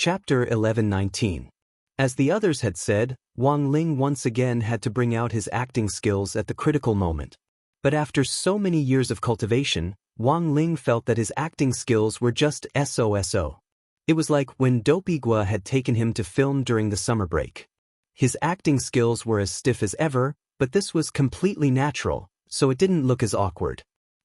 Chapter 11-19. As the others had said, Wang Ling once again had to bring out his acting skills at the critical moment. But after so many years of cultivation, Wang Ling felt that his acting skills were just so. It was like when Dopigua had taken him to film during the summer break. His acting skills were as stiff as ever, but this was completely natural, so it didn't look as awkward.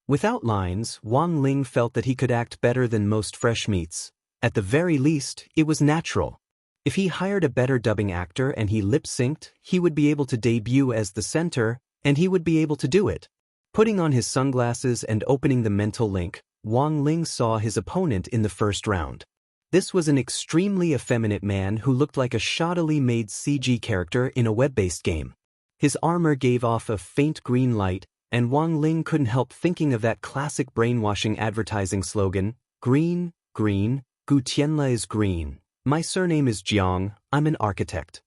Without lines, Wang Ling felt that he could act better than most fresh meats. At the very least, it was natural. If he hired a better dubbing actor and he lip-synced, he would be able to debut as the center, and he would be able to do it. Putting on his sunglasses and opening the mental link, Wang Ling saw his opponent in the first round. This was an extremely effeminate man who looked like a shoddily made CG character in a web-based game. His armor gave off a faint green light, and Wang Ling couldn't help thinking of that classic brainwashing advertising slogan, "Green, green, Gu Tianle is green. My surname is Jiang, I'm an architect."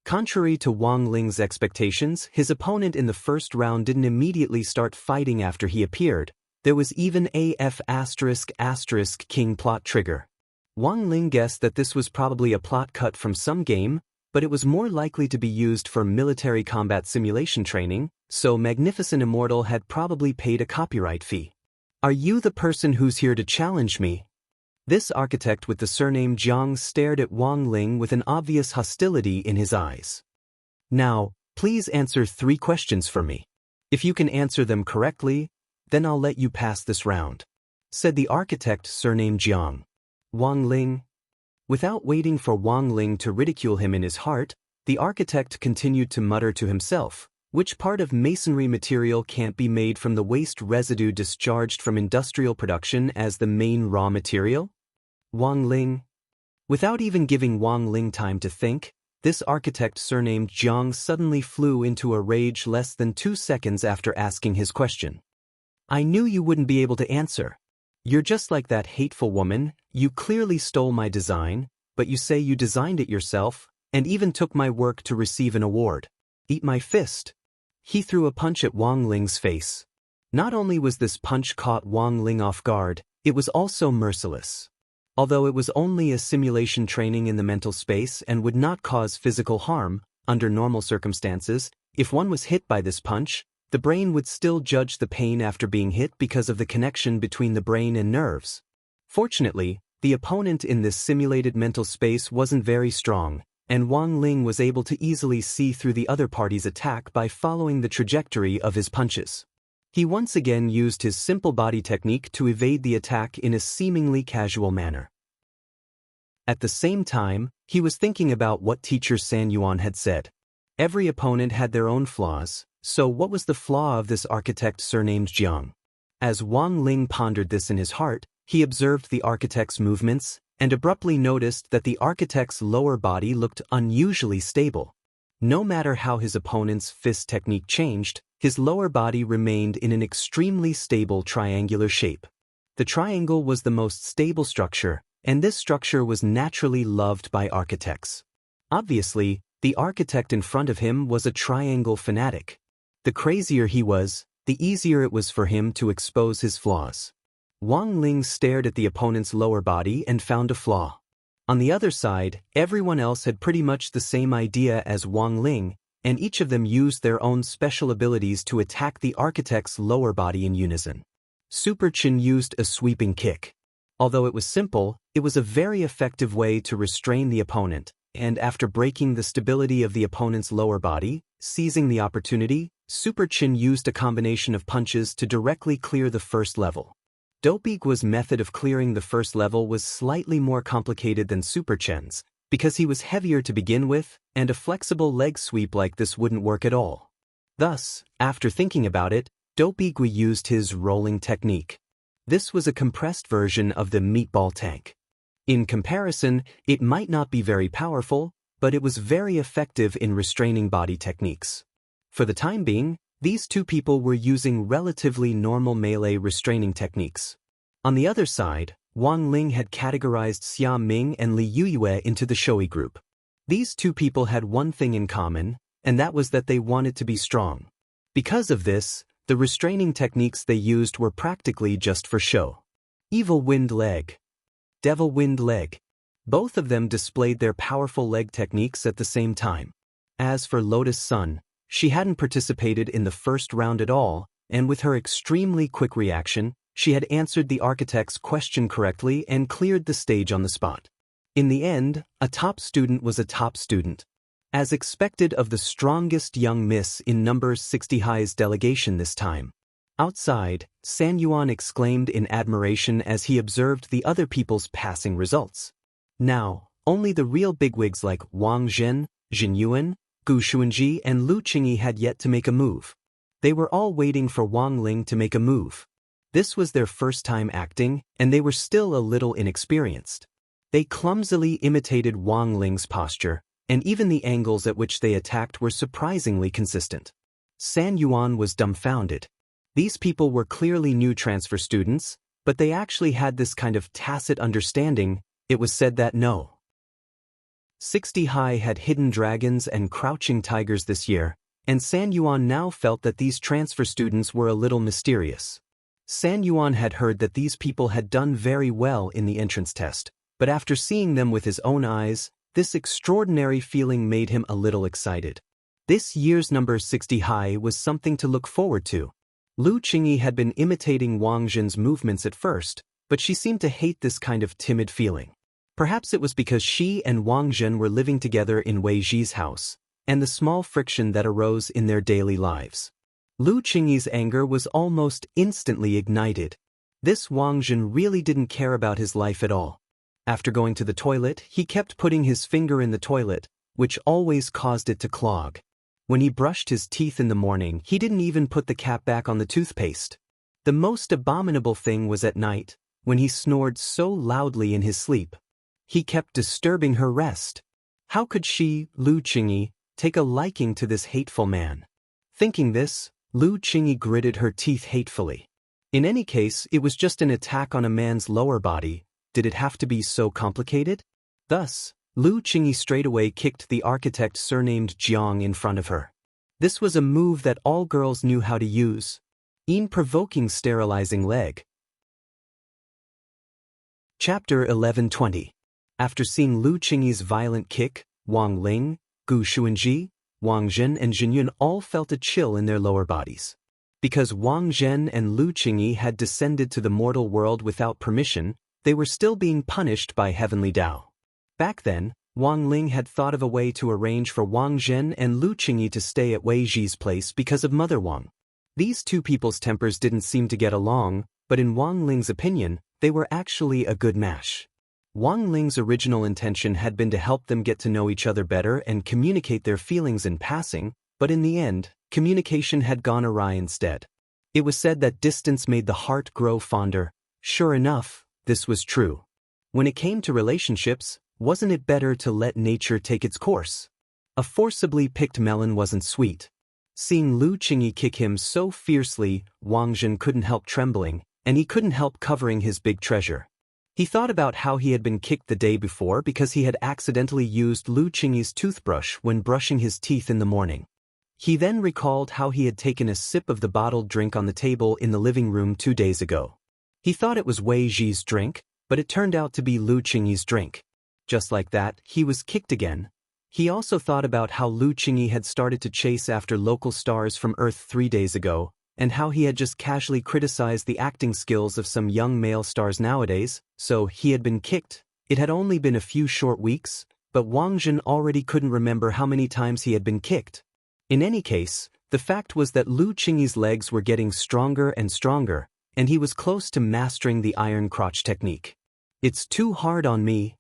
Contrary to Wang Ling's expectations, his opponent in the first round didn't immediately start fighting after he appeared. There was even a F*** king plot trigger. Wang Ling guessed that this was probably a plot cut from some game, but it was more likely to be used for military combat simulation training, so Magnificent Immortal had probably paid a copyright fee. "Are you the person who's here to challenge me?" This architect with the surname Jiang stared at Wang Ling with an obvious hostility in his eyes. "Now, please answer 3 questions for me. If you can answer them correctly, then I'll let you pass this round," said the architect surnamed Jiang. Wang Ling. Without waiting for Wang Ling to ridicule him in his heart, the architect continued to mutter to himself, "Which part of masonry material can't be made from the waste residue discharged from industrial production as the main raw material?" Wang Ling. Without even giving Wang Ling time to think, this architect surnamed Jiang suddenly flew into a rage less than 2 seconds after asking his question. "I knew you wouldn't be able to answer. You're just like that hateful woman. You clearly stole my design, but you say you designed it yourself, and even took my work to receive an award. Eat my fist." He threw a punch at Wang Ling's face. Not only was this punch caught Wang Ling off guard, it was also merciless. Although it was only a simulation training in the mental space and would not cause physical harm, under normal circumstances, if one was hit by this punch, the brain would still judge the pain after being hit because of the connection between the brain and nerves. Fortunately, the opponent in this simulated mental space wasn't very strong, and Wang Ling was able to easily see through the other party's attack by following the trajectory of his punches. He once again used his simple body technique to evade the attack in a seemingly casual manner. At the same time, he was thinking about what teacher San Yuan had said. Every opponent had their own flaws, so what was the flaw of this architect surnamed Jiang? As Wang Ling pondered this in his heart, he observed the architect's movements, and abruptly noticed that the architect's lower body looked unusually stable. No matter how his opponent's fist technique changed, his lower body remained in an extremely stable triangular shape. The triangle was the most stable structure, and this structure was naturally loved by architects. Obviously, the architect in front of him was a triangle fanatic. The crazier he was, the easier it was for him to expose his flaws. Wang Ling stared at the opponent's lower body and found a flaw. On the other side, everyone else had pretty much the same idea as Wang Ling, and each of them used their own special abilities to attack the architect's lower body in unison. Super Chin used a sweeping kick. Although it was simple, it was a very effective way to restrain the opponent, and after breaking the stability of the opponent's lower body, seizing the opportunity, Super Chin used a combination of punches to directly clear the first level. Dopigua's method of clearing the first level was slightly more complicated than Super Chen's, because he was heavier to begin with, and a flexible leg sweep like this wouldn't work at all. Thus, after thinking about it, Dopigua used his rolling technique. This was a compressed version of the meatball tank. In comparison, it might not be very powerful, but it was very effective in restraining body techniques. For the time being, these two people were using relatively normal melee restraining techniques. On the other side, Wang Ling had categorized Xia Ming and Li Yuyue into the Shoei group. These two people had one thing in common, and that was that they wanted to be strong. Because of this, the restraining techniques they used were practically just for show. Evil Wind Leg. Devil Wind Leg. Both of them displayed their powerful leg techniques at the same time. As for Lotus Sun, she hadn't participated in the first round at all, and with her extremely quick reaction, she had answered the architect's question correctly and cleared the stage on the spot. In the end, a top student was a top student. As expected of the strongest young miss in number 60 High's delegation this time. Outside, San Yuan exclaimed in admiration as he observed the other people's passing results. Now, only the real bigwigs like Wang Zhen, Jin Yuan, Gu Xuanji and Lu Qingyi had yet to make a move. They were all waiting for Wang Ling to make a move. This was their first time acting, and they were still a little inexperienced. They clumsily imitated Wang Ling's posture, and even the angles at which they attacked were surprisingly consistent. San Yuan was dumbfounded. These people were clearly new transfer students, but they actually had this kind of tacit understanding. It was said that no. 60 High had hidden dragons and crouching tigers this year, and San Yuan now felt that these transfer students were a little mysterious. San Yuan had heard that these people had done very well in the entrance test, but after seeing them with his own eyes, this extraordinary feeling made him a little excited. This year's number 60 High was something to look forward to. Lu Qingyi had been imitating Wang Zhen's movements at first, but she seemed to hate this kind of timid feeling. Perhaps it was because she and Wang Zhen were living together in Wei Ji's house, and the small friction that arose in their daily lives. Lu Qingyi's anger was almost instantly ignited. This Wang Zhen really didn't care about his life at all. After going to the toilet, he kept putting his finger in the toilet, which always caused it to clog. When he brushed his teeth in the morning, he didn't even put the cap back on the toothpaste. The most abominable thing was at night, when he snored so loudly in his sleep. He kept disturbing her rest. How could she, Lu Qingyi, take a liking to this hateful man? Thinking this, Lu Qingyi gritted her teeth hatefully. In any case, it was just an attack on a man's lower body. Did it have to be so complicated? Thus, Lu Qingyi straightaway kicked the architect surnamed Jiang in front of her. This was a move that all girls knew how to use. Provoking sterilizing leg. Chapter 11:20. After seeing Lu Qingyi's violent kick, Wang Ling, Gu Xuanji, Wang Zhen and Jin Yuan all felt a chill in their lower bodies. Because Wang Zhen and Lu Qingyi had descended to the mortal world without permission, they were still being punished by Heavenly Tao. Back then, Wang Ling had thought of a way to arrange for Wang Zhen and Lu Qingyi to stay at Wei Ji's place because of Mother Wang. These two people's tempers didn't seem to get along, but in Wang Ling's opinion, they were actually a good match. Wang Ling's original intention had been to help them get to know each other better and communicate their feelings in passing, but in the end, communication had gone awry instead. It was said that distance made the heart grow fonder. Sure enough, this was true. When it came to relationships, wasn't it better to let nature take its course? A forcibly picked melon wasn't sweet. Seeing Lu Qingyi kick him so fiercely, Wang Zhen couldn't help trembling, and he couldn't help covering his big treasure. He thought about how he had been kicked the day before because he had accidentally used Lu Qingyi's toothbrush when brushing his teeth in the morning. He then recalled how he had taken a sip of the bottled drink on the table in the living room 2 days ago. He thought it was Wei Ji's drink, but it turned out to be Lu Qingyi's drink. Just like that, he was kicked again. He also thought about how Lu Qingyi had started to chase after local stars from Earth 3 days ago, and how he had just casually criticized the acting skills of some young male stars nowadays, so he had been kicked. It had only been a few short weeks, but Wang Zhen already couldn't remember how many times he had been kicked. In any case, the fact was that Lu Qingyi's legs were getting stronger and stronger, and he was close to mastering the iron crotch technique. It's too hard on me.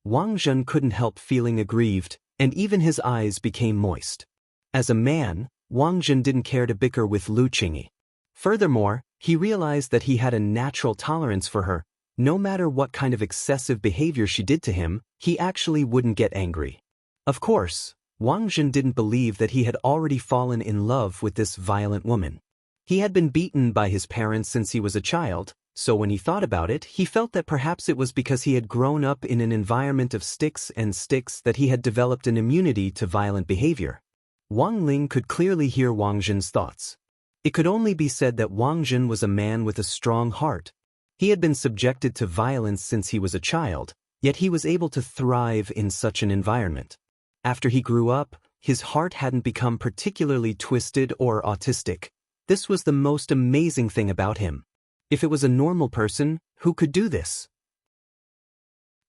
Wang Zhen couldn't help feeling aggrieved, and even his eyes became moist. As a man, Wang Zhen didn't care to bicker with Lu Qingyi. Furthermore, he realized that he had a natural tolerance for her. No matter what kind of excessive behavior she did to him, he actually wouldn't get angry. Of course, Wang Zhen didn't believe that he had already fallen in love with this violent woman. He had been beaten by his parents since he was a child, so when he thought about it, he felt that perhaps it was because he had grown up in an environment of sticks that he had developed an immunity to violent behavior. Wang Ling could clearly hear Wang Zhen's thoughts. It could only be said that Wang Zhen was a man with a strong heart. He had been subjected to violence since he was a child, Yet he was able to thrive in such an environment. After he grew up, his heart hadn't become particularly twisted or autistic. This was the most amazing thing about him. If it was a normal person, who could do this?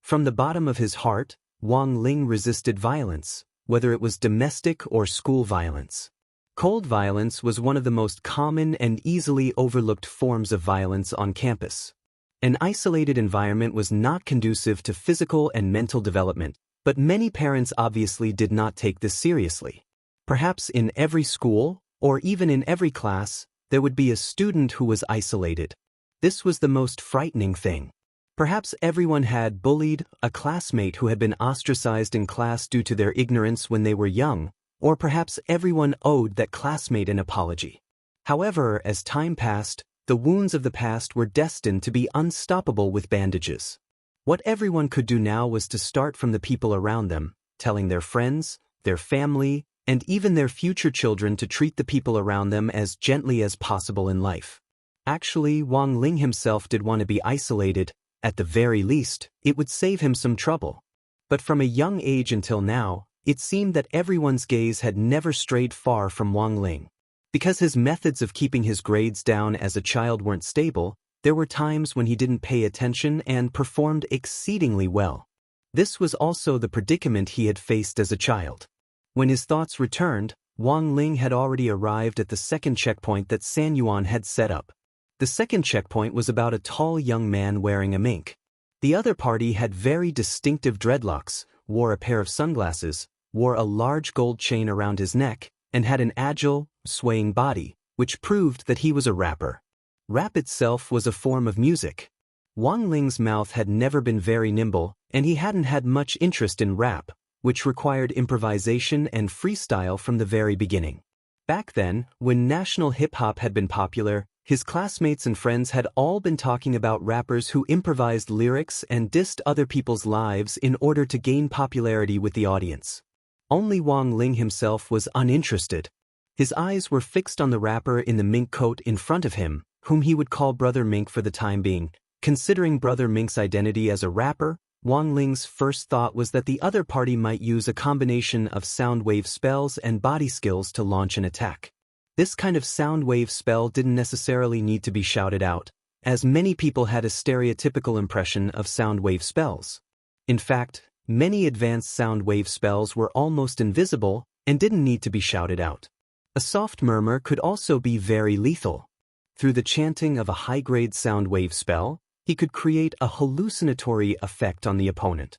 From the bottom of his heart, Wang Ling resisted violence, whether it was domestic or school violence. Cold violence was one of the most common and easily overlooked forms of violence on campus. An isolated environment was not conducive to physical and mental development, but many parents obviously did not take this seriously. Perhaps in every school, or even in every class, there would be a student who was isolated. This was the most frightening thing. Perhaps everyone had bullied a classmate who had been ostracized in class due to their ignorance when they were young, or perhaps everyone owed that classmate an apology. However, as time passed, the wounds of the past were destined to be unstoppable with bandages. What everyone could do now was to start from the people around them, telling their friends, their family, and even their future children to treat the people around them as gently as possible in life. Actually, Wang Ling himself did want to be isolated. At the very least, it would save him some trouble. But from a young age until now, it seemed that everyone's gaze had never strayed far from Wang Ling. Because his methods of keeping his grades down as a child weren't stable, there were times when he didn't pay attention and performed exceedingly well. This was also the predicament he had faced as a child. When his thoughts returned, Wang Ling had already arrived at the second checkpoint that San Yuan had set up. The second checkpoint was about a tall young man wearing a mink. The other party had very distinctive dreadlocks, wore a pair of sunglasses, wore a large gold chain around his neck, and had an agile, swaying body, which proved that he was a rapper. Rap itself was a form of music. Wang Ling's mouth had never been very nimble, and he hadn't had much interest in rap, which required improvisation and freestyle from the very beginning. Back then, when national hip-hop had been popular, his classmates and friends had all been talking about rappers who improvised lyrics and dissed other people's lives in order to gain popularity with the audience. Only Wang Ling himself was uninterested. His eyes were fixed on the rapper in the mink coat in front of him, whom he would call Brother Mink for the time being. Considering Brother Mink's identity as a rapper, Wang Ling's first thought was that the other party might use a combination of sound wave spells and body skills to launch an attack. This kind of sound wave spell didn't necessarily need to be shouted out, as many people had a stereotypical impression of sound wave spells. In fact, many advanced sound wave spells were almost invisible and didn't need to be shouted out. A soft murmur could also be very lethal. Through the chanting of a high-grade sound wave spell, he could create a hallucinatory effect on the opponent.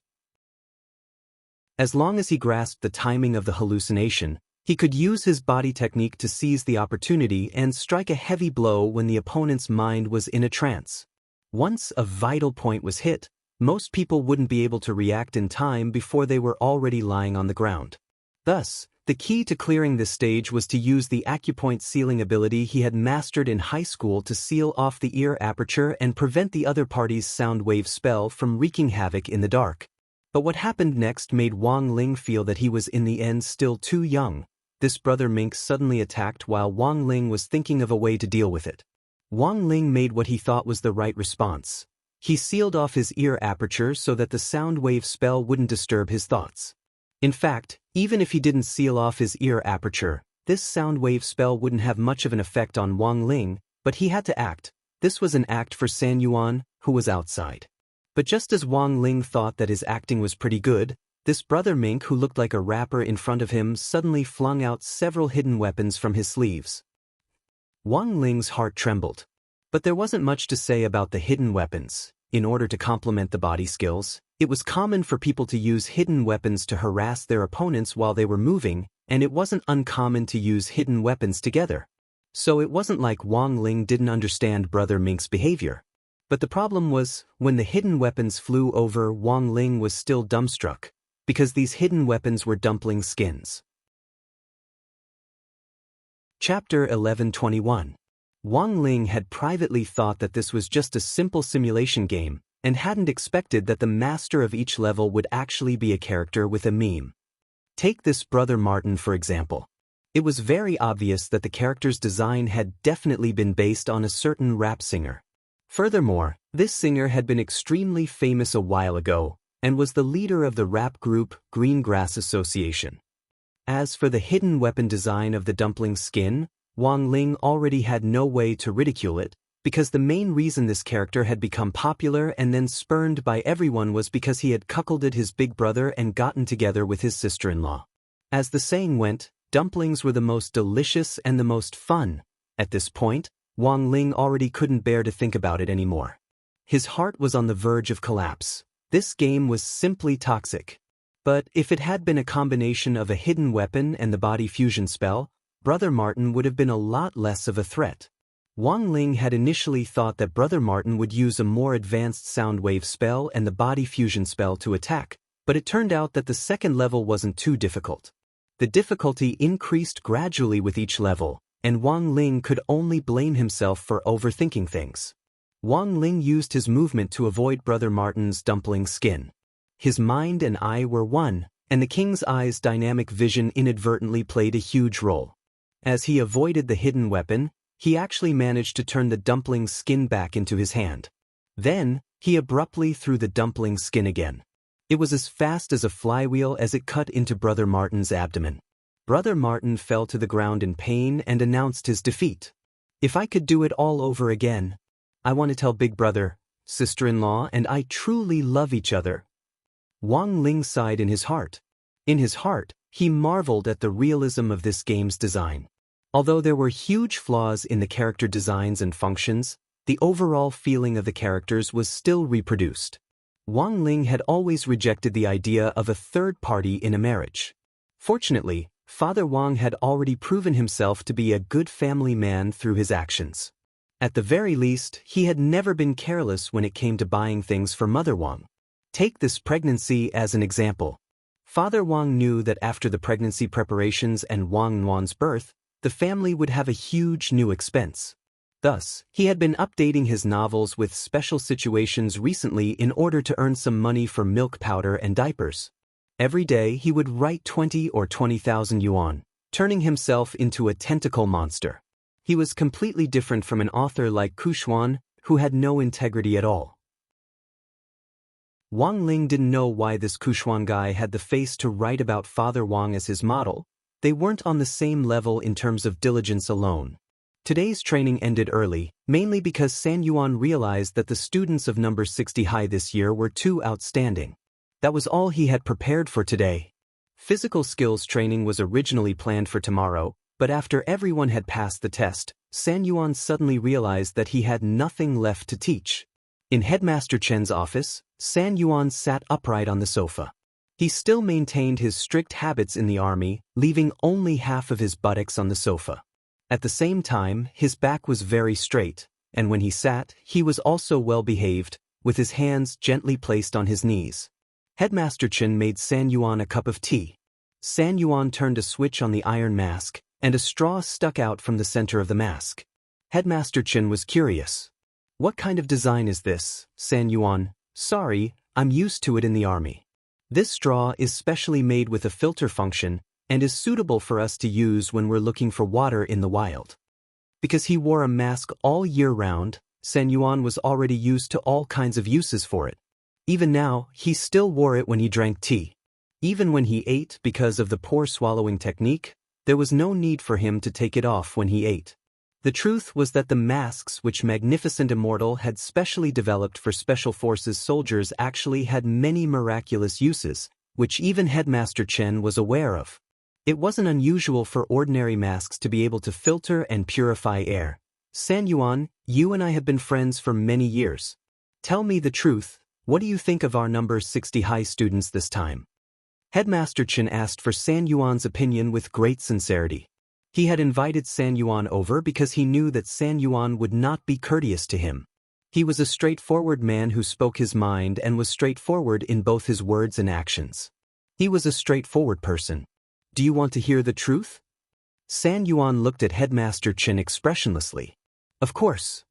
As long as he grasped the timing of the hallucination, he could use his body technique to seize the opportunity and strike a heavy blow when the opponent's mind was in a trance. Once a vital point was hit, most people wouldn't be able to react in time before they were already lying on the ground. Thus, the key to clearing this stage was to use the acupoint sealing ability he had mastered in high school to seal off the ear aperture and prevent the other party's sound wave spell from wreaking havoc in the dark. But what happened next made Wang Ling feel that he was in the end still too young. This Brother Mink suddenly attacked while Wang Ling was thinking of a way to deal with it. Wang Ling made what he thought was the right response. He sealed off his ear aperture so that the sound wave spell wouldn't disturb his thoughts. In fact, even if he didn't seal off his ear aperture, this sound wave spell wouldn't have much of an effect on Wang Ling, but he had to act. This was an act for San Yuan, who was outside. But just as Wang Ling thought that his acting was pretty good, this Brother Mink who looked like a rapper in front of him suddenly flung out several hidden weapons from his sleeves. Wang Ling's heart trembled. But there wasn't much to say about the hidden weapons. In order to complement the body skills, it was common for people to use hidden weapons to harass their opponents while they were moving, and it wasn't uncommon to use hidden weapons together. So it wasn't like Wang Ling didn't understand Brother Mink's behavior. But the problem was, when the hidden weapons flew over, Wang Ling was still dumbstruck, because these hidden weapons were dumpling skins. Chapter 1121. Wang Ling had privately thought that this was just a simple simulation game, and hadn't expected that the master of each level would actually be a character with a meme. Take this Brother Martin for example. It was very obvious that the character's design had definitely been based on a certain rap singer. Furthermore, this singer had been extremely famous a while ago, and was the leader of the rap group Green Grass Association. As for the hidden weapon design of the dumpling's skin, Wang Ling already had no way to ridicule it, because the main reason this character had become popular and then spurned by everyone was because he had cuckolded his big brother and gotten together with his sister-in-law. As the saying went, dumplings were the most delicious and the most fun. At this point, Wang Ling already couldn't bear to think about it anymore. His heart was on the verge of collapse. This game was simply toxic. But if it had been a combination of a hidden weapon and the body fusion spell, Brother Martin would have been a lot less of a threat. Wang Ling had initially thought that Brother Martin would use a more advanced sound wave spell and the body fusion spell to attack, but it turned out that the second level wasn't too difficult. The difficulty increased gradually with each level, and Wang Ling could only blame himself for overthinking things. Wang Ling used his movement to avoid Brother Martin's dumpling skin. His mind and eye were one, and the king's eye's dynamic vision inadvertently played a huge role. As he avoided the hidden weapon, he actually managed to turn the dumpling's skin back into his hand. Then, he abruptly threw the dumpling's skin again. It was as fast as a flywheel as it cut into Brother Martin's abdomen. Brother Martin fell to the ground in pain and announced his defeat. "If I could do it all over again, I want to tell big brother, sister-in-law, and I truly love each other." Wang Ling sighed in his heart. In his heart, he marveled at the realism of this game's design. Although there were huge flaws in the character designs and functions, the overall feeling of the characters was still reproduced. Wang Ling had always rejected the idea of a third party in a marriage. Fortunately, Father Wang had already proven himself to be a good family man through his actions. At the very least, he had never been careless when it came to buying things for Mother Wang. Take this pregnancy as an example. Father Wang knew that after the pregnancy preparations and Wang Nuan's birth, the family would have a huge new expense. Thus, he had been updating his novels with special situations recently in order to earn some money for milk powder and diapers. Every day he would write 20 or 20,000 yuan, turning himself into a tentacle monster. He was completely different from an author like Kushuan, who had no integrity at all. Wang Ling didn't know why this Kushuan guy had the face to write about Father Wang as his model. They weren't on the same level in terms of diligence alone. Today's training ended early, mainly because San Yuan realized that the students of number 60 high this year were too outstanding. That was all he had prepared for today. Physical skills training was originally planned for tomorrow, but after everyone had passed the test, San Yuan suddenly realized that he had nothing left to teach. In Headmaster Chen's office, San Yuan sat upright on the sofa. He still maintained his strict habits in the army, leaving only half of his buttocks on the sofa. At the same time, his back was very straight, and when he sat, he was also well behaved, with his hands gently placed on his knees. Headmaster Chen made San Yuan a cup of tea. San Yuan turned a switch on the iron mask, and a straw stuck out from the center of the mask. Headmaster Chen was curious. "What kind of design is this, San Yuan?" "Sorry, I'm used to it in the army. This straw is specially made with a filter function and is suitable for us to use when we're looking for water in the wild." Because he wore a mask all year round, San Yuan was already used to all kinds of uses for it. Even now, he still wore it when he drank tea. Even when he ate, because of the poor swallowing technique, there was no need for him to take it off when he ate. The truth was that the masks which Magnificent Immortal had specially developed for Special Forces soldiers actually had many miraculous uses, which even Headmaster Chen was aware of. It wasn't unusual for ordinary masks to be able to filter and purify air. "San Yuan, you and I have been friends for many years. Tell me the truth, what do you think of our number 60 high students this time?" Headmaster Chen asked for San Yuan's opinion with great sincerity. He had invited San Yuan over because he knew that San Yuan would not be courteous to him. He was a straightforward man who spoke his mind and was straightforward in both his words and actions. He was a straightforward person. "Do you want to hear the truth?" San Yuan looked at Headmaster Chen expressionlessly. "Of course."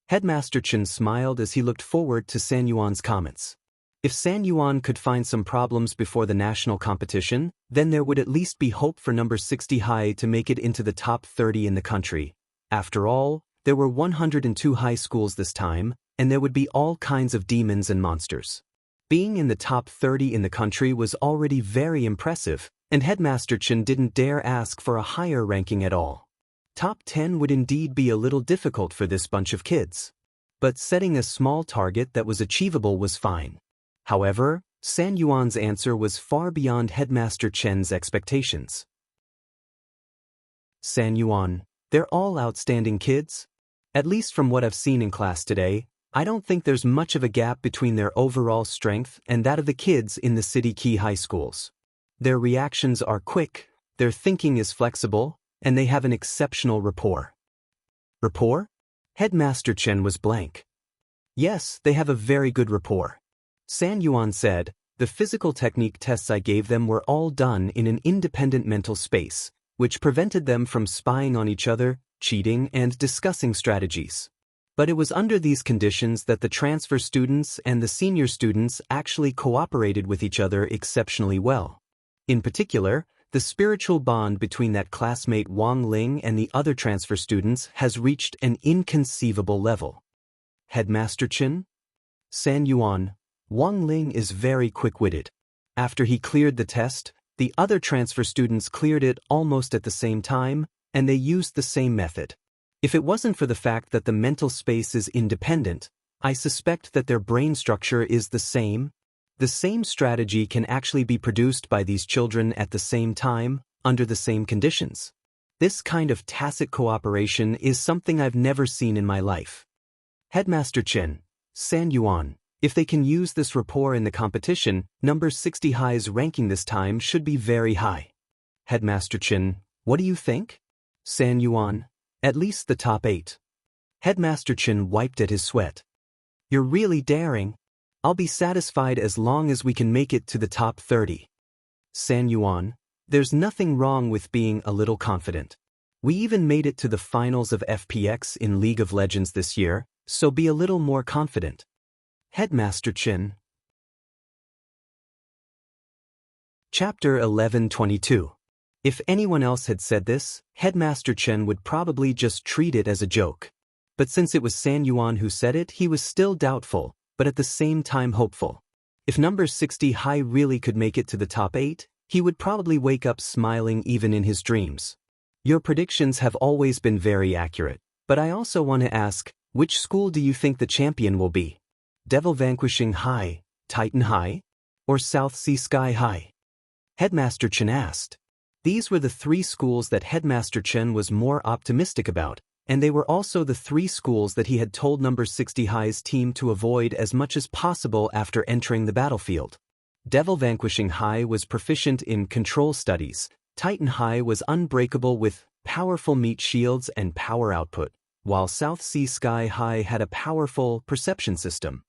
Headmaster Chen smiled as he looked forward to San Yuan's comments. If San Yuan could find some problems before the national competition, then there would at least be hope for number 60 high to make it into the top 30 in the country. After all, there were 102 high schools this time, and there would be all kinds of demons and monsters. Being in the top 30 in the country was already very impressive, and Headmaster Chen didn't dare ask for a higher ranking at all. Top 10 would indeed be a little difficult for this bunch of kids. But setting a small target that was achievable was fine. However, San Yuan's answer was far beyond Headmaster Chen's expectations. San Yuan, they're all outstanding kids. At least from what I've seen in class today, I don't think there's much of a gap between their overall strength and that of the kids in the city key high schools. Their reactions are quick, their thinking is flexible, and they have an exceptional rapport. Rapport? Headmaster Chen was blank. Yes, they have a very good rapport. San Yuan said, the physical technique tests I gave them were all done in an independent mental space, which prevented them from spying on each other, cheating, and discussing strategies. But it was under these conditions that the transfer students and the senior students actually cooperated with each other exceptionally well. In particular, the spiritual bond between that classmate Wang Ling and the other transfer students has reached an inconceivable level. Headmaster Chen? San Yuan, Wang Ling is very quick-witted. After he cleared the test, the other transfer students cleared it almost at the same time, and they used the same method. If it wasn't for the fact that the mental space is independent, I suspect that their brain structure is the same. The same strategy can actually be produced by these children at the same time, under the same conditions. This kind of tacit cooperation is something I've never seen in my life. Headmaster Chen, San Yuan, if they can use this rapport in the competition, number 60 high's ranking this time should be very high. Headmaster Chen, what do you think? San Yuan, at least the top 8. Headmaster Chen wiped at his sweat. You're really daring. I'll be satisfied as long as we can make it to the top 30. San Yuan, there's nothing wrong with being a little confident. We even made it to the finals of FPX in League of Legends this year, so be a little more confident. Headmaster Chen. Chapter 11:22. If anyone else had said this, Headmaster Chen would probably just treat it as a joke. But since it was San Yuan who said it, he was still doubtful, but at the same time hopeful. If number 60 high really could make it to the top 8, he would probably wake up smiling even in his dreams. Your predictions have always been very accurate, but I also want to ask, which school do you think the champion will be? Devil Vanquishing High, Titan High, or South Sea Sky High? Headmaster Chen asked. These were the 3 schools that Headmaster Chen was more optimistic about, and they were also the 3 schools that he had told number 60 High's team to avoid as much as possible after entering the battlefield. Devil Vanquishing High was proficient in control studies, Titan High was unbreakable with powerful meat shields and power output, while South Sea Sky High had a powerful perception system.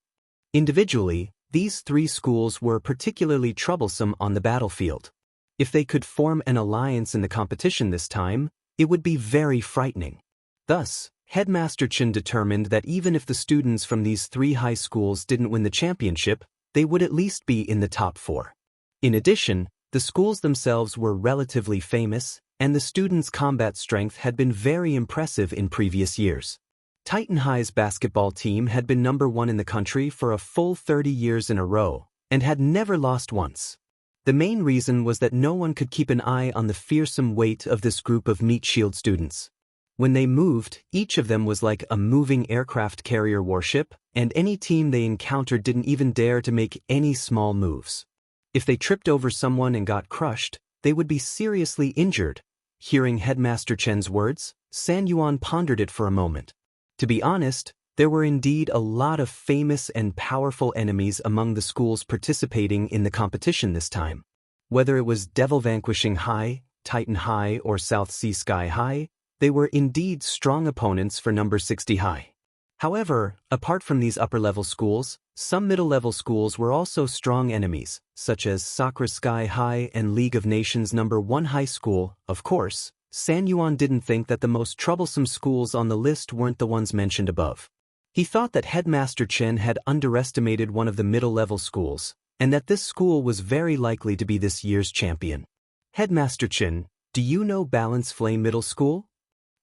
Individually, these 3 schools were particularly troublesome on the battlefield. If they could form an alliance in the competition this time, it would be very frightening. Thus, Headmaster Chen determined that even if the students from these 3 high schools didn't win the championship, they would at least be in the top 4. In addition, the schools themselves were relatively famous, and the students' combat strength had been very impressive in previous years. Titan High's basketball team had been number 1 in the country for a full 30 years in a row, and had never lost once. The main reason was that no one could keep an eye on the fearsome weight of this group of meat shield students. When they moved, each of them was like a moving aircraft carrier warship, and any team they encountered didn't even dare to make any small moves. If they tripped over someone and got crushed, they would be seriously injured. Hearing Headmaster Chen's words, San Yuan pondered it for a moment. To be honest, there were indeed a lot of famous and powerful enemies among the schools participating in the competition this time. Whether it was Devil Vanquishing High, Titan High, or South Sea Sky High, they were indeed strong opponents for number 60 High. However, apart from these upper-level schools, some middle-level schools were also strong enemies, such as Sakura Sky High and League of Nations number 1 high school. Of course, San Yuan didn't think that the most troublesome schools on the list weren't the ones mentioned above. He thought that Headmaster Chen had underestimated one of the middle-level schools, and that this school was very likely to be this year's champion. Headmaster Chen, do you know Balance Flame Middle School?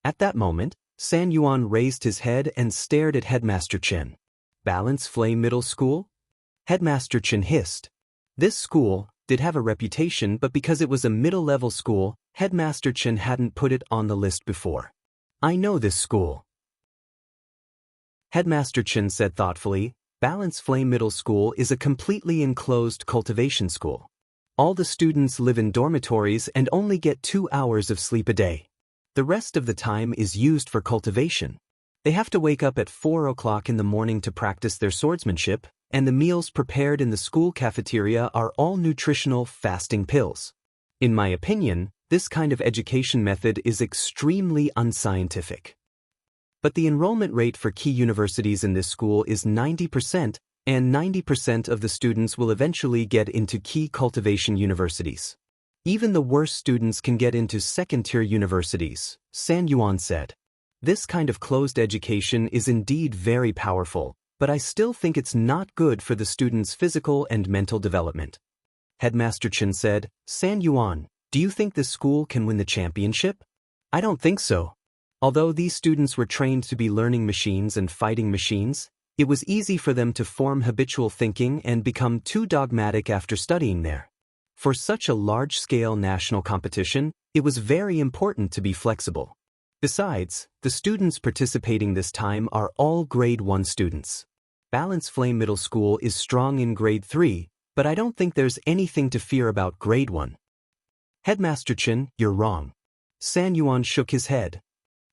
At that moment, San Yuan raised his head and stared at Headmaster Chen. Balance Flame Middle School? Headmaster Chen hissed. This school did have a reputation, but because it was a middle-level school, Headmaster Chen hadn't put it on the list before. I know this school. Headmaster Chen said thoughtfully, Balance Flame Middle School is a completely enclosed cultivation school. All the students live in dormitories and only get 2 hours of sleep a day. The rest of the time is used for cultivation. They have to wake up at 4 o'clock in the morning to practice their swordsmanship, and the meals prepared in the school cafeteria are all nutritional fasting pills. In my opinion, this kind of education method is extremely unscientific. But the enrollment rate for key universities in this school is 90%, and 90% of the students will eventually get into key cultivation universities. Even the worst students can get into second-tier universities, San Yuan said. This kind of closed education is indeed very powerful, but I still think it's not good for the students' physical and mental development. Headmaster Chen said, San Yuan, do you think this school can win the championship? I don't think so. Although these students were trained to be learning machines and fighting machines, it was easy for them to form habitual thinking and become too dogmatic after studying there. For such a large-scale national competition, it was very important to be flexible. Besides, the students participating this time are all Grade 1 students. Balance Flame Middle School is strong in Grade 3, but I don't think there's anything to fear about Grade 1. Headmaster Chen, you're wrong. San Yuan shook his head.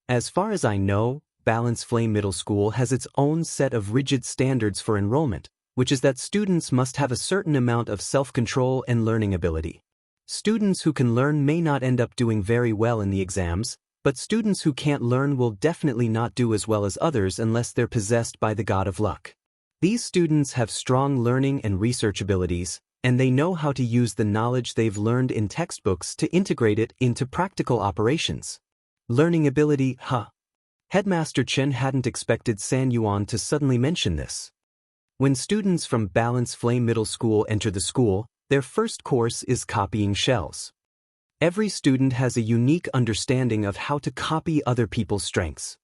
As far as I know, Balance Flame Middle School has its own set of rigid standards for enrollment, which is that students must have a certain amount of self-control and learning ability. Students who can learn may not end up doing very well in the exams, but students who can't learn will definitely not do as well as others unless they're possessed by the god of luck. These students have strong learning and research abilities, and they know how to use the knowledge they've learned in textbooks to integrate it into practical operations. Learning ability, huh? Headmaster Chen hadn't expected San Yuan to suddenly mention this. When students from Balance Flame Middle School enter the school, their first course is copying shells. Every student has a unique understanding of how to copy other people's strengths.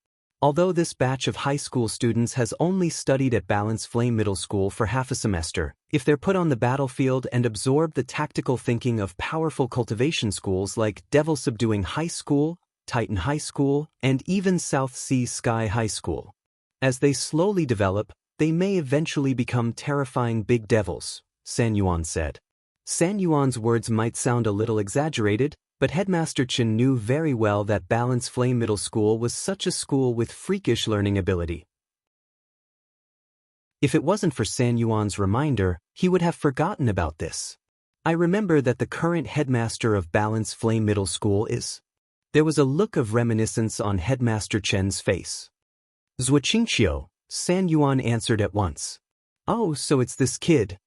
Although this batch of high school students has only studied at Balance Flame Middle School for half a semester, if they're put on the battlefield and absorb the tactical thinking of powerful cultivation schools like Devil Subduing High School, Titan High School, and even South Sea Sky High School. As they slowly develop, they may eventually become terrifying big devils, San Yuan said. San Yuan's words might sound a little exaggerated, but Headmaster Chen knew very well that Balance Flame Middle School was such a school with freakish learning ability. If it wasn't for San Yuan's reminder, he would have forgotten about this. I remember that the current headmaster of Balance Flame Middle School is... There was a look of reminiscence on Headmaster Chen's face. Zhuoqingqiu, San Yuan answered at once. Oh, so it's this kid.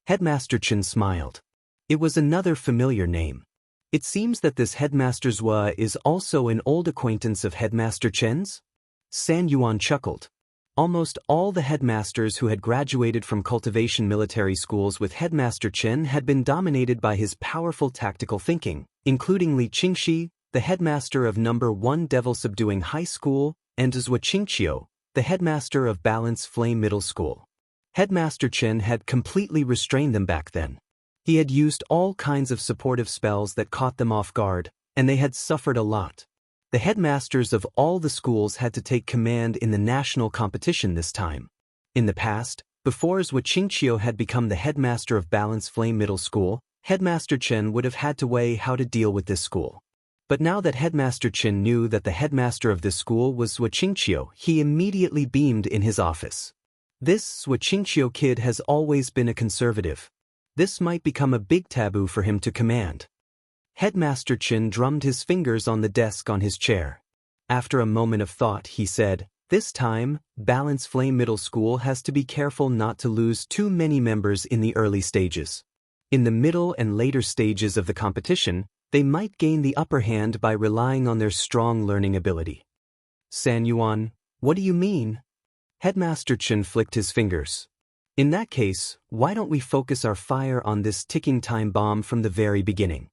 Headmaster Chen smiled. It was another familiar name. It seems that this Headmaster Zhua is also an old acquaintance of Headmaster Chen's? San Yuan chuckled. Almost all the headmasters who had graduated from cultivation military schools with Headmaster Chen had been dominated by his powerful tactical thinking, including Li Qingxi, the headmaster of No. 1 Devil Subduing High School, and Zhuoqingqiu, the headmaster of Balance Flame Middle School. Headmaster Chen had completely restrained them back then. He had used all kinds of supportive spells that caught them off guard, and they had suffered a lot. The headmasters of all the schools had to take command in the national competition this time. In the past, before Zhuoqingqiu had become the headmaster of Balance Flame Middle School, Headmaster Chen would have had to weigh how to deal with this school. But now that Headmaster Chen knew that the headmaster of this school was Zhuoqingqiu, he immediately beamed in his office. This Zhuoqingqiu kid has always been a conservative. This might become a big taboo for him to command. Headmaster Chen drummed his fingers on the desk on his chair. After a moment of thought, he said, This time, Balance Flame Middle School has to be careful not to lose too many members in the early stages. In the middle and later stages of the competition, they might gain the upper hand by relying on their strong learning ability. San Yuan, what do you mean? Headmaster Chen flicked his fingers. In that case, why don't we focus our fire on this ticking time bomb from the very beginning?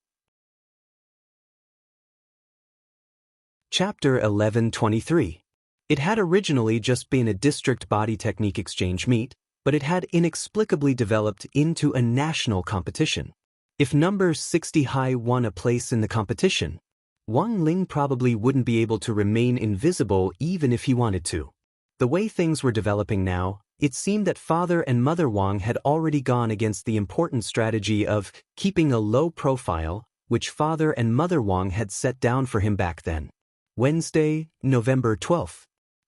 Chapter 11:23. It had originally just been a district body technique exchange meet, but it had inexplicably developed into a national competition. If number 60 high won a place in the competition, Wang Ling probably wouldn't be able to remain invisible even if he wanted to. The way things were developing now, it seemed that Father and Mother Wang had already gone against the important strategy of keeping a low profile, which Father and Mother Wang had set down for him back then. Wednesday, November 12th.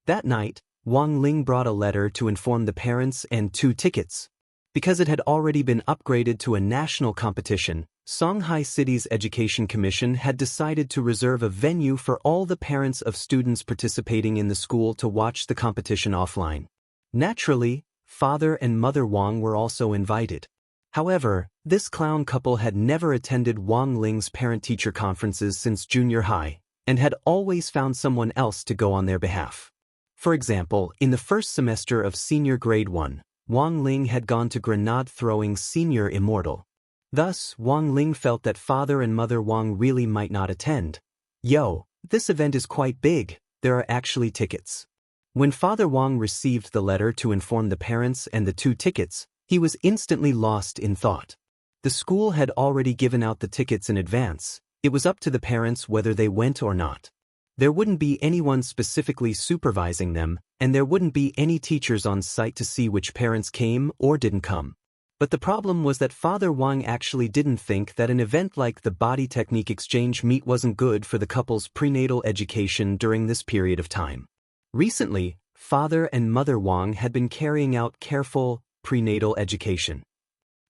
That night, Wang Ling brought a letter to inform the parents and 2 tickets. Because it had already been upgraded to a national competition, Shanghai City's Education Commission had decided to reserve a venue for all the parents of students participating in the school to watch the competition offline. Naturally, Father and Mother Wang were also invited. However, this clown couple had never attended Wang Ling's parent-teacher conferences since junior high, and had always found someone else to go on their behalf. For example, in the first semester of senior grade 1, Wang Ling had gone to grenade-throwing senior Immortal. Thus, Wang Ling felt that Father and Mother Wang really might not attend. Yo, this event is quite big, there are actually tickets. When Father Wang received the letter to inform the parents and the 2 tickets, he was instantly lost in thought. The school had already given out the tickets in advance, it was up to the parents whether they went or not. There wouldn't be anyone specifically supervising them, and there wouldn't be any teachers on site to see which parents came or didn't come. But the problem was that Father Wang actually didn't think that an event like the Body Technique Exchange Meet wasn't good for the couple's prenatal education during this period of time. Recently, Father and Mother Wang had been carrying out careful prenatal education.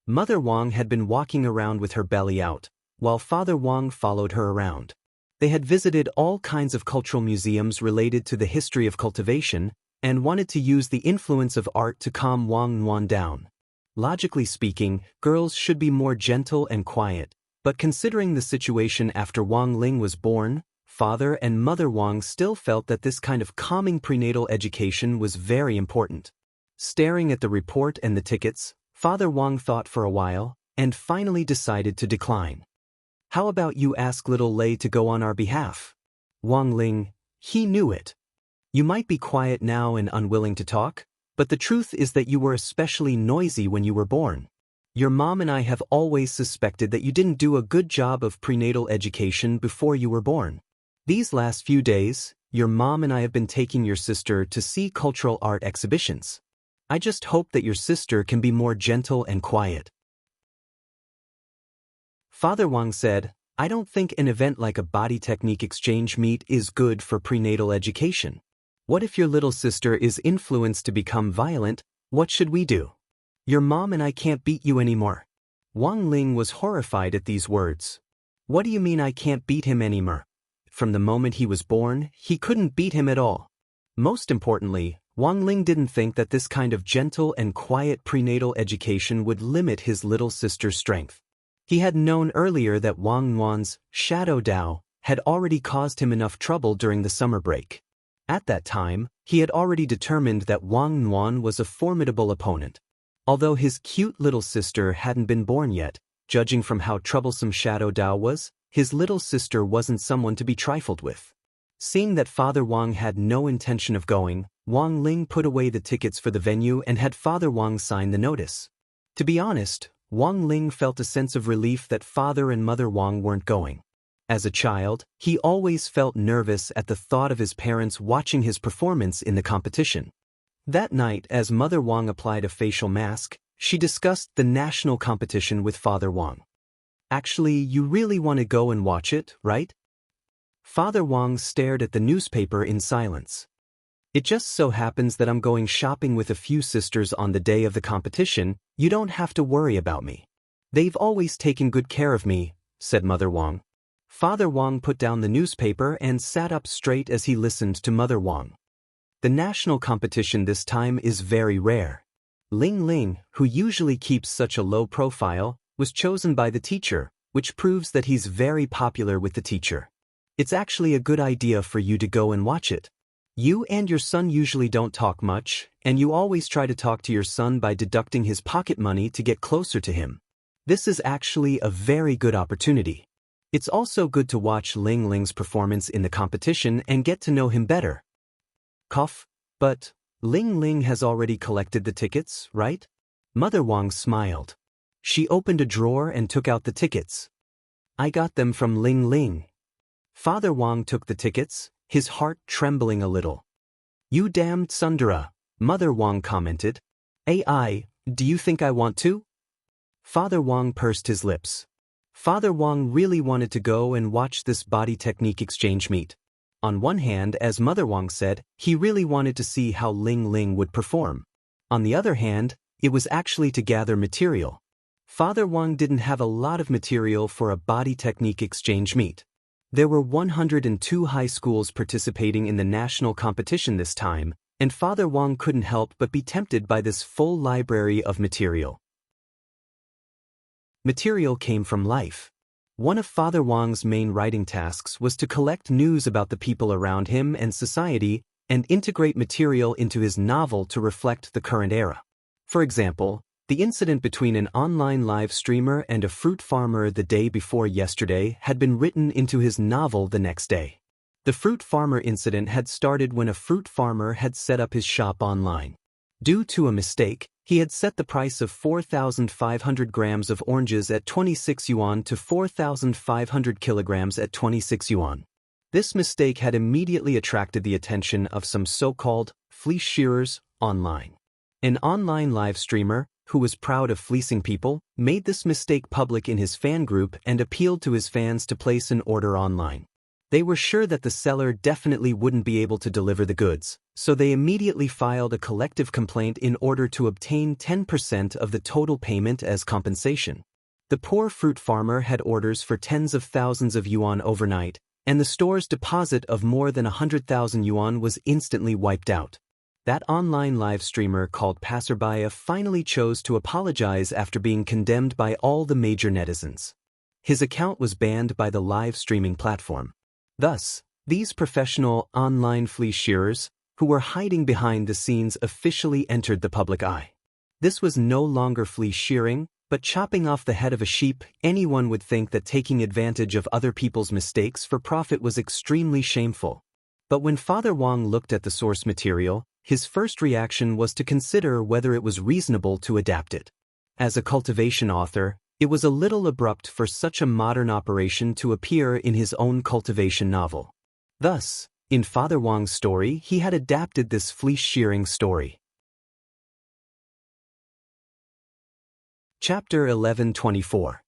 Mother Wang had been walking around with her belly out, while Father Wang followed her around. They had visited all kinds of cultural museums related to the history of cultivation, and wanted to use the influence of art to calm Wang Nuan down. Logically speaking, girls should be more gentle and quiet, but considering the situation after Wang Ling was born, Father and Mother Wang still felt that this kind of calming prenatal education was very important. Staring at the report and the tickets, Father Wang thought for a while, and finally decided to decline. How about you ask little Lei to go on our behalf? Wang Ling, he knew it. You might be quiet now and unwilling to talk, but the truth is that you were especially noisy when you were born. Your mom and I have always suspected that you didn't do a good job of prenatal education before you were born. These last few days, your mom and I have been taking your sister to see cultural art exhibitions. I just hope that your sister can be more gentle and quiet. Father Wang said, I don't think an event like a body technique exchange meet is good for prenatal education. What if your little sister is influenced to become violent? What should we do? Your mom and I can't beat you anymore. Wang Ling was horrified at these words. What do you mean I can't beat him anymore? From the moment he was born, he couldn't beat him at all. Most importantly, Wang Ling didn't think that this kind of gentle and quiet prenatal education would limit his little sister's strength. He had known earlier that Wang Nuan's shadow Dao had already caused him enough trouble during the summer break. At that time, he had already determined that Wang Nuan was a formidable opponent. Although his cute little sister hadn't been born yet, judging from how troublesome Shadow Dao was, his little sister wasn't someone to be trifled with. Seeing that Father Wang had no intention of going, Wang Ling put away the tickets for the venue and had Father Wang sign the notice. To be honest, Wang Ling felt a sense of relief that Father and Mother Wang weren't going. As a child, he always felt nervous at the thought of his parents watching his performance in the competition. That night, as Mother Wang applied a facial mask, she discussed the national competition with Father Wang. Actually, you really want to go and watch it, right? Father Wang stared at the newspaper in silence. It just so happens that I'm going shopping with a few sisters on the day of the competition. You don't have to worry about me. They've always taken good care of me, said Mother Wang. Father Wang put down the newspaper and sat up straight as he listened to Mother Wang. The national competition this time is very rare. Ling Ling, who usually keeps such a low profile, was chosen by the teacher, which proves that he's very popular with the teacher. It's actually a good idea for you to go and watch it. You and your son usually don't talk much, and you always try to talk to your son by deducting his pocket money to get closer to him. This is actually a very good opportunity. It's also good to watch Ling Ling's performance in the competition and get to know him better. Cough, but Ling Ling has already collected the tickets, right? Mother Wang smiled. She opened a drawer and took out the tickets. I got them from Ling Ling. Father Wang took the tickets, his heart trembling a little. You damned Sundara, Mother Wang commented. AI, do you think I want to? Father Wang pursed his lips. Father Wang really wanted to go and watch this body technique exchange meet. On one hand, as Mother Wang said, he really wanted to see how Ling Ling would perform. On the other hand, it was actually to gather material. Father Wang didn't have a lot of material for a body technique exchange meet. There were 102 high schools participating in the national competition this time, and Father Wang couldn't help but be tempted by this full library of material. Material came from life. One of Father Wang's main writing tasks was to collect news about the people around him and society and integrate material into his novel to reflect the current era. For example, the incident between an online live streamer and a fruit farmer the day before yesterday had been written into his novel the next day. The fruit farmer incident had started when a fruit farmer had set up his shop online. Due to a mistake, he had set the price of 4,500 grams of oranges at 26 yuan to 4,500 kilograms at 26 yuan. This mistake had immediately attracted the attention of some so-called fleece shearers online. An online live streamer, who was proud of fleecing people, made this mistake public in his fan group and appealed to his fans to place an order online. They were sure that the seller definitely wouldn't be able to deliver the goods, so they immediately filed a collective complaint in order to obtain 10% of the total payment as compensation. The poor fruit farmer had orders for tens of thousands of yuan overnight, and the store's deposit of more than 100,000 yuan was instantly wiped out. That online live streamer called Passerbaya finally chose to apologize after being condemned by all the major netizens. His account was banned by the live streaming platform. Thus, these professional online fleece shearers, who were hiding behind the scenes, officially entered the public eye. This was no longer fleece shearing, but chopping off the head of a sheep. Anyone would think that taking advantage of other people's mistakes for profit was extremely shameful. But when Father Wang looked at the source material, his first reaction was to consider whether it was reasonable to adapt it. As a cultivation author, it was a little abrupt for such a modern operation to appear in his own cultivation novel. Thus, in Father Wang's story, he had adapted this fleece shearing story. Chapter 11:24.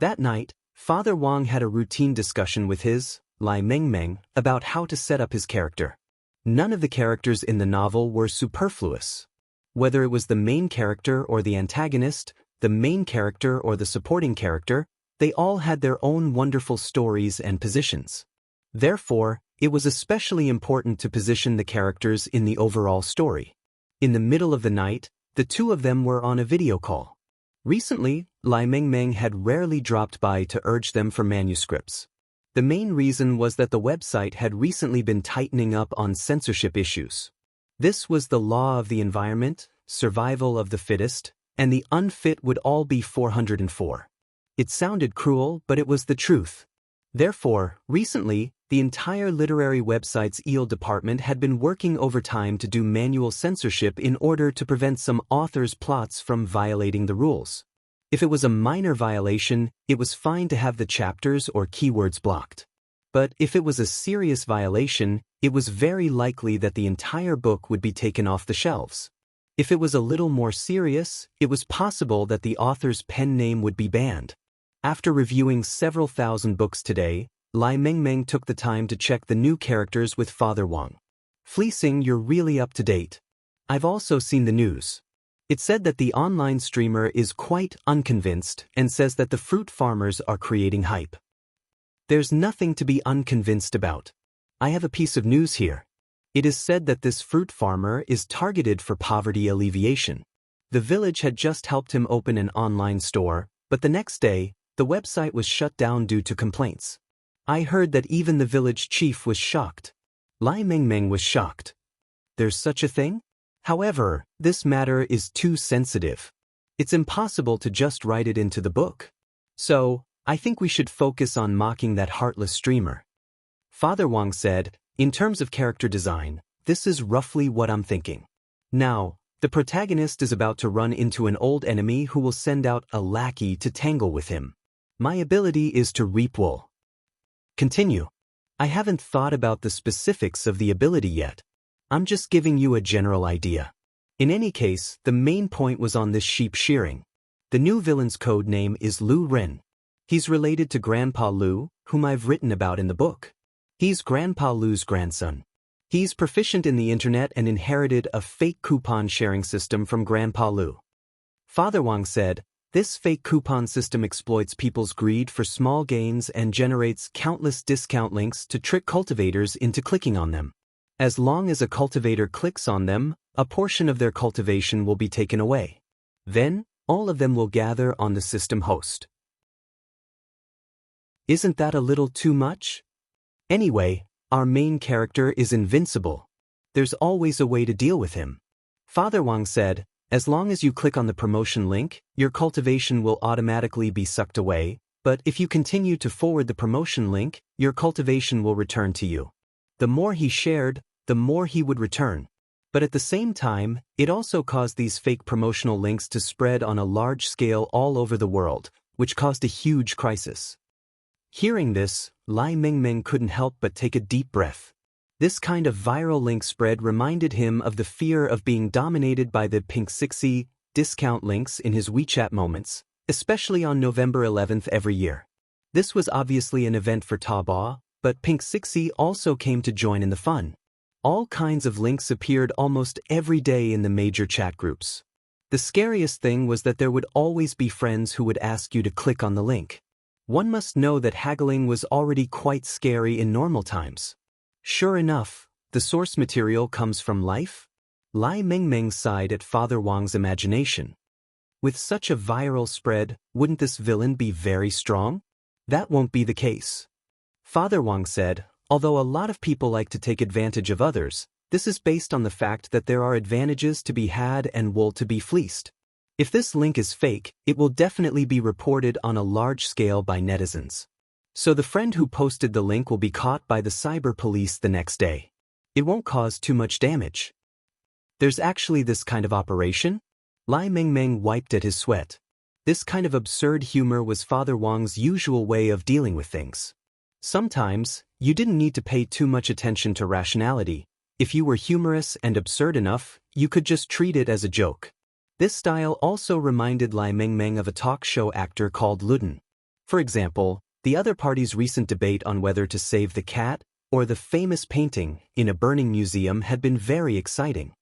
That night, Father Wang had a routine discussion with his, Lai Mengmeng, about how to set up his character. None of the characters in the novel were superfluous. Whether it was the main character or the antagonist, the main character or the supporting character, they all had their own wonderful stories and positions. Therefore, it was especially important to position the characters in the overall story. In the middle of the night, the two of them were on a video call. Recently, Lai Mengmeng had rarely dropped by to urge them for manuscripts. The main reason was that the website had recently been tightening up on censorship issues. This was the law of the environment, survival of the fittest, and the unfit would all be 404. It sounded cruel, but it was the truth. Therefore, recently, the entire literary website's EL department had been working overtime to do manual censorship in order to prevent some authors' plots from violating the rules. If it was a minor violation, it was fine to have the chapters or keywords blocked. But if it was a serious violation, it was very likely that the entire book would be taken off the shelves. If it was a little more serious, it was possible that the author's pen name would be banned. After reviewing several thousand books today, Lai Mengmeng took the time to check the new characters with Father Wang. Fleecing, you're really up to date. I've also seen the news. It said that the online streamer is quite unconvinced and says that the fruit farmers are creating hype. There's nothing to be unconvinced about. I have a piece of news here. It is said that this fruit farmer is targeted for poverty alleviation. The village had just helped him open an online store, but the next day, the website was shut down due to complaints. I heard that even the village chief was shocked. Lai Mengmeng was shocked. There's such a thing? However, this matter is too sensitive. It's impossible to just write it into the book. So, I think we should focus on mocking that heartless streamer. Father Wang said, in terms of character design, this is roughly what I'm thinking. Now, the protagonist is about to run into an old enemy who will send out a lackey to tangle with him. My ability is to reap wool. Continue. I haven't thought about the specifics of the ability yet. I'm just giving you a general idea. In any case, the main point was on this sheep shearing. The new villain's code name is Lu Ren. He's related to Grandpa Lu, whom I've written about in the book. He's Grandpa Lu's grandson. He's proficient in the internet and inherited a fake coupon sharing system from Grandpa Lu. Father Wang said, this fake coupon system exploits people's greed for small gains and generates countless discount links to trick cultivators into clicking on them. As long as a cultivator clicks on them, a portion of their cultivation will be taken away. Then, all of them will gather on the system host. Isn't that a little too much? Anyway, our main character is invincible. There's always a way to deal with him. Father Wang said, as long as you click on the promotion link, your cultivation will automatically be sucked away, but if you continue to forward the promotion link, your cultivation will return to you. The more he shared, the more he would return. But at the same time, it also caused these fake promotional links to spread on a large scale all over the world, which caused a huge crisis. Hearing this, Lai Mengmeng couldn't help but take a deep breath. This kind of viral link spread reminded him of the fear of being dominated by the Pink 60 discount links in his WeChat moments, especially on November 11th every year. This was obviously an event for Taobao, but Pink 60 also came to join in the fun. All kinds of links appeared almost every day in the major chat groups. The scariest thing was that there would always be friends who would ask you to click on the link. One must know that haggling was already quite scary in normal times. Sure enough, the source material comes from life? Lai Mengmeng sighed at Father Wang's imagination. With such a viral spread, wouldn't this villain be very strong? That won't be the case. Father Wang said, although a lot of people like to take advantage of others, this is based on the fact that there are advantages to be had and wool to be fleeced. If this link is fake, it will definitely be reported on a large scale by netizens. So the friend who posted the link will be caught by the cyber police the next day. It won't cause too much damage. There's actually this kind of operation? Lai Mengmeng wiped at his sweat. This kind of absurd humor was Father Wang's usual way of dealing with things. Sometimes, you didn't need to pay too much attention to rationality. If you were humorous and absurd enough, you could just treat it as a joke. This style also reminded Lai Mengmeng of a talk show actor called Luden. For example, the other party's recent debate on whether to save the cat or the famous painting in a burning museum had been very exciting.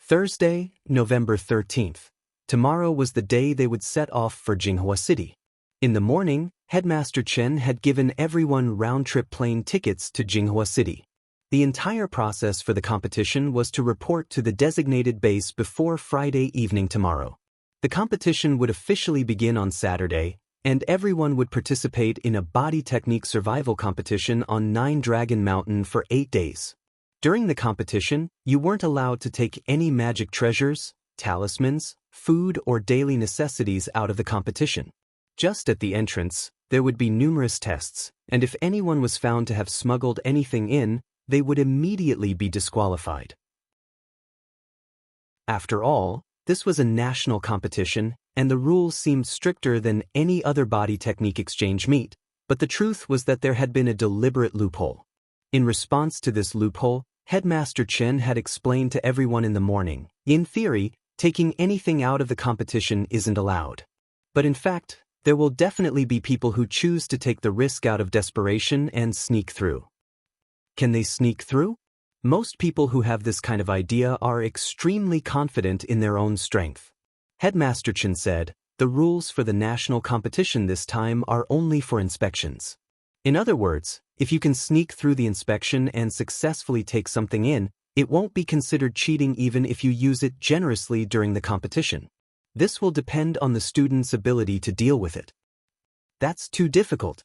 Thursday, November 13th. Tomorrow was the day they would set off for Jinghua City. In the morning, Headmaster Chen had given everyone round-trip plane tickets to Jinghua City. The entire process for the competition was to report to the designated base before Friday evening tomorrow. The competition would officially begin on Saturday, and everyone would participate in a body technique survival competition on 9 Dragon Mountain for 8 days. During the competition, you weren't allowed to take any magic treasures, talismans, food or daily necessities out of the competition. Just at the entrance, there would be numerous tests, and if anyone was found to have smuggled anything in, they would immediately be disqualified. After all, this was a national competition, and the rules seemed stricter than any other body technique exchange meet, but the truth was that there had been a deliberate loophole. In response to this loophole, Headmaster Chen had explained to everyone in the morning, in theory, taking anything out of the competition isn't allowed. But in fact, there will definitely be people who choose to take the risk out of desperation and sneak through. Can they sneak through? Most people who have this kind of idea are extremely confident in their own strength. Headmaster Chen said, the rules for the national competition this time are only for inspections. In other words, if you can sneak through the inspection and successfully take something in, it won't be considered cheating even if you use it generously during the competition. This will depend on the student's ability to deal with it. That's too difficult.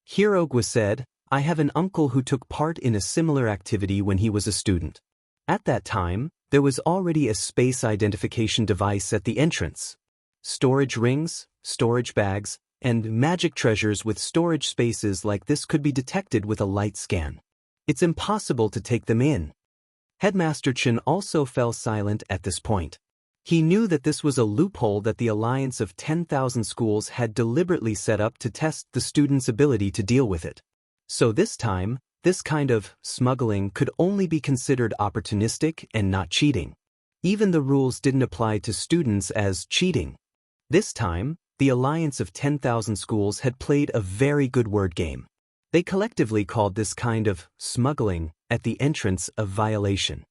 Hirogwa said, I have an uncle who took part in a similar activity when he was a student. At that time, there was already a space identification device at the entrance. Storage rings, storage bags, and magic treasures with storage spaces like this could be detected with a light scan. It's impossible to take them in. Headmaster Chen also fell silent at this point. He knew that this was a loophole that the Alliance of 10,000 Schools had deliberately set up to test the students' ability to deal with it. So this time, this kind of smuggling could only be considered opportunistic and not cheating. Even the rules didn't apply to students as cheating. This time, the Alliance of 10,000 Schools had played a very good word game. They collectively called this kind of smuggling at the entrance of violation.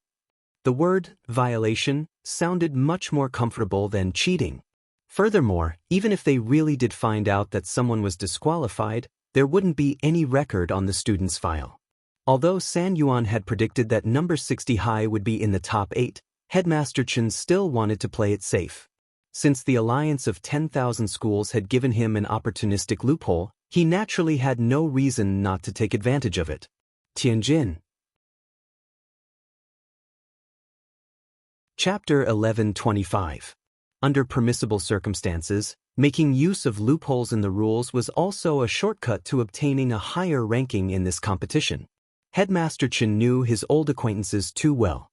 The word violation sounded much more comfortable than cheating. Furthermore, even if they really did find out that someone was disqualified, there wouldn't be any record on the student's file. Although San Yuan had predicted that number 60 high would be in the top 8, Headmaster Chen still wanted to play it safe. Since the Alliance of 10,000 Schools had given him an opportunistic loophole, he naturally had no reason not to take advantage of it. Tianjin. Chapter 1125. Under permissible circumstances, making use of loopholes in the rules was also a shortcut to obtaining a higher ranking in this competition. Headmaster Chen knew his old acquaintances too well.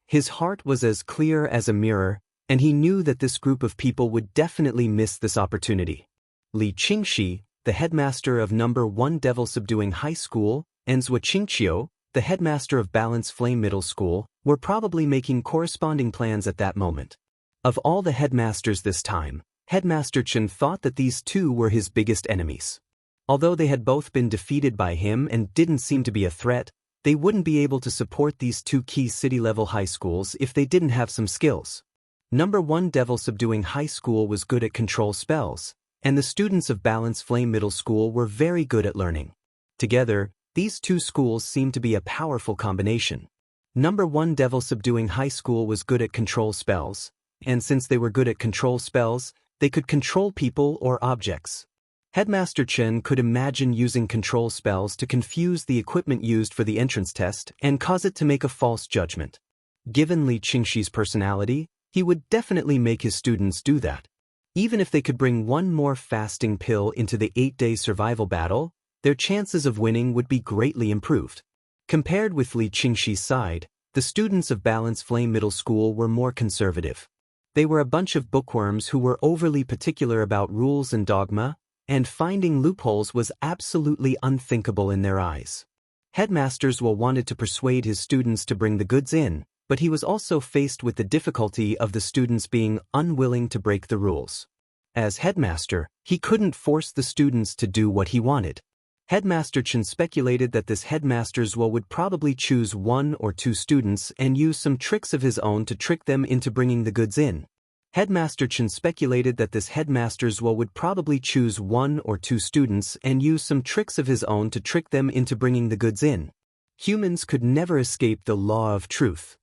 His heart was as clear as a mirror, and he knew that this group of people would definitely miss this opportunity. Li Qingxi, the headmaster of number 1 Devil Subduing High School, and Zhua Qingqiu, the headmaster of Balance Flame Middle School, were probably making corresponding plans at that moment. Of all the headmasters this time, Headmaster Chen thought that these two were his biggest enemies. Although they had both been defeated by him and didn't seem to be a threat, they wouldn't be able to support these two key city-level high schools if they didn't have some skills. Number 1 Devil Subduing High School was good at control spells, and the students of Balance Flame Middle School were very good at learning. Together, these two schools seemed to be a powerful combination. Number 1 Devil Subduing High School was good at control spells, and since they were good at control spells, they could control people or objects. Headmaster Chen could imagine using control spells to confuse the equipment used for the entrance test and cause it to make a false judgment. Given Li Qingxi's personality, he would definitely make his students do that. Even if they could bring one more fasting pill into the 8-day survival battle, their chances of winning would be greatly improved. Compared with Li Qingxi's side, the students of Balance Flame Middle School were more conservative. They were a bunch of bookworms who were overly particular about rules and dogma, and finding loopholes was absolutely unthinkable in their eyes. Headmaster Zhuo wanted to persuade his students to bring the goods in, but he was also faced with the difficulty of the students being unwilling to break the rules. As headmaster, he couldn't force the students to do what he wanted. Headmaster Chen speculated that this Headmaster Zhuo would probably choose 1 or 2 students and use some tricks of his own to trick them into bringing the goods in. Headmaster Chen speculated that this Headmaster Zhuo would probably choose 1 or 2 students and use some tricks of his own to trick them into bringing the goods in. Humans could never escape the law of truth.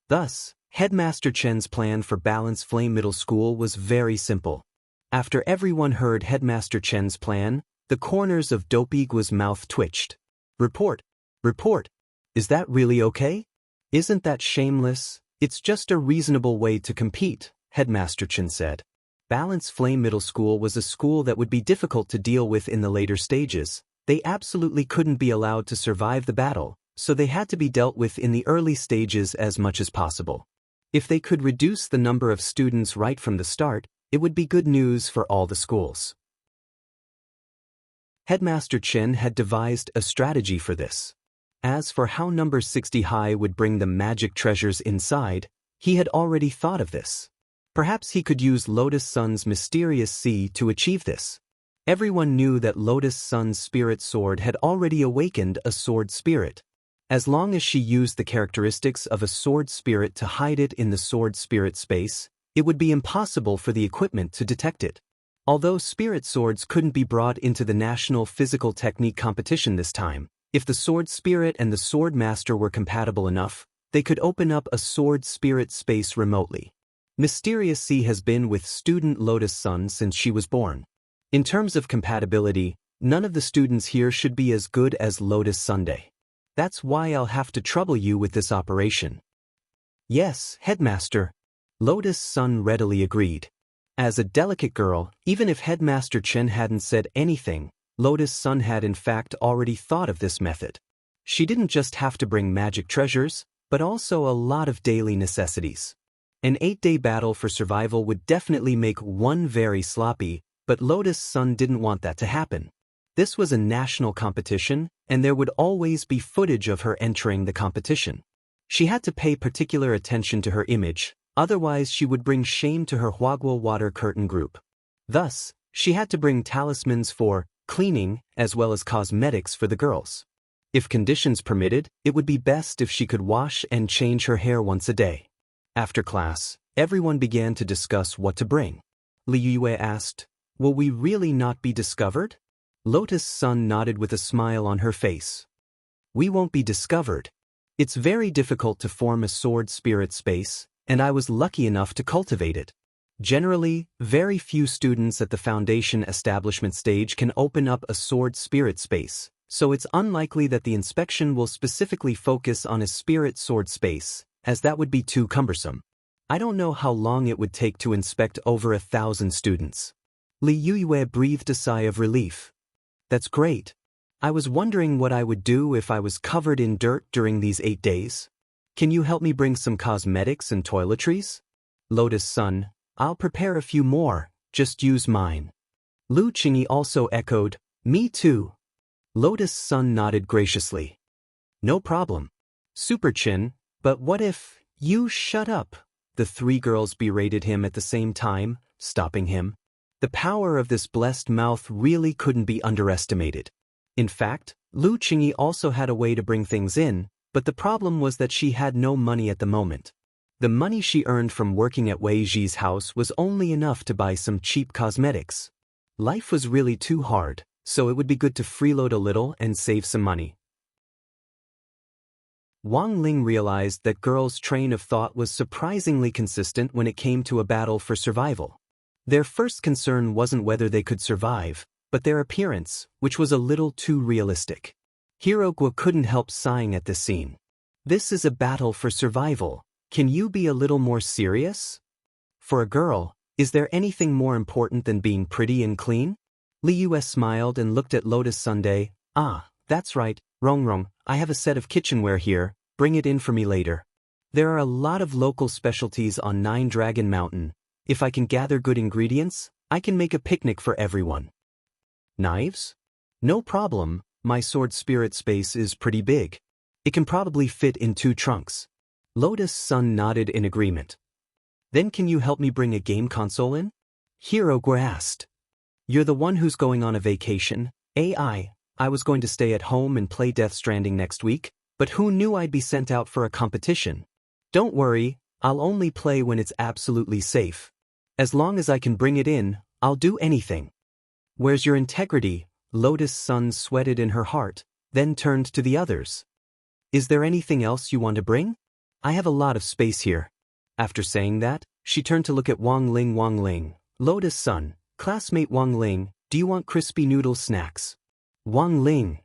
Thus, Headmaster Chen's plan for Balance Flame Middle School was very simple. After everyone heard Headmaster Chen's plan, the corners of Dopigua's mouth twitched. Report. Report. Is that really okay? Isn't that shameless? It's just a reasonable way to compete, Headmaster Chen said. Balance Flame Middle School was a school that would be difficult to deal with in the later stages. They absolutely couldn't be allowed to survive the battle, so they had to be dealt with in the early stages as much as possible. If they could reduce the number of students right from the start, it would be good news for all the schools. Headmaster Chen had devised a strategy for this. As for how number 60 high would bring the magic treasures inside, he had already thought of this. Perhaps he could use Lotus Sun's mysterious sea to achieve this. Everyone knew that Lotus Sun's spirit sword had already awakened a sword spirit. As long as she used the characteristics of a sword spirit to hide it in the sword spirit space, it would be impossible for the equipment to detect it. Although spirit swords couldn't be brought into the National Physical Technique competition this time, if the sword spirit and the sword master were compatible enough, they could open up a sword spirit space remotely. Mysterious Sea has been with student Lotus Sun since she was born. In terms of compatibility, none of the students here should be as good as Lotus Sunday. That's why I'll have to trouble you with this operation. Yes, Headmaster. Lotus Sun readily agreed. As a delicate girl, even if Headmaster Chen hadn't said anything, Lotus Sun had in fact already thought of this method. She didn't just have to bring magic treasures, but also a lot of daily necessities. An 8-day battle for survival would definitely make one very sloppy, but Lotus Sun didn't want that to happen. This was a national competition, and there would always be footage of her entering the competition. She had to pay particular attention to her image, otherwise she would bring shame to her Huaguo water curtain group. Thus, she had to bring talismans for cleaning as well as cosmetics for the girls. If conditions permitted, it would be best if she could wash and change her hair once a day. After class, everyone began to discuss what to bring. Li Yue asked, "Will we really not be discovered?" Lotus Sun nodded with a smile on her face. "We won't be discovered. It's very difficult to form a sword spirit space, and I was lucky enough to cultivate it. Generally, very few students at the foundation establishment stage can open up a sword spirit space, so it's unlikely that the inspection will specifically focus on a spirit sword space, as that would be too cumbersome. I don't know how long it would take to inspect over 1,000 students." Li Yue breathed a sigh of relief. "That's great. I was wondering what I would do if I was covered in dirt during these 8 days. Can you help me bring some cosmetics and toiletries?" Lotus Sun, "I'll prepare a few more, just use mine." Lu Qingyi also echoed, "Me too." Lotus Sun nodded graciously. "No problem. Super Chin, but what if—" "You shut up," the 3 girls berated him at the same time, stopping him. The power of this blessed mouth really couldn't be underestimated. In fact, Lu Qingyi also had a way to bring things in, but the problem was that she had no money at the moment. The money she earned from working at Wei Ji's house was only enough to buy some cheap cosmetics. Life was really too hard, so it would be good to freeload a little and save some money. Wang Ling realized that girls' train of thought was surprisingly consistent when it came to a battle for survival. Their first concern wasn't whether they could survive, but their appearance, which was a little too realistic. Hirogwa couldn't help sighing at this scene. "This is a battle for survival. Can you be a little more serious? For a girl, is there anything more important than being pretty and clean?" Li Yue smiled and looked at Lotus Sunday. "Ah, that's right, Rongrong, I have a set of kitchenware here, bring it in for me later. There are a lot of local specialties on 9 Dragon Mountain. If I can gather good ingredients, I can make a picnic for everyone." "Knives? No problem, my sword spirit space is pretty big. It can probably fit in 2 trunks. Lotus Sun nodded in agreement. "Then can you help me bring a game console in?" Hirogwa asked. "You're the one who's going on a vacation, I was going to stay at home and play Death Stranding next week, but who knew I'd be sent out for a competition? Don't worry, I'll only play when it's absolutely safe. As long as I can bring it in, I'll do anything." "Where's your integrity?" Lotus Sun sweated in her heart, then turned to the others. "Is there anything else you want to bring? I have a lot of space here." After saying that, she turned to look at Wang Ling. "Wang Ling, Lotus Sun, classmate Wang Ling, do you want crispy noodle snacks?" Wang Ling.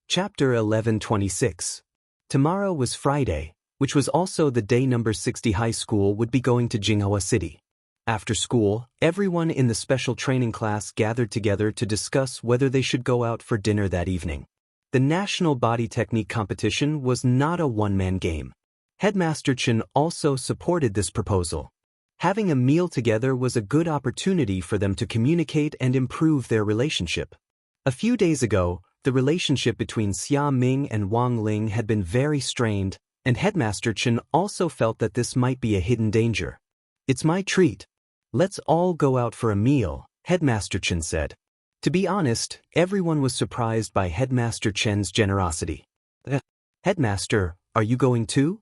Chapter 11:26. Tomorrow was Friday, which was also the day number 60 high school would be going to Jinghua City. After school, everyone in the special training class gathered together to discuss whether they should go out for dinner that evening. The national body technique competition was not a one-man game. Headmaster Chen also supported this proposal. Having a meal together was a good opportunity for them to communicate and improve their relationship. A few days ago, the relationship between Xia Ming and Wang Ling had been very strained, and Headmaster Chen also felt that this might be a hidden danger. "It's my treat. Let's all go out for a meal," Headmaster Chen said. To be honest, everyone was surprised by Headmaster Chen's generosity. "Headmaster, are you going too?"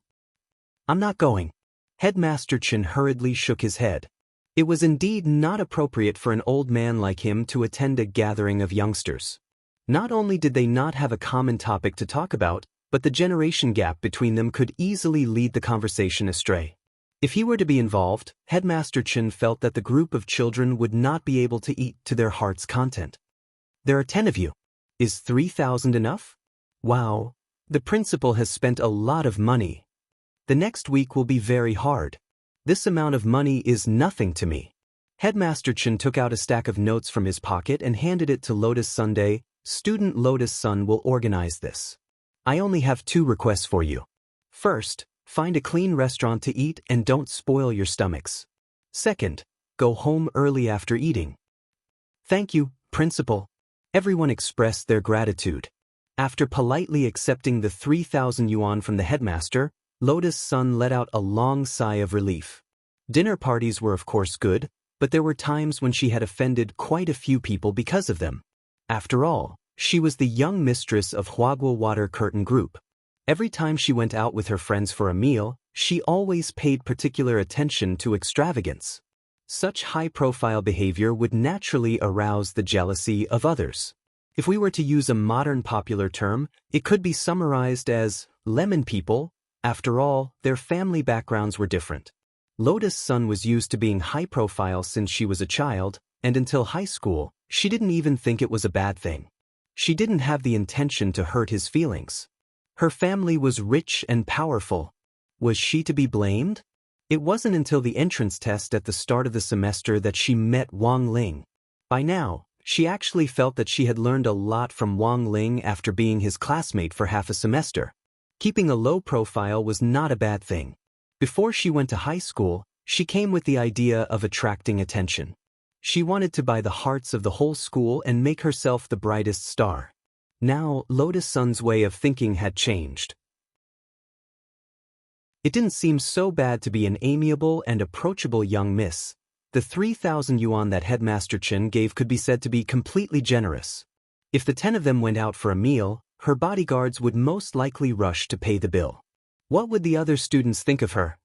"I'm not going." Headmaster Chen hurriedly shook his head. It was indeed not appropriate for an old man like him to attend a gathering of youngsters. Not only did they not have a common topic to talk about, but the generation gap between them could easily lead the conversation astray. If he were to be involved, Headmaster Chen felt that the group of children would not be able to eat to their heart's content. "There are 10 of you. Is 3,000 enough? Wow, the principal has spent a lot of money. The next week will be very hard. This amount of money is nothing to me." Headmaster Chen took out a stack of notes from his pocket and handed it to Lotus Sunday. Student Lotus Sun will organize this. I only have 2 requests for you. First, find a clean restaurant to eat and don't spoil your stomachs. Second, go home early after eating. Thank you, Principal. Everyone expressed their gratitude. After politely accepting the 3,000 yuan from the headmaster, Lotus Sun let out a long sigh of relief. Dinner parties were of course good, but there were times when she had offended quite a few people because of them. After all, she was the young mistress of Huaguo Water Curtain Group. Every time she went out with her friends for a meal, she always paid particular attention to extravagance. Such high-profile behavior would naturally arouse the jealousy of others. If we were to use a modern popular term, it could be summarized as lemon people. After all, their family backgrounds were different. Lotus Sun was used to being high-profile since she was a child, and until high school, she didn't even think it was a bad thing. She didn't have the intention to hurt his feelings. Her family was rich and powerful. Was she to be blamed? It wasn't until the entrance test at the start of the semester that she met Wang Ling. By now, she actually felt that she had learned a lot from Wang Ling after being his classmate for half a semester. Keeping a low profile was not a bad thing. Before she went to high school, she came with the idea of attracting attention. She wanted to buy the hearts of the whole school and make herself the brightest star. Now, Lotus Sun's way of thinking had changed. It didn't seem so bad to be an amiable and approachable young miss. The 3,000 yuan that Headmaster Chen gave could be said to be completely generous. If the 10 of them went out for a meal, her bodyguards would most likely rush to pay the bill. What would the other students think of her?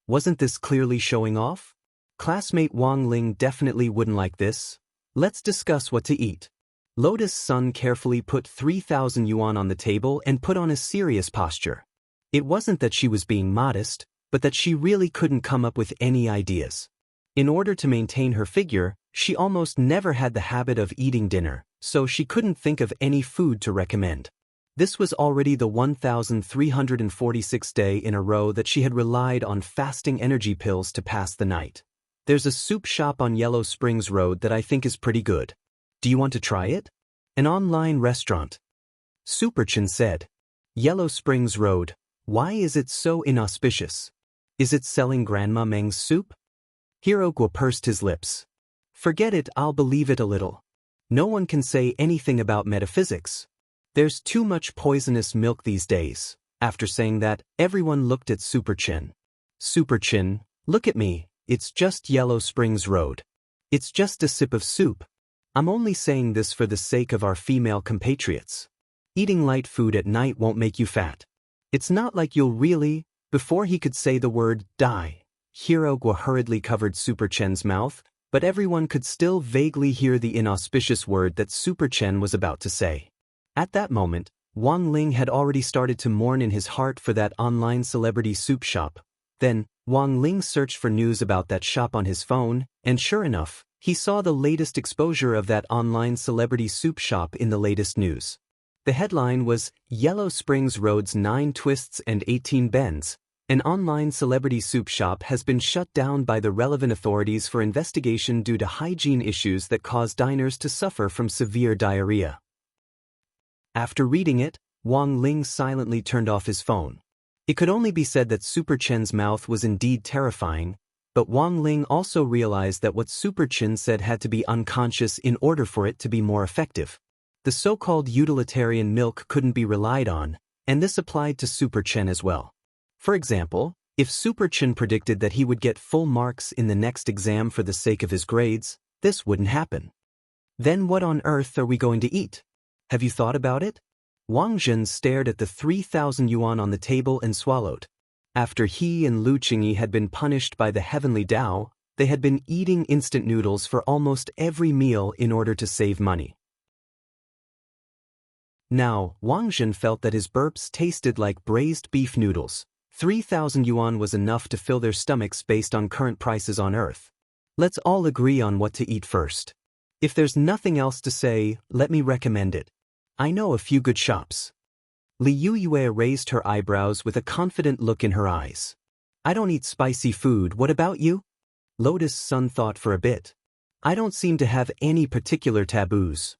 Wasn't this clearly showing off? Classmate Wang Ling definitely wouldn't like this. Let's discuss what to eat. Lotus Sun carefully put 3,000 yuan on the table and put on a serious posture. It wasn't that she was being modest, but that she really couldn't come up with any ideas. In order to maintain her figure, she almost never had the habit of eating dinner, so she couldn't think of any food to recommend. This was already the 1,346th day in a row that she had relied on fasting energy pills to pass the night. There's a soup shop on Yellow Springs Road that I think is pretty good. Do you want to try it? An online restaurant. Superchin said. Yellow Springs Road. Why is it so inauspicious? Is it selling Grandma Meng's soup? Hirogwa pursed his lips. Forget it, I'll believe it a little. No one can say anything about metaphysics. There's too much poisonous milk these days. After saying that, everyone looked at Superchin. Superchin, look at me, it's just Yellow Springs Road. It's just a sip of soup. I'm only saying this for the sake of our female compatriots. Eating light food at night won't make you fat. It's not like you'll really. Before he could say the word die, Hirogwa hurriedly covered Superchen's mouth, but everyone could still vaguely hear the inauspicious word that Superchen was about to say. At that moment, Wang Ling had already started to mourn in his heart for that online celebrity soup shop. Then, Wang Ling searched for news about that shop on his phone, and sure enough, he saw the latest exposure of that online celebrity soup shop in the latest news. The headline was, Yellow Springs Road's 9 Twists and 18 Bends. An online celebrity soup shop has been shut down by the relevant authorities for investigation due to hygiene issues that cause diners to suffer from severe diarrhea. After reading it, Wang Ling silently turned off his phone. It could only be said that Superchen's mouth was indeed terrifying, but Wang Ling also realized that what Superchen said had to be unconscious in order for it to be more effective. The so-called utilitarian milk couldn't be relied on, and this applied to Superchen as well. For example, if Superchen predicted that he would get full marks in the next exam for the sake of his grades, this wouldn't happen. Then what on earth are we going to eat? Have you thought about it? Wang Zhen stared at the 3,000 yuan on the table and swallowed. After he and Lu Qingyi had been punished by the heavenly Tao, they had been eating instant noodles for almost every meal in order to save money. Now, Wang Zhen felt that his burps tasted like braised beef noodles. 3,000 yuan was enough to fill their stomachs based on current prices on Earth. Let's all agree on what to eat first. If there's nothing else to say, let me recommend it. I know a few good shops. Li Yuyue raised her eyebrows with a confident look in her eyes. I don't eat spicy food, what about you? Lotus Sun thought for a bit. I don't seem to have any particular taboos.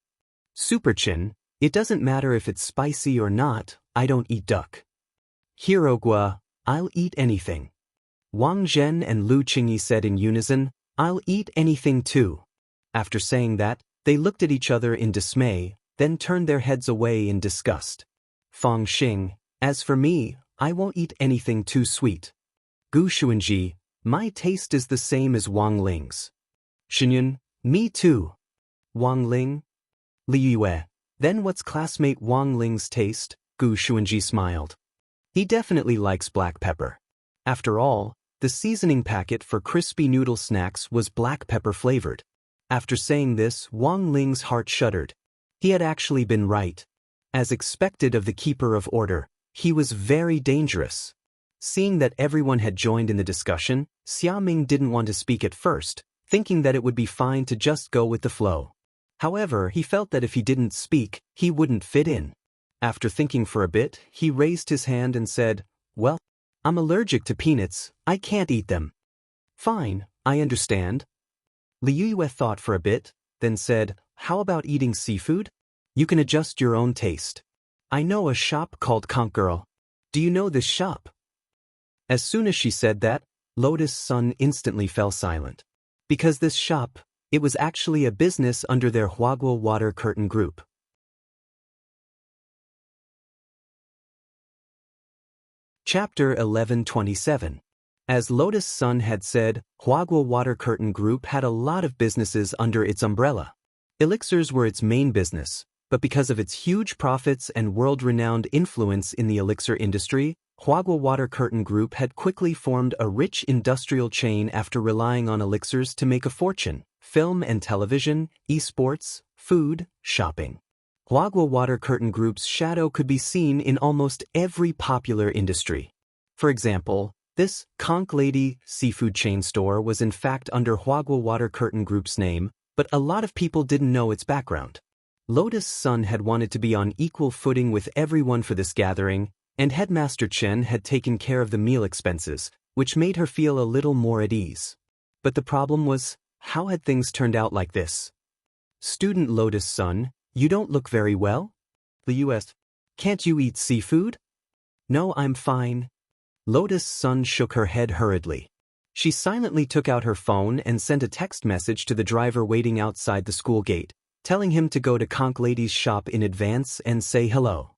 Superchin, It doesn't matter if it's spicy or not, I don't eat duck. Hirogwa, I'll eat anything. Wang Zhen and Lu Qingyi said in unison, I'll eat anything too. After saying that, they looked at each other in dismay, then turned their heads away in disgust. Fang Xing, as for me, I won't eat anything too sweet. Gu Xuanji, my taste is the same as Wang Ling's. Shinyun, me too. Wang Ling? Li Yue, then what's classmate Wang Ling's taste? Gu Xuanji smiled. He definitely likes black pepper. After all, the seasoning packet for crispy noodle snacks was black pepper flavored. After saying this, Wang Ling's heart shuddered. He had actually been right. As expected of the keeper of order, he was very dangerous. Seeing that everyone had joined in the discussion, Xiaoming didn't want to speak at first, thinking that it would be fine to just go with the flow. However, he felt that if he didn't speak, he wouldn't fit in. After thinking for a bit, he raised his hand and said, well, I'm allergic to peanuts, I can't eat them. Fine, I understand. Li Yue thought for a bit, then said, how about eating seafood? You can adjust your own taste. I know a shop called Conch Girl. Do you know this shop? As soon as she said that, Lotus Sun instantly fell silent. Because this shop, it was actually a business under their Huaguo Water Curtain Group. Chapter 1127. As Lotus Sun had said, Huaguo Water Curtain Group had a lot of businesses under its umbrella. Elixirs were its main business, but because of its huge profits and world-renowned influence in the elixir industry, Huaguo Water Curtain Group had quickly formed a rich industrial chain after relying on elixirs to make a fortune: film and television, esports, food, shopping. Huaguo Water Curtain Group's shadow could be seen in almost every popular industry. For example, this Conch Lady seafood chain store was in fact under Huaguo Water Curtain Group's name, but a lot of people didn't know its background. Lotus Sun had wanted to be on equal footing with everyone for this gathering, and Headmaster Chen had taken care of the meal expenses, which made her feel a little more at ease. But the problem was, how had things turned out like this? Student Lotus Sun, you don't look very well? The U.S. Can't you eat seafood? No, I'm fine. Lotus Sun shook her head hurriedly. She silently took out her phone and sent a text message to the driver waiting outside the school gate, telling him to go to Conch Lady's shop in advance and say hello.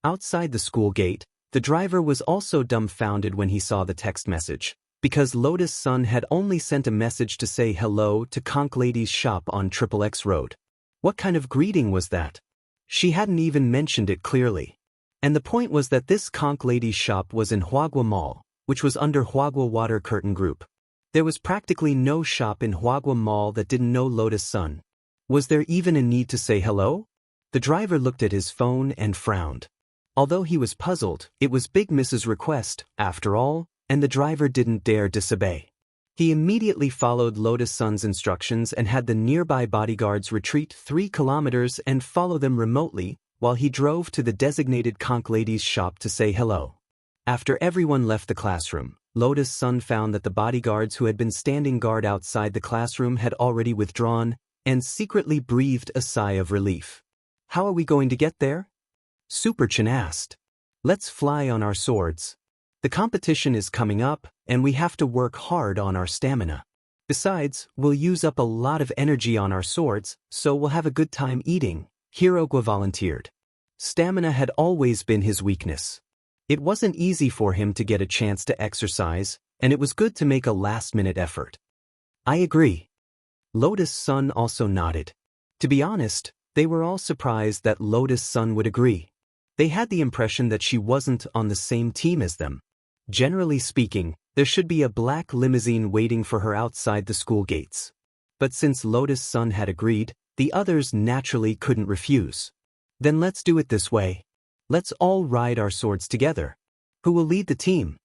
Outside the school gate, the driver was also dumbfounded when he saw the text message, because Lotus Sun had only sent a message to say hello to Conch Lady's shop on XXX Road. What kind of greeting was that? She hadn't even mentioned it clearly. And the point was that this Conch Lady's shop was in Huaguo Mall, which was under Huaguo Water Curtain Group. There was practically no shop in Huaguo Mall that didn't know Lotus Sun. Was there even a need to say hello? The driver looked at his phone and frowned. Although he was puzzled, it was Big Mrs. request, after all, and the driver didn't dare disobey. He immediately followed Lotus Sun's instructions and had the nearby bodyguards retreat 3 kilometers and follow them remotely, while he drove to the designated Conch Lady's shop to say hello. After everyone left the classroom, Lotus Sun found that the bodyguards who had been standing guard outside the classroom had already withdrawn, and secretly breathed a sigh of relief. How are we going to get there? Super Chen asked. Let's fly on our swords. The competition is coming up, and we have to work hard on our stamina. Besides, we'll use up a lot of energy on our swords, so we'll have a good time eating, Hirogwa volunteered. Stamina had always been his weakness. It wasn't easy for him to get a chance to exercise, and it was good to make a last-minute effort. I agree. Lotus Sun also nodded. To be honest, they were all surprised that Lotus Sun would agree. They had the impression that she wasn't on the same team as them. Generally speaking, there should be a black limousine waiting for her outside the school gates. But since Lotus Sun had agreed, the others naturally couldn't refuse. Then let's do it this way. Let's all ride our swords together. Who will lead the team?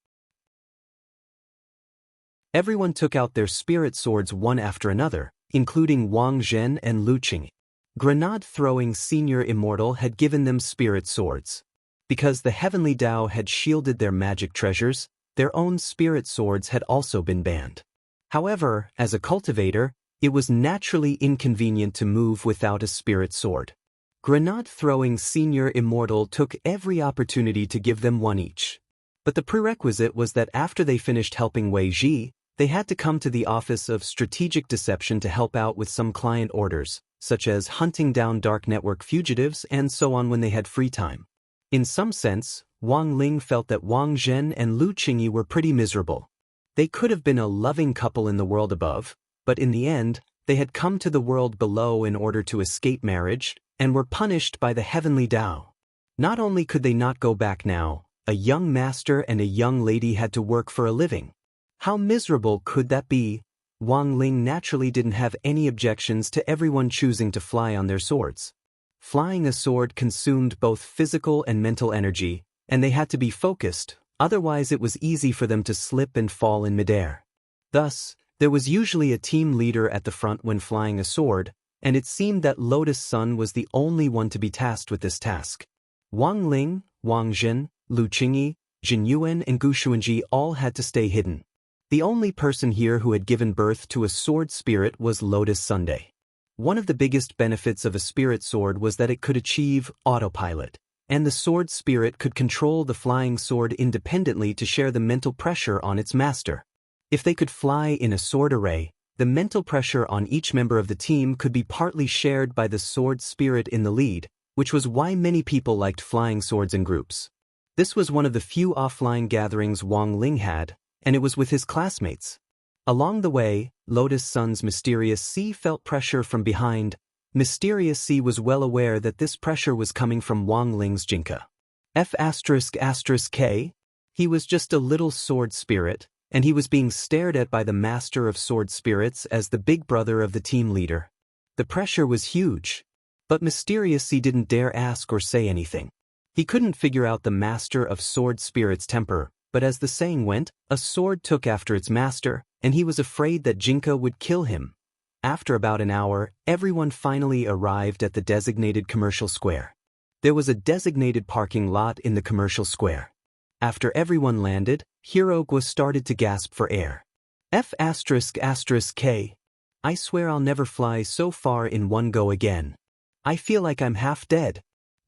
Everyone took out their spirit swords one after another, including Wang Zhen and Lu Qingyi. Grenade-throwing Senior Immortal had given them spirit swords. Because the Heavenly Tao had shielded their magic treasures, their own spirit swords had also been banned. However, as a cultivator, it was naturally inconvenient to move without a spirit sword. Grenade-throwing senior Immortal took every opportunity to give them one each. But the prerequisite was that after they finished helping Wei Ji, they had to come to the Office of Strategic Deception to help out with some client orders, such as hunting down dark network fugitives and so on when they had free time. In some sense, Wang Ling felt that Wang Zhen and Lu Qingyi were pretty miserable. They could have been a loving couple in the world above, but in the end, they had come to the world below in order to escape marriage, and were punished by the heavenly Tao. Not only could they not go back now, a young master and a young lady had to work for a living. How miserable could that be? Wang Ling naturally didn't have any objections to everyone choosing to fly on their swords. Flying a sword consumed both physical and mental energy, and they had to be focused, otherwise it was easy for them to slip and fall in midair. Thus, there was usually a team leader at the front when flying a sword, and it seemed that Lotus Sun was the only one to be tasked with this task. Wang Ling, Wang Zhen, Lu Qingyi, Jin Yuan and Gu Xuanji all had to stay hidden. The only person here who had given birth to a sword spirit was Lotus Sunday. One of the biggest benefits of a spirit sword was that it could achieve autopilot, and the sword spirit could control the flying sword independently to share the mental pressure on its master. If they could fly in a sword array, the mental pressure on each member of the team could be partly shared by the sword spirit in the lead, which was why many people liked flying swords in groups. This was one of the few offline gatherings Wang Ling had, and it was with his classmates. Along the way, Lotus Sun's Mysterious C felt pressure from behind. Mysterious C was well aware that this pressure was coming from Wang Ling's Jinka. F***K? He was just a little sword spirit, and he was being stared at by the master of sword spirits as the big brother of the team leader. The pressure was huge. But Mysterious C didn't dare ask or say anything. He couldn't figure out the master of sword spirit's temper, but as the saying went, a sword took after its master, and he was afraid that Jinka would kill him. After about an hour, everyone finally arrived at the designated commercial square. There was a designated parking lot in the commercial square. After everyone landed, Hirogwa started to gasp for air. F***K. I swear I'll never fly so far in one go again. I feel like I'm half dead.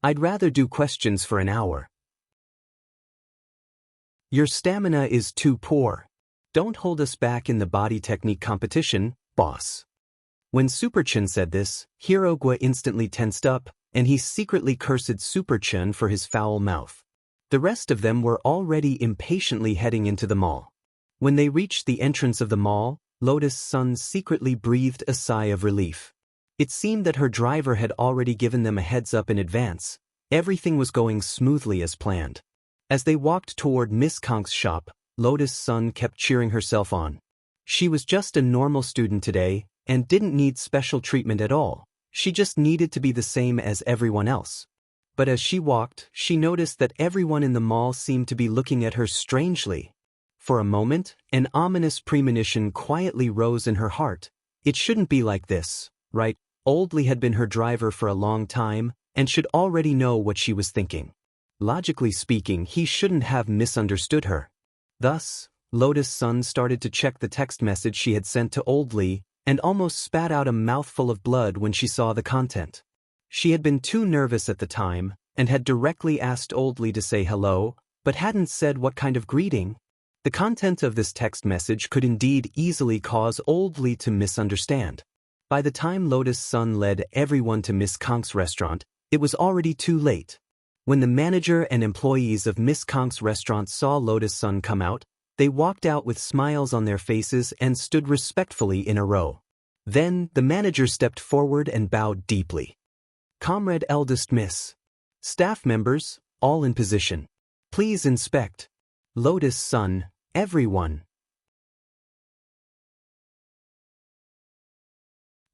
I'd rather do questions for an hour. Your stamina is too poor. Don't hold us back in the body technique competition, boss. When Superchun said this, Hirogwa instantly tensed up, and he secretly cursed Superchun for his foul mouth. The rest of them were already impatiently heading into the mall. When they reached the entrance of the mall, Lotus Sun secretly breathed a sigh of relief. It seemed that her driver had already given them a heads up in advance. Everything was going smoothly as planned. As they walked toward Miss Konk's shop, Lotus Sun kept cheering herself on. She was just a normal student today, and didn't need special treatment at all. She just needed to be the same as everyone else. But as she walked, she noticed that everyone in the mall seemed to be looking at her strangely. For a moment, an ominous premonition quietly rose in her heart. It shouldn't be like this, right? Oldly had been her driver for a long time, and should already know what she was thinking. Logically speaking, he shouldn't have misunderstood her. Thus, Lotus Sun started to check the text message she had sent to Oldly, and almost spat out a mouthful of blood when she saw the content. She had been too nervous at the time, and had directly asked Oldly to say hello, but hadn't said what kind of greeting. The content of this text message could indeed easily cause Oldly to misunderstand. By the time Lotus Sun led everyone to Miss Konk's restaurant, it was already too late. When the manager and employees of Miss Konk's restaurant saw Lotus Sun come out, they walked out with smiles on their faces and stood respectfully in a row. Then, the manager stepped forward and bowed deeply. Comrade Eldest Miss. Staff members, all in position. Please inspect. Lotus Sun, everyone.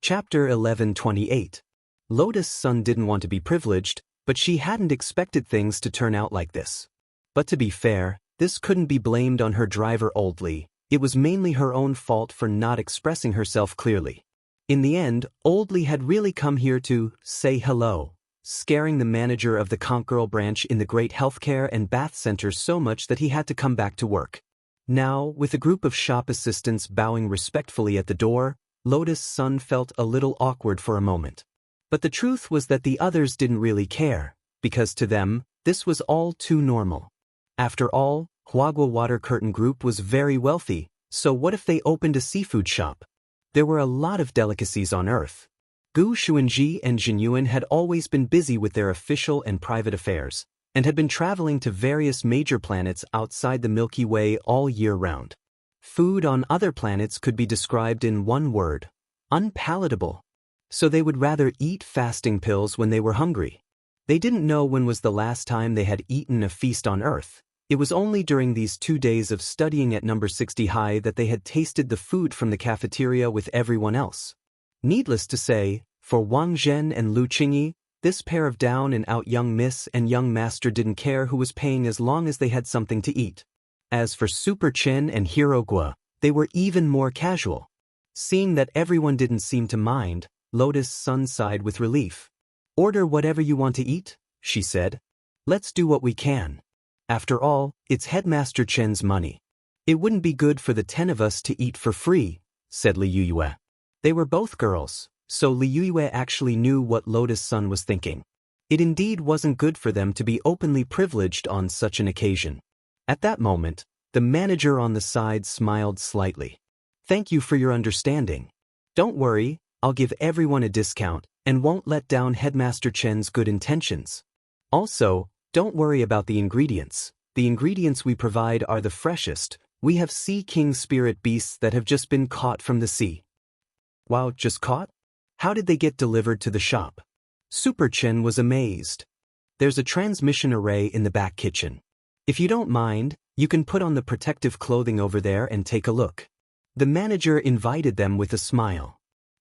Chapter 1128. Lotus Sun didn't want to be privileged, but she hadn't expected things to turn out like this. But to be fair, this couldn't be blamed on her driver Oldly. It was mainly her own fault for not expressing herself clearly. In the end, Oldly had really come here to say hello, scaring the manager of the Konkgirl branch in the Great Healthcare and Bath Center so much that he had to come back to work. Now, with a group of shop assistants bowing respectfully at the door, Lotus Sun felt a little awkward for a moment. But the truth was that the others didn't really care, because to them, this was all too normal. After all, Huagua Water Curtain Group was very wealthy, so what if they opened a seafood shop? There were a lot of delicacies on Earth. Gu Xuanji and Jinyuan had always been busy with their official and private affairs, and had been traveling to various major planets outside the Milky Way all year round. Food on other planets could be described in one word: unpalatable. So they would rather eat fasting pills when they were hungry. They didn't know when was the last time they had eaten a feast on Earth. It was only during these 2 days of studying at number 60 high that they had tasted the food from the cafeteria with everyone else. Needless to say, for Wang Zhen and Lu Qingyi, this pair of down and out young miss and young master didn't care who was paying as long as they had something to eat. As for Super Chen and Hero Gua, they were even more casual. Seeing that everyone didn't seem to mind, Lotus Sun sighed with relief. "Order whatever you want to eat," she said. "Let's do what we can. After all, it's Headmaster Chen's money. It wouldn't be good for the 10 of us to eat for free," said Li Yuyue. They were both girls, so Li Yuyue actually knew what Lotus Sun was thinking. It indeed wasn't good for them to be openly privileged on such an occasion. At that moment, the manager on the side smiled slightly. "Thank you for your understanding. Don't worry, I'll give everyone a discount and won't let down Headmaster Chen's good intentions. Also, don't worry about the ingredients. The ingredients we provide are the freshest. We have Sea King spirit beasts that have just been caught from the sea." "Wow, just caught? How did they get delivered to the shop?" Super Chen was amazed. "There's a transmission array in the back kitchen. If you don't mind, you can put on the protective clothing over there and take a look." The manager invited them with a smile.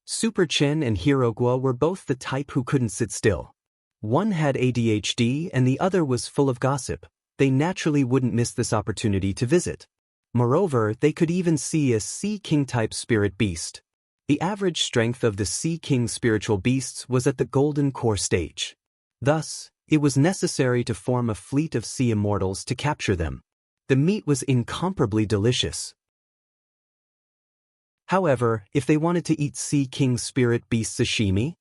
Super Chen and Hirogua were both the type who couldn't sit still. One had ADHD and the other was full of gossip. They naturally wouldn't miss this opportunity to visit. Moreover, they could even see a Sea King-type spirit beast. The average strength of the Sea King spiritual beasts was at the Golden Core stage. Thus, it was necessary to form a fleet of sea immortals to capture them. The meat was incomparably delicious. However, if they wanted to eat Sea King spirit beast sashimi,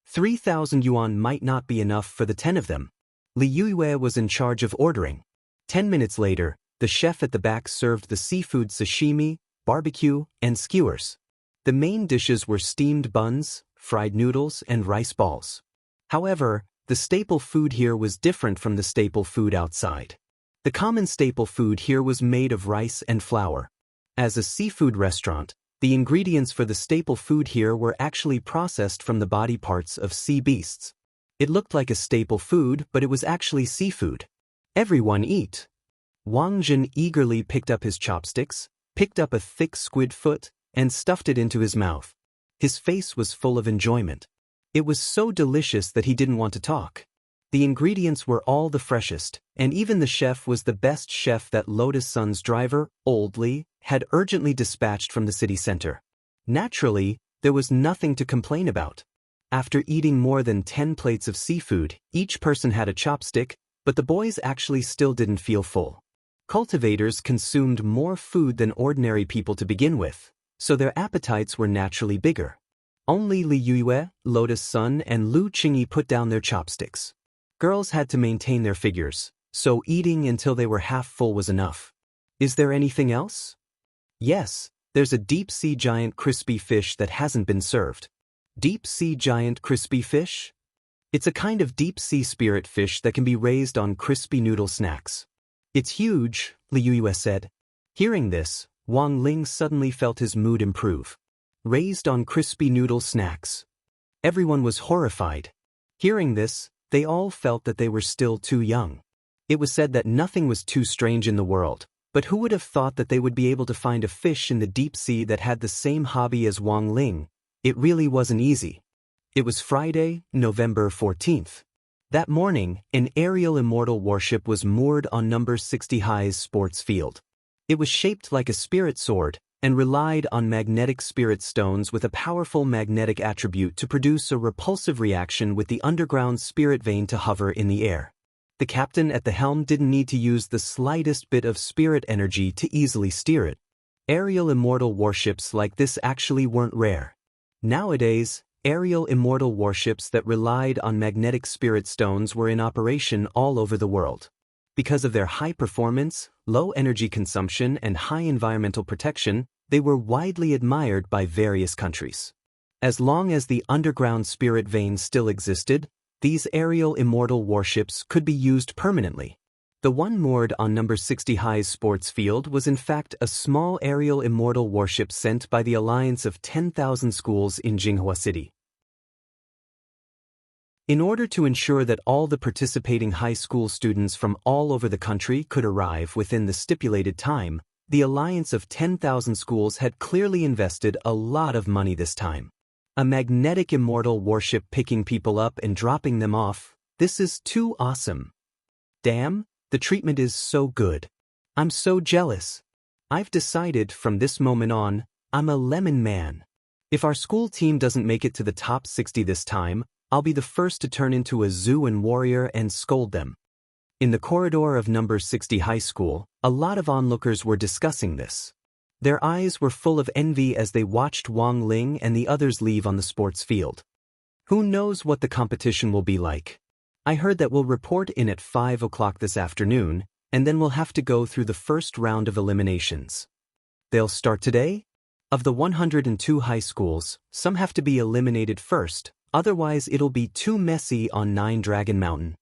3,000 yuan might not be enough for the 10 of them. Li Yuyue was in charge of ordering. 10 minutes later, the chef at the back served the seafood sashimi, barbecue, and skewers. The main dishes were steamed buns, fried noodles, and rice balls. However, the staple food here was different from the staple food outside. The common staple food here was made of rice and flour. As a seafood restaurant, the ingredients for the staple food here were actually processed from the body parts of sea beasts. It looked like a staple food, but it was actually seafood. "Everyone eat." Wang Zhen eagerly picked up his chopsticks, picked up a thick squid foot, and stuffed it into his mouth. His face was full of enjoyment. It was so delicious that he didn't want to talk. The ingredients were all the freshest, and even the chef was the best chef that Lotus Sun's driver, Old Li, had urgently dispatched from the city center. Naturally, there was nothing to complain about. After eating more than 10 plates of seafood, each person had a chopstick, but the boys actually still didn't feel full. Cultivators consumed more food than ordinary people to begin with, so their appetites were naturally bigger. Only Li Yuyue, Lotus Sun, and Lu Qingyi put down their chopsticks. Girls had to maintain their figures, so eating until they were half full was enough. "Is there anything else?" "Yes, there's a deep-sea giant crispy fish that hasn't been served." Deep-sea giant crispy fish? It's a kind of deep-sea spirit fish that can be raised on crispy noodle snacks. "It's huge," Li Yuyue said. Hearing this, Wang Ling suddenly felt his mood improve. Raised on crispy noodle snacks. Everyone was horrified. Hearing this, they all felt that they were still too young. It was said that nothing was too strange in the world, but who would have thought that they would be able to find a fish in the deep sea that had the same hobby as Wang Ling? It really wasn't easy. It was Friday, November 14th. That morning, an aerial Immortal warship was moored on number 60 High's sports field. It was shaped like a spirit sword, and relied on magnetic spirit stones with a powerful magnetic attribute to produce a repulsive reaction with the underground spirit vein to hover in the air. The captain at the helm didn't need to use the slightest bit of spirit energy to easily steer it. Aerial Immortal warships like this actually weren't rare. Nowadays, aerial immortal warships that relied on magnetic spirit stones were in operation all over the world. Because of their high performance, low energy consumption, and high environmental protection, they were widely admired by various countries. As long as the underground spirit vein still existed, these aerial immortal warships could be used permanently. The one moored on number 60 High's sports field was in fact a small aerial immortal warship sent by the alliance of 10,000 schools in Jinghua City. In order to ensure that all the participating high school students from all over the country could arrive within the stipulated time, the alliance of 10,000 schools had clearly invested a lot of money this time. A magnetic immortal warship picking people up and dropping them off, this is too awesome. Damn, the treatment is so good. I'm so jealous. I've decided from this moment on, I'm a lemon man. If our school team doesn't make it to the top 60 this time, I'll be the first to turn into a zoo and warrior and scold them. In the corridor of number 60 high school, a lot of onlookers were discussing this. Their eyes were full of envy as they watched Wang Ling and the others leave on the sports field. Who knows what the competition will be like? I heard that we'll report in at 5 o'clock this afternoon, and then we'll have to go through the first round of eliminations. They'll start today? Of the 102 high schools, some have to be eliminated first, otherwise it'll be too messy on Nine Dragon Mountain.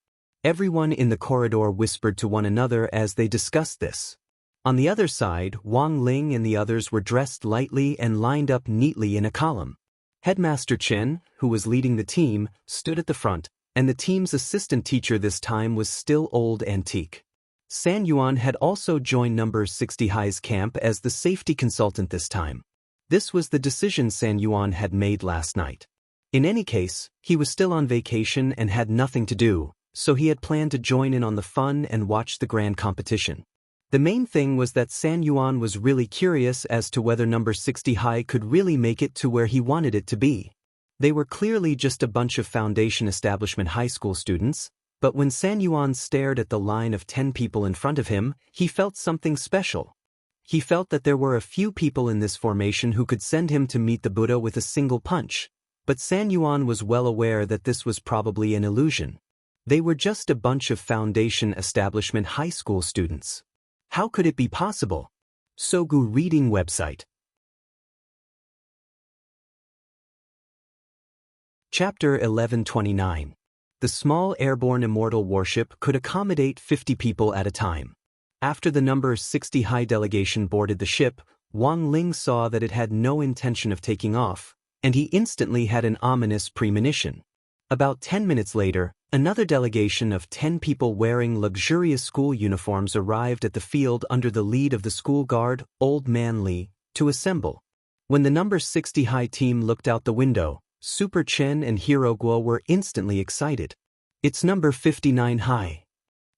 Everyone in the corridor whispered to one another as they discussed this. On the other side, Wang Ling and the others were dressed lightly and lined up neatly in a column. Headmaster Chen, who was leading the team, stood at the front, and the team's assistant teacher this time was still old antique. San Yuan had also joined number 60 High's camp as the safety consultant this time. This was the decision San Yuan had made last night. In any case, he was still on vacation and had nothing to do, so he had planned to join in on the fun and watch the grand competition. The main thing was that San Yuan was really curious as to whether number 60 High could really make it to where he wanted it to be. They were clearly just a bunch of foundation establishment high school students, but when San Yuan stared at the line of 10 people in front of him, he felt something special. He felt that there were a few people in this formation who could send him to meet the Buddha with a single punch, but San Yuan was well aware that this was probably an illusion. They were just a bunch of foundation establishment high school students. How could it be possible? Sogu Reading Website. Chapter 1129. The small airborne immortal warship could accommodate 50 people at a time. After the number 60 High delegation boarded the ship, Wang Ling saw that it had no intention of taking off, and he instantly had an ominous premonition. About 10 minutes later, another delegation of 10 people wearing luxurious school uniforms arrived at the field under the lead of the school guard, Old Man Li, to assemble. When the number 60 High team looked out the window, Super Chen and Hero Guo were instantly excited. It's number 59 High.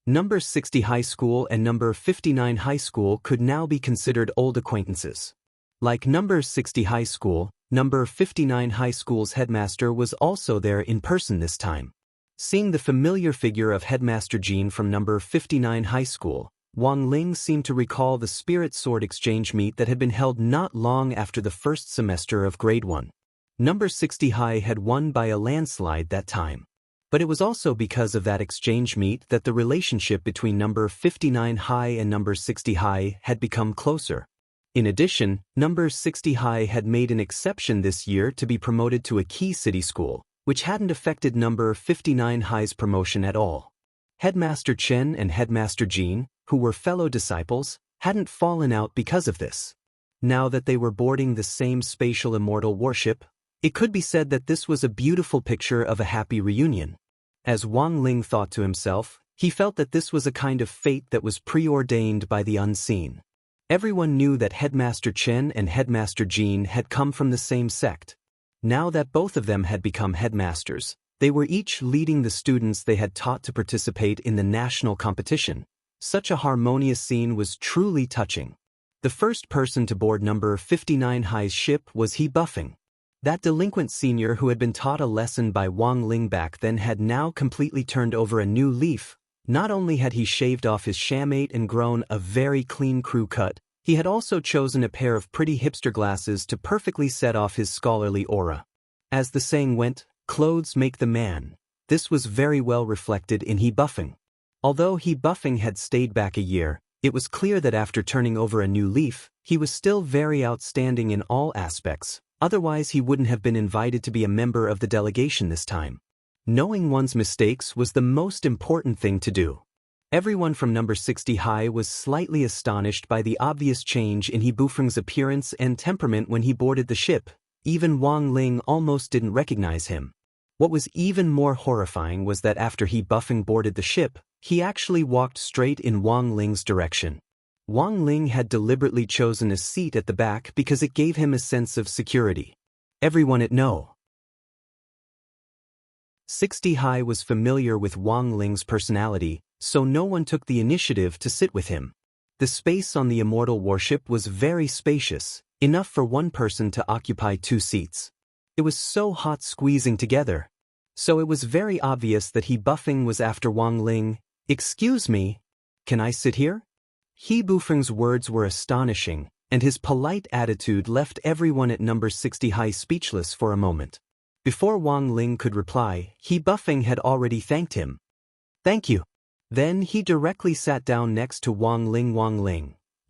Number 60 High School and number 59 High School could now be considered old acquaintances. Like number 60 High School, number 59 High School's headmaster was also there in person this time. Seeing the familiar figure of Headmaster Jean from number 59 High School, Wang Ling seemed to recall the Spirit Sword exchange meet that had been held not long after the first semester of Grade 1. Number 60 High had won by a landslide that time. But it was also because of that exchange meet that the relationship between number 59 High and number 60 High had become closer. In addition, number 60 High had made an exception this year to be promoted to a key city school, which hadn't affected number 59 High's promotion at all. Headmaster Chen and Headmaster Jean, who were fellow disciples, hadn't fallen out because of this. Now that they were boarding the same spatial immortal warship, it could be said that this was a beautiful picture of a happy reunion. As Wang Ling thought to himself, he felt that this was a kind of fate that was preordained by the unseen. Everyone knew that Headmaster Chen and Headmaster Jean had come from the same sect. Now that both of them had become headmasters, they were each leading the students they had taught to participate in the national competition. Such a harmonious scene was truly touching. The first person to board number 59 High's ship was He Buffing. That delinquent senior who had been taught a lesson by Wang Ling back then had now completely turned over a new leaf. Not only had he shaved off his shamate and grown a very clean crew cut, he had also chosen a pair of pretty hipster glasses to perfectly set off his scholarly aura. As the saying went, clothes make the man. This was very well reflected in He Buffing. Although He Buffing had stayed back a year, it was clear that after turning over a new leaf, he was still very outstanding in all aspects, otherwise he wouldn't have been invited to be a member of the delegation this time. Knowing one's mistakes was the most important thing to do. Everyone from number 60 high was slightly astonished by the obvious change in He Buffing's appearance and temperament when he boarded the ship. Even Wang Ling almost didn't recognize him. What was even more horrifying was that after He Buffing boarded the ship, he actually walked straight in Wang Ling's direction. Wang Ling had deliberately chosen a seat at the back because it gave him a sense of security. Everyone at No. 60 high was familiar with Wang Ling's personality, so no one took the initiative to sit with him. The space on the Immortal warship was very spacious, enough for one person to occupy 2 seats. It was so hot squeezing together. So it was very obvious that He Buffing was after Wang Ling. "Excuse me, can I sit here?" He Buffing's words were astonishing, and his polite attitude left everyone at number 60 high speechless for a moment. Before Wang Ling could reply, He Buffing had already thanked him. "Thank you." Then he directly sat down next to Wang Ling.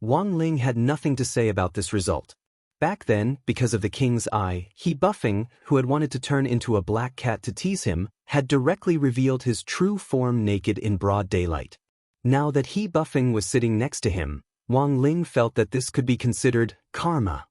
Wang Ling had nothing to say about this result. Back then, because of the king's eye, He Buffing, who had wanted to turn into a black cat to tease him, had directly revealed his true form naked in broad daylight. Now that He Buffing was sitting next to him, Wang Ling felt that this could be considered karma.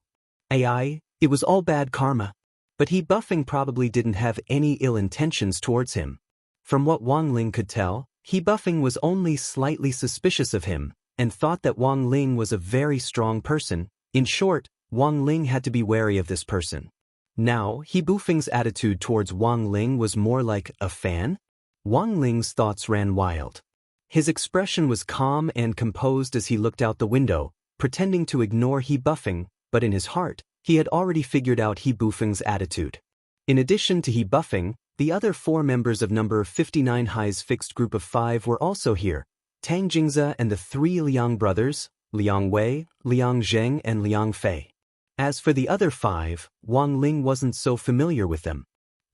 It was all bad karma. But He Buffing probably didn't have any ill intentions towards him. From what Wang Ling could tell, He Buffing was only slightly suspicious of him, and thought that Wang Ling was a very strong person. In short, Wang Ling had to be wary of this person. Now, He Buffing's attitude towards Wang Ling was more like a fan? Wang Ling's thoughts ran wild. His expression was calm and composed as he looked out the window, pretending to ignore He Buffing, but in his heart, he had already figured out He Buffing's attitude. In addition to He Buffing, the other 4 members of number 59 high's fixed group of 5 were also here: Tang Jingze and the 3 Liang brothers, Liang Wei, Liang Zheng and Liang Fei. As for the other 5, Wang Ling wasn't so familiar with them.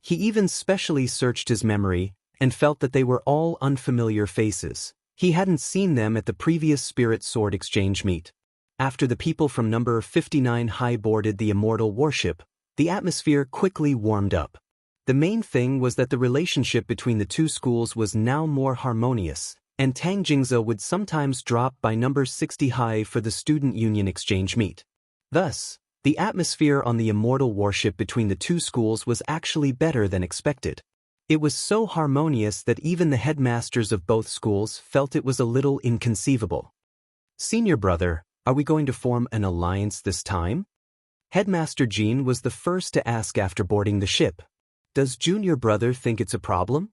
He even specially searched his memory, and felt that they were all unfamiliar faces. He hadn't seen them at the previous Spirit Sword exchange meet. After the people from number 59 high boarded the Immortal warship, the atmosphere quickly warmed up. The main thing was that the relationship between the 2 schools was now more harmonious, and Tang Jingze would sometimes drop by number 60 high for the student union exchange meet. Thus, the atmosphere on the Immortal warship between the 2 schools was actually better than expected. It was so harmonious that even the headmasters of both schools felt it was a little inconceivable. "Senior brother, are we going to form an alliance this time?" Headmaster Jean was the first to ask after boarding the ship. "Does junior brother think it's a problem?"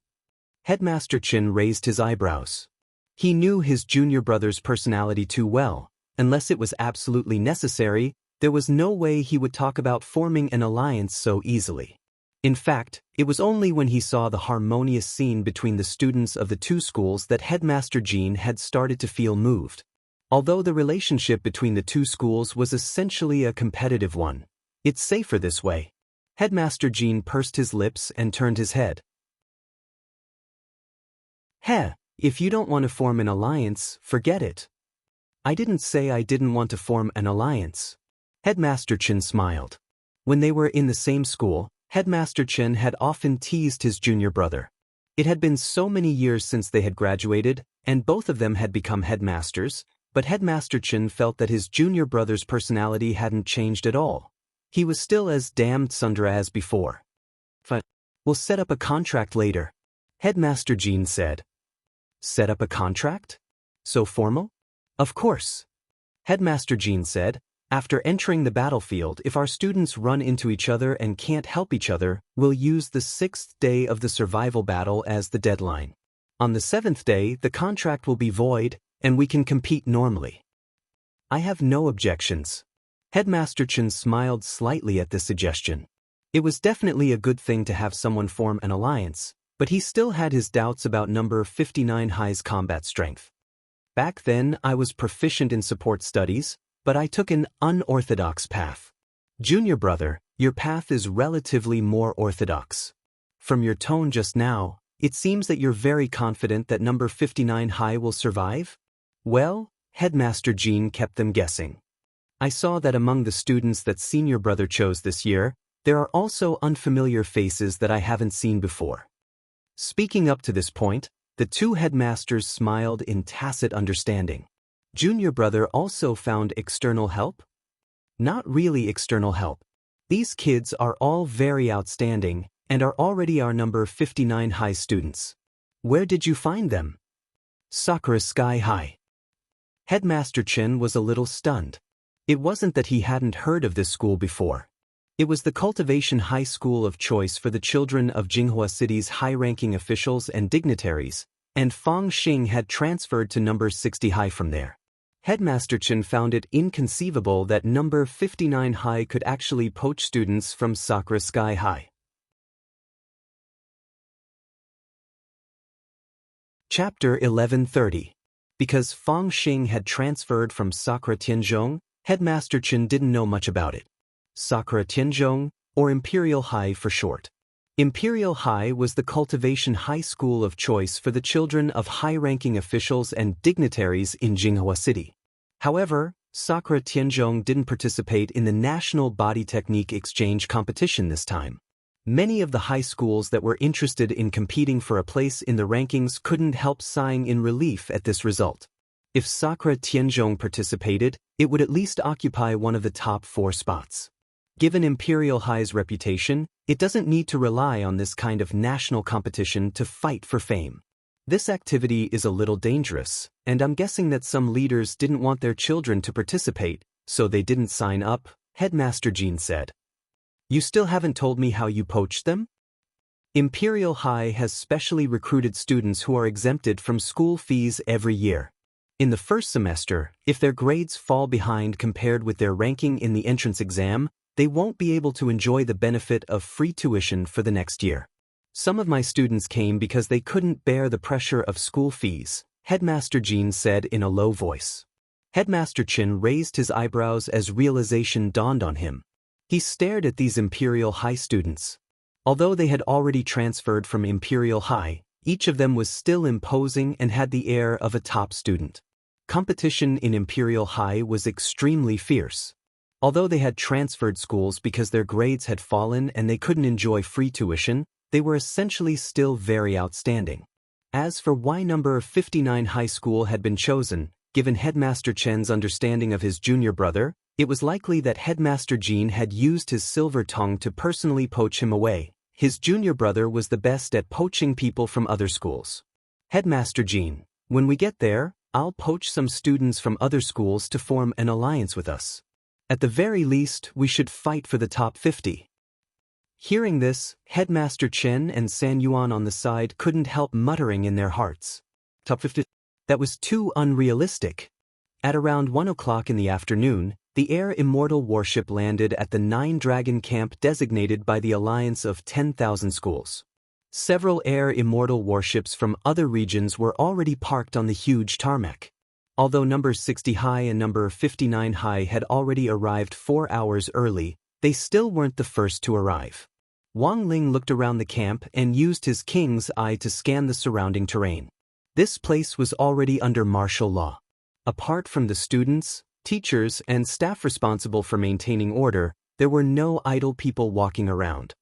Headmaster Chin raised his eyebrows. He knew his junior brother's personality too well. Unless it was absolutely necessary, there was no way he would talk about forming an alliance so easily. In fact, it was only when he saw the harmonious scene between the students of the 2 schools that Headmaster Jean had started to feel moved. Although the relationship between the 2 schools was essentially a competitive one, it's safer this way. Headmaster Jean pursed his lips and turned his head. If you don't want to form an alliance, forget it." "I didn't say I didn't want to form an alliance." Headmaster Chen smiled. When they were in the same school, Headmaster Chen had often teased his junior brother. It had been so many years since they had graduated, and both of them had become headmasters, but Headmaster Chen felt that his junior brother's personality hadn't changed at all. He was still as damned Sundra as before. "We'll set up a contract later," Headmaster Jean said. "Set up a contract? So formal?" "Of course," Headmaster Jean said. "After entering the battlefield, if our students run into each other and can't help each other, we'll use the 6th day of the survival battle as the deadline. On the 7th day, the contract will be void, and we can compete normally." "I have no objections." Headmaster Chen smiled slightly at this suggestion. It was definitely a good thing to have someone form an alliance, but he still had his doubts about number 59 high's combat strength. "Back then, I was proficient in support studies, but I took an unorthodox path. Junior brother, your path is relatively more orthodox. From your tone just now, it seems that you're very confident that number 59 high will survive? Well, Headmaster Jean kept them guessing. I saw that among the students that senior brother chose this year, there are also unfamiliar faces that I haven't seen before. Speaking up to this point, the two headmasters smiled in tacit understanding. Junior brother also found external help? Not really external help. These kids are all very outstanding and are already our number 59 high students. Where did you find them? Sakura Sky High. Headmaster Chen was a little stunned. It wasn't that he hadn't heard of this school before. It was the cultivation high school of choice for the children of Jinghua City's high-ranking officials and dignitaries, and Fang Xing had transferred to number 60 high from there. Headmaster Chen found it inconceivable that number 59 high could actually poach students from Sakura Sky High. Chapter 1130. Because Fang Xing had transferred from Sakura Tianzhong, Headmaster Chen didn't know much about it. Sakura Tianzhong, or Imperial High for short. Imperial High was the cultivation high school of choice for the children of high-ranking officials and dignitaries in Jinghua City. However, Sakura Tianzhong didn't participate in the National Body Technique Exchange competition this time. Many of the high schools that were interested in competing for a place in the rankings couldn't help sighing in relief at this result. If Sakura Tianzhong participated, it would at least occupy one of the top 4 spots. Given Imperial High's reputation, it doesn't need to rely on this kind of national competition to fight for fame. This activity is a little dangerous, and I'm guessing that some leaders didn't want their children to participate, so they didn't sign up, Headmaster Jean said. You still haven't told me how you poached them? Imperial High has specially recruited students who are exempted from school fees every year. In the first semester, if their grades fall behind compared with their ranking in the entrance exam, they won't be able to enjoy the benefit of free tuition for the next year. Some of my students came because they couldn't bear the pressure of school fees, Headmaster Jean said in a low voice. Headmaster Chen raised his eyebrows as realization dawned on him. He stared at these Imperial High students. Although they had already transferred from Imperial High, each of them was still imposing and had the air of a top student. Competition in Imperial High was extremely fierce. Although they had transferred schools because their grades had fallen and they couldn't enjoy free tuition, they were essentially still very outstanding. As for why number 59 high school had been chosen, given Headmaster Chen's understanding of his junior brother, it was likely that Headmaster Jean had used his silver tongue to personally poach him away. His junior brother was the best at poaching people from other schools. Headmaster Jean, when we get there, I'll poach some students from other schools to form an alliance with us. At the very least, we should fight for the top 50. Hearing this, Headmaster Chen and San Yuan on the side couldn't help muttering in their hearts. Top 50? That was too unrealistic. At around 1 o'clock in the afternoon, the Air Immortal warship landed at the 9 Dragon camp designated by the alliance of 10,000 schools. Several Air Immortal warships from other regions were already parked on the huge tarmac. Although number 60 high and number 59 high had already arrived 4 hours early, they still weren't the first to arrive. Wang Ling looked around the camp and used his king's eye to scan the surrounding terrain. This place was already under martial law. Apart from the students, teachers, and staff responsible for maintaining order, there were no idle people walking around.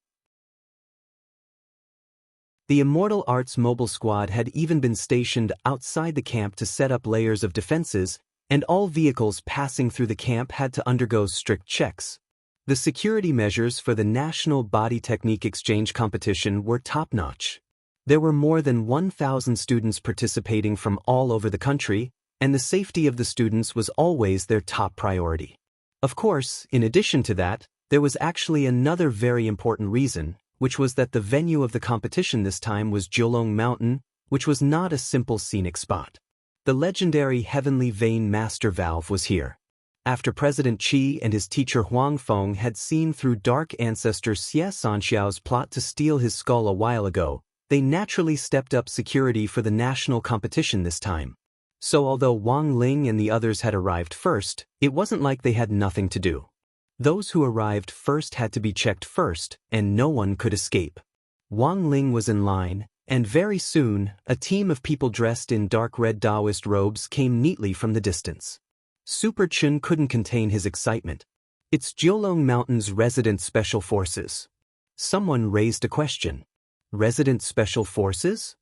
The Immortal Arts mobile squad had even been stationed outside the camp to set up layers of defenses, and all vehicles passing through the camp had to undergo strict checks. The security measures for the National Body Technique Exchange competition were top-notch. There were more than 1,000 students participating from all over the country, and the safety of the students was always their top priority. Of course, in addition to that, there was actually another very important reason, which was that the venue of the competition this time was Jiulong Mountain, which was not a simple scenic spot. The legendary Heavenly Vein Master Valve was here. After President Qi and his teacher Huang Feng had seen through Dark Ancestor Xie Sanxiao's plot to steal his skull a while ago, they naturally stepped up security for the national competition this time. So although Wang Ling and the others had arrived first, it wasn't like they had nothing to do. Those who arrived first had to be checked first, and no one could escape. Wang Ling was in line, and very soon, a team of people dressed in dark red Taoist robes came neatly from the distance. Super Chun couldn't contain his excitement. It's Jiulong Mountain's resident special forces. Someone raised a question. Resident special forces?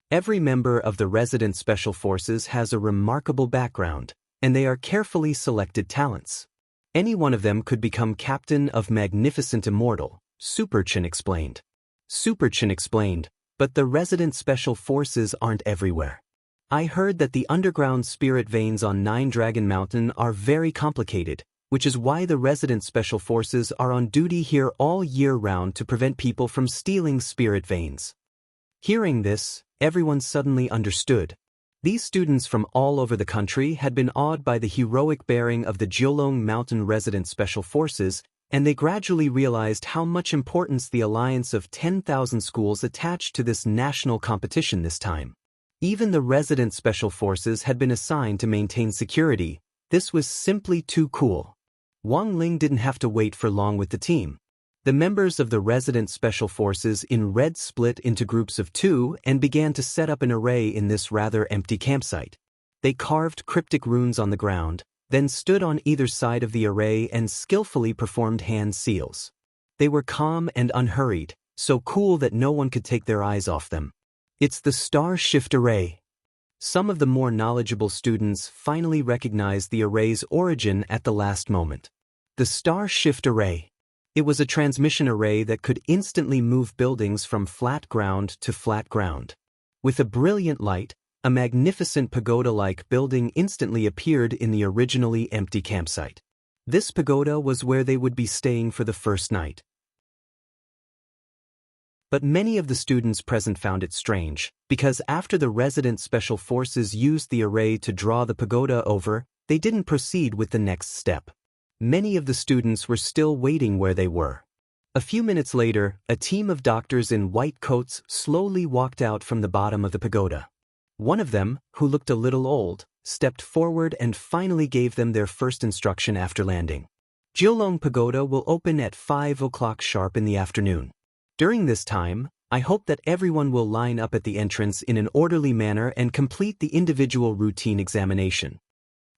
Every member of the resident special forces has a remarkable background, and they are carefully selected talents. Any one of them could become captain of magnificent Immortal, Super Chun explained. Super Chun explained, but the resident special forces aren't everywhere. I heard that the underground spirit veins on Nine Dragon Mountain are very complicated, which is why the resident special forces are on duty here all year round to prevent people from stealing spirit veins. Hearing this, everyone suddenly understood. These students from all over the country had been awed by the heroic bearing of the Jiulong Mountain resident special forces, and they gradually realized how much importance the alliance of 10,000 schools attached to this national competition this time. Even the resident special forces had been assigned to maintain security. This was simply too cool. Wang Ling didn't have to wait for long with the team. The members of the resident special forces in red split into groups of 2 and began to set up an array in this rather empty campsite. They carved cryptic runes on the ground, then stood on either side of the array and skillfully performed hand seals. They were calm and unhurried, so cool that no one could take their eyes off them. It's the Star Shift Array. Some of the more knowledgeable students finally recognized the array's origin at the last moment. The Star Shift Array. It was a transmission array that could instantly move buildings from flat ground to flat ground. With a brilliant light, a magnificent pagoda-like building instantly appeared in the originally empty campsite. This pagoda was where they would be staying for the first night. But many of the students present found it strange, because after the resident special forces used the array to draw the pagoda over, they didn't proceed with the next step. Many of the students were still waiting where they were. A few minutes later, a team of doctors in white coats slowly walked out from the bottom of the pagoda. One of them, who looked a little old, stepped forward and finally gave them their first instruction after landing. Jiulong Pagoda will open at 5 o'clock sharp in the afternoon. During this time, I hope that everyone will line up at the entrance in an orderly manner and complete the individual routine examination.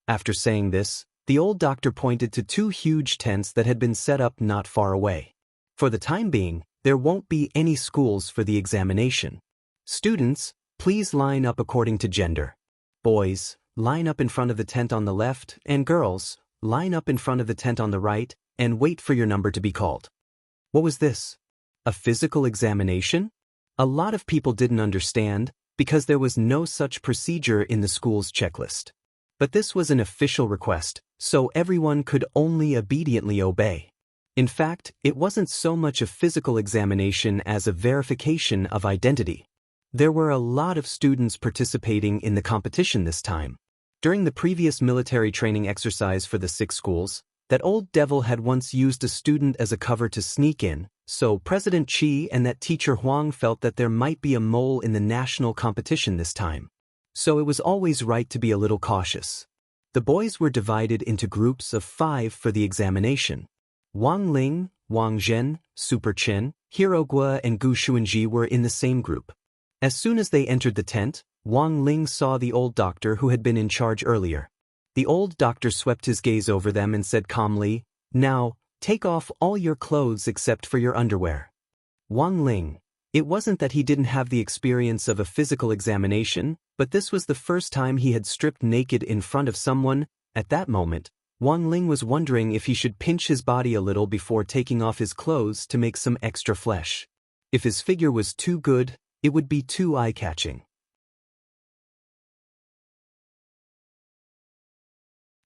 After saying this, the old doctor pointed to 2 huge tents that had been set up not far away. For the time being, there won't be any schools for the examination. Students, please line up according to gender. Boys, line up in front of the tent on the left, and girls, line up in front of the tent on the right, and wait for your number to be called. What was this? A physical examination? A lot of people didn't understand, because there was no such procedure in the school's checklist. But this was an official request, so everyone could only obediently obey. In fact, it wasn't so much a physical examination as a verification of identity. There were a lot of students participating in the competition this time. During the previous military training exercise for the 6 schools, that old devil had once used a student as a cover to sneak in, so President Qi and that teacher Huang felt that there might be a mole in the national competition this time. So it was always right to be a little cautious. The boys were divided into groups of 5 for the examination. Wang Ling, Wang Zhen, Super Chen, Hero Gua and Gu Xuanji were in the same group. As soon as they entered the tent, Wang Ling saw the old doctor who had been in charge earlier. The old doctor swept his gaze over them and said calmly, "Now, take off all your clothes except for your underwear." Wang Ling. It wasn't that he didn't have the experience of a physical examination, but this was the first time he had stripped naked in front of someone. At that moment, Wang Ling was wondering if he should pinch his body a little before taking off his clothes to make some extra flesh. If his figure was too good, it would be too eye-catching.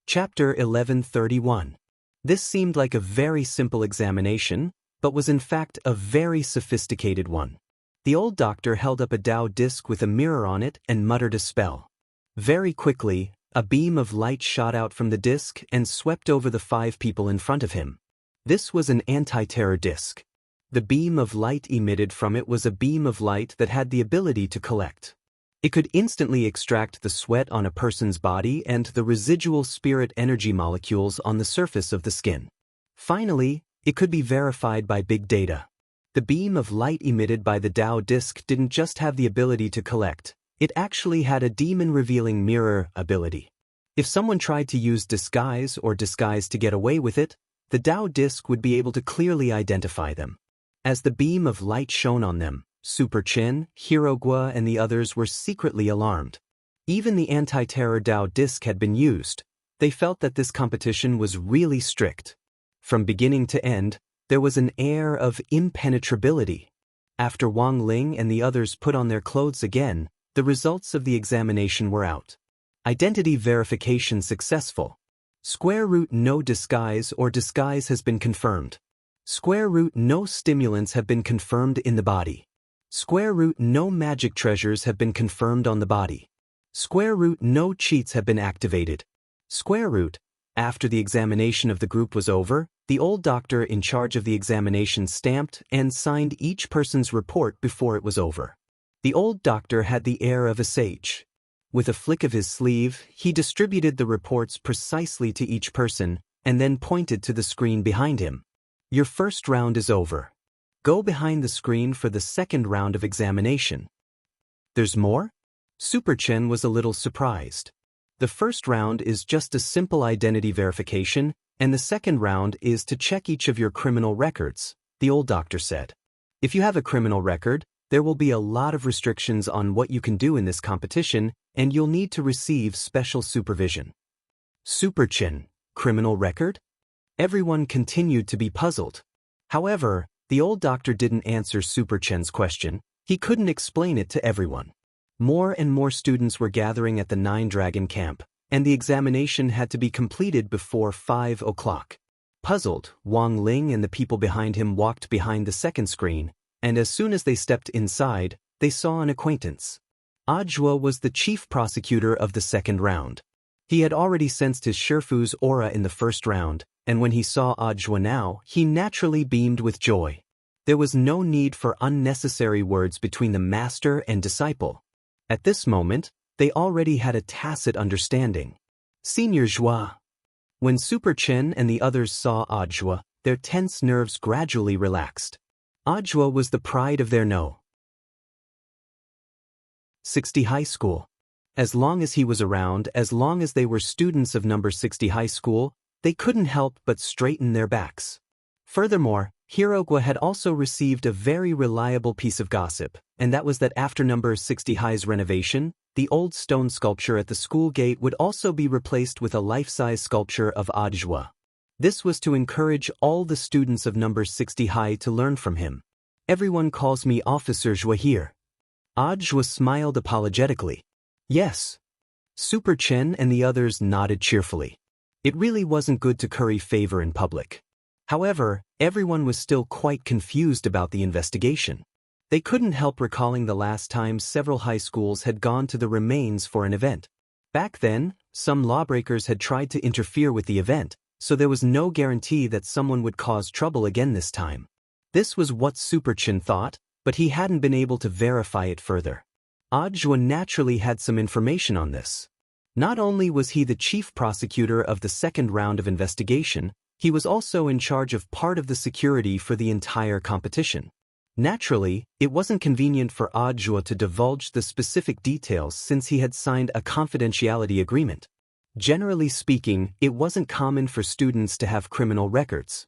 Chapter 1131. This seemed like a very simple examination, but was in fact a very sophisticated one. The old doctor held up a Tao disc with a mirror on it and muttered a spell. Very quickly, a beam of light shot out from the disc and swept over the 5 people in front of him. This was an anti-terror disc. The beam of light emitted from it was a beam of light that had the ability to collect. It could instantly extract the sweat on a person's body and the residual spirit energy molecules on the surface of the skin. Finally, it could be verified by big data. The beam of light emitted by the Tao disk didn't just have the ability to collect, it actually had a demon-revealing mirror ability. If someone tried to use disguise to get away with it, the Tao disk would be able to clearly identify them. As the beam of light shone on them, Super Chin, Hirogwa, and the others were secretly alarmed. Even the anti-terror Tao disk had been used. They felt that this competition was really strict. From beginning to end, there was an air of impenetrability. After Wang Ling and the others put on their clothes again, the results of the examination were out. Identity verification successful. Square root no disguise has been confirmed. Square root no stimulants have been confirmed in the body. Square root no magic treasures have been confirmed on the body. Square root no cheats have been activated. Square root, after the examination of the group was over, the old doctor in charge of the examination stamped and signed each person's report before it was over. The old doctor had the air of a sage. With a flick of his sleeve, he distributed the reports precisely to each person and then pointed to the screen behind him. Your first round is over. Go behind the screen for the second round of examination. There's more? Super Chen was a little surprised. The first round is just a simple identity verification, and the second round is to check each of your criminal records, the old doctor said. If you have a criminal record, there will be a lot of restrictions on what you can do in this competition, and you'll need to receive special supervision. Super Chen, criminal record? Everyone continued to be puzzled. However, the old doctor didn't answer Super Chen's question. He couldn't explain it to everyone. More and more students were gathering at the Nine Dragon camp, and the examination had to be completed before 5 o'clock. Puzzled, Wang Ling and the people behind him walked behind the second screen, and as soon as they stepped inside, they saw an acquaintance. Ajua was the chief prosecutor of the second round. He had already sensed his Shifu's aura in the first round, and when he saw Ajua now, he naturally beamed with joy. There was no need for unnecessary words between the master and disciple. At this moment, they already had a tacit understanding. Senior Joie. When Super Chen and the others saw Ajua, their tense nerves gradually relaxed. Ajua was the pride of their No. 60 High School. As long as he was around, as long as they were students of number 60 High School, they couldn't help but straighten their backs. Furthermore, Hirogwa had also received a very reliable piece of gossip, and that was that after number 60 High's renovation, the old stone sculpture at the school gate would also be replaced with a life-size sculpture of Ajua. This was to encourage all the students of number 60 High to learn from him. Everyone calls me Officer Jua here. Ajua smiled apologetically. Yes. Super Chen and the others nodded cheerfully. It really wasn't good to curry favor in public. However, everyone was still quite confused about the investigation. They couldn't help recalling the last time several high schools had gone to the remains for an event. Back then, some lawbreakers had tried to interfere with the event, so there was no guarantee that someone would cause trouble again this time. This was what Super Chen thought, but he hadn't been able to verify it further. Ajua naturally had some information on this. Not only was he the chief prosecutor of the second round of investigation, he was also in charge of part of the security for the entire competition. Naturally, it wasn't convenient for Ajua to divulge the specific details since he had signed a confidentiality agreement. Generally speaking, it wasn't common for students to have criminal records.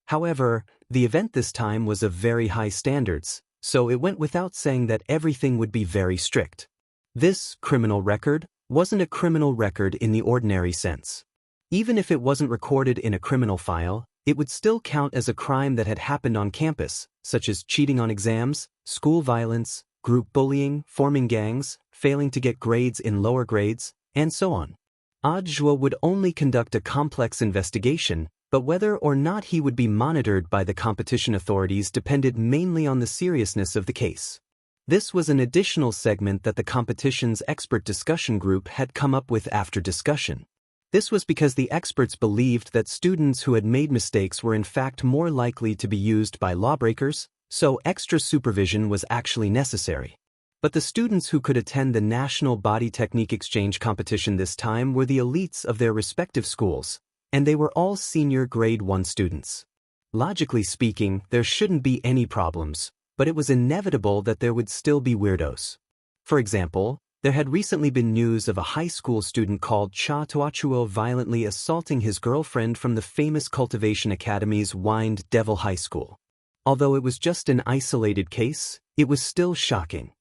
However, the event this time was of very high standards, so it went without saying that everything would be very strict. This criminal record wasn't a criminal record in the ordinary sense. Even if it wasn't recorded in a criminal file, it would still count as a crime that had happened on campus, such as cheating on exams, school violence, group bullying, forming gangs, failing to get grades in lower grades, and so on. Ajua would only conduct a complex investigation, but whether or not he would be monitored by the competition authorities depended mainly on the seriousness of the case. This was an additional segment that the competition's expert discussion group had come up with after discussion. This was because the experts believed that students who had made mistakes were in fact more likely to be used by lawbreakers, so extra supervision was actually necessary. But the students who could attend the National Body Technique Exchange competition this time were the elites of their respective schools, and they were all senior grade 1 students. Logically speaking, there shouldn't be any problems, but it was inevitable that there would still be weirdos. For example, there had recently been news of a high school student called Cha Toachuo violently assaulting his girlfriend from the famous Cultivation Academy's Wind Devil High School. Although it was just an isolated case, it was still shocking.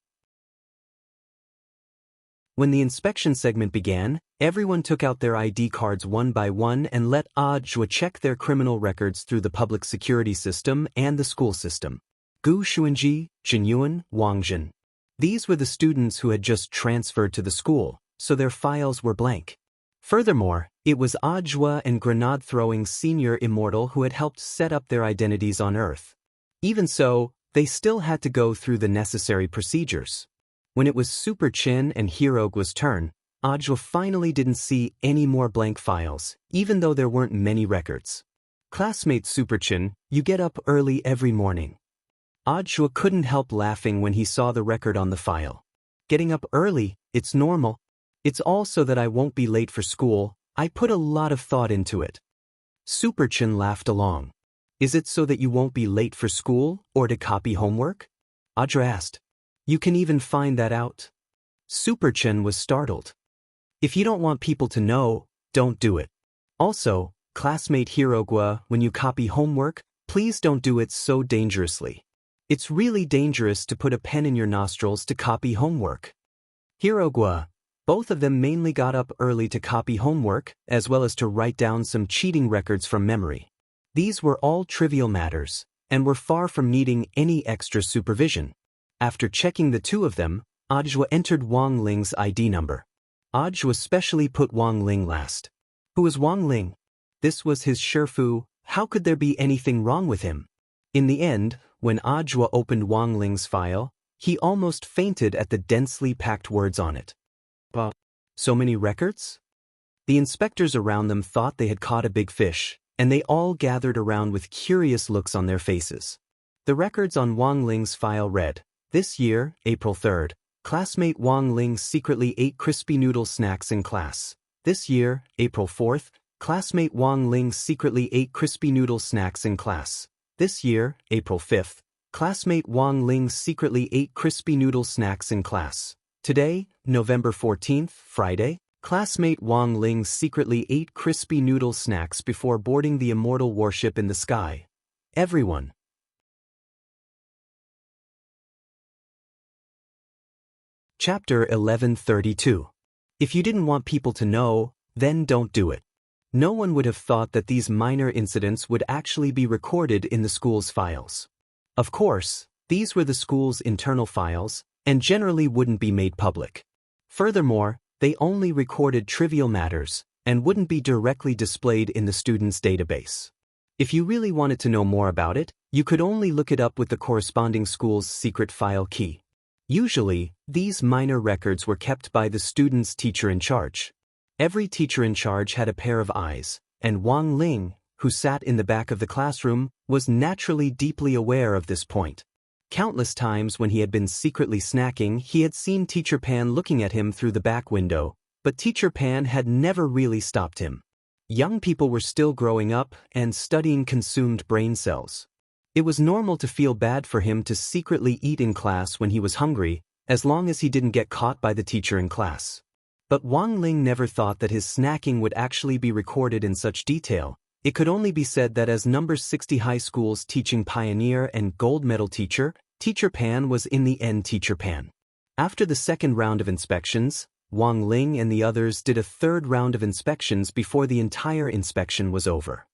When the inspection segment began, everyone took out their ID cards one by one and let Audiobook check their criminal records through the public security system and the school system. Gu Xuanji, Jinyuan, Wangjin. These were the students who had just transferred to the school, so their files were blank. Furthermore, it was Audiobook and grenade-throwing senior Immortal who had helped set up their identities on Earth. Even so, they still had to go through the necessary procedures. When it was Super Chin and Hirogua's turn, Audiobook finally didn't see any more blank files, even though there weren't many records. Classmate Super Chin, you get up early every morning. Audiobook couldn't help laughing when he saw the record on the file. Getting up early, it's normal. It's all so that I won't be late for school. I put a lot of thought into it. Super Chin laughed along. Is it so that you won't be late for school, or to copy homework? Audiobook asked. You can even find that out? Super Chin was startled. If you don't want people to know, don't do it. Also, classmate Hirogua, when you copy homework, please don't do it so dangerously. It's really dangerous to put a pen in your nostrils to copy homework. Hirogua, both of them mainly got up early to copy homework, as well as to write down some cheating records from memory. These were all trivial matters, and were far from needing any extra supervision. After checking the two of them, Audiobook entered Wang Ling's ID number. Audiobook specially put Wang Ling last. Who was Wang Ling? This was his Shifu. How could there be anything wrong with him? In the end, when Audiobook opened Wang Ling's file, he almost fainted at the densely packed words on it. So many records? The inspectors around them thought they had caught a big fish, and they all gathered around with curious looks on their faces. The records on Wang Ling's file read, this year, April 3rd, classmate Wang Ling secretly ate crispy noodle snacks in class. This year, April 4th, classmate Wang Ling secretly ate crispy noodle snacks in class. This year, April 5th, classmate Wang Ling secretly ate crispy noodle snacks in class. Today, November 14th, Friday, classmate Wang Ling secretly ate crispy noodle snacks before boarding the Immortal warship in the sky. Everyone. Chapter 1132. If you didn't want people to know, then don't do it. No one would have thought that these minor incidents would actually be recorded in the school's files. Of course, these were the school's internal files, and generally wouldn't be made public. Furthermore, they only recorded trivial matters, and wouldn't be directly displayed in the student's database. If you really wanted to know more about it, you could only look it up with the corresponding school's secret file key. Usually, these minor records were kept by the student's teacher in charge. Every teacher in charge had a pair of eyes, and Wang Ling, who sat in the back of the classroom, was naturally deeply aware of this point. Countless times when he had been secretly snacking, he had seen Teacher Pan looking at him through the back window, but Teacher Pan had never really stopped him. Young people were still growing up, and studying consumed brain cells. It was normal to feel bad for him to secretly eat in class when he was hungry, as long as he didn't get caught by the teacher in class. But Wang Ling never thought that his snacking would actually be recorded in such detail. It could only be said that as number 60 high school's teaching pioneer and gold medal teacher, Teacher Pan was in the end Teacher Pan. After the second round of inspections, Wang Ling and the others did a third round of inspections before the entire inspection was over.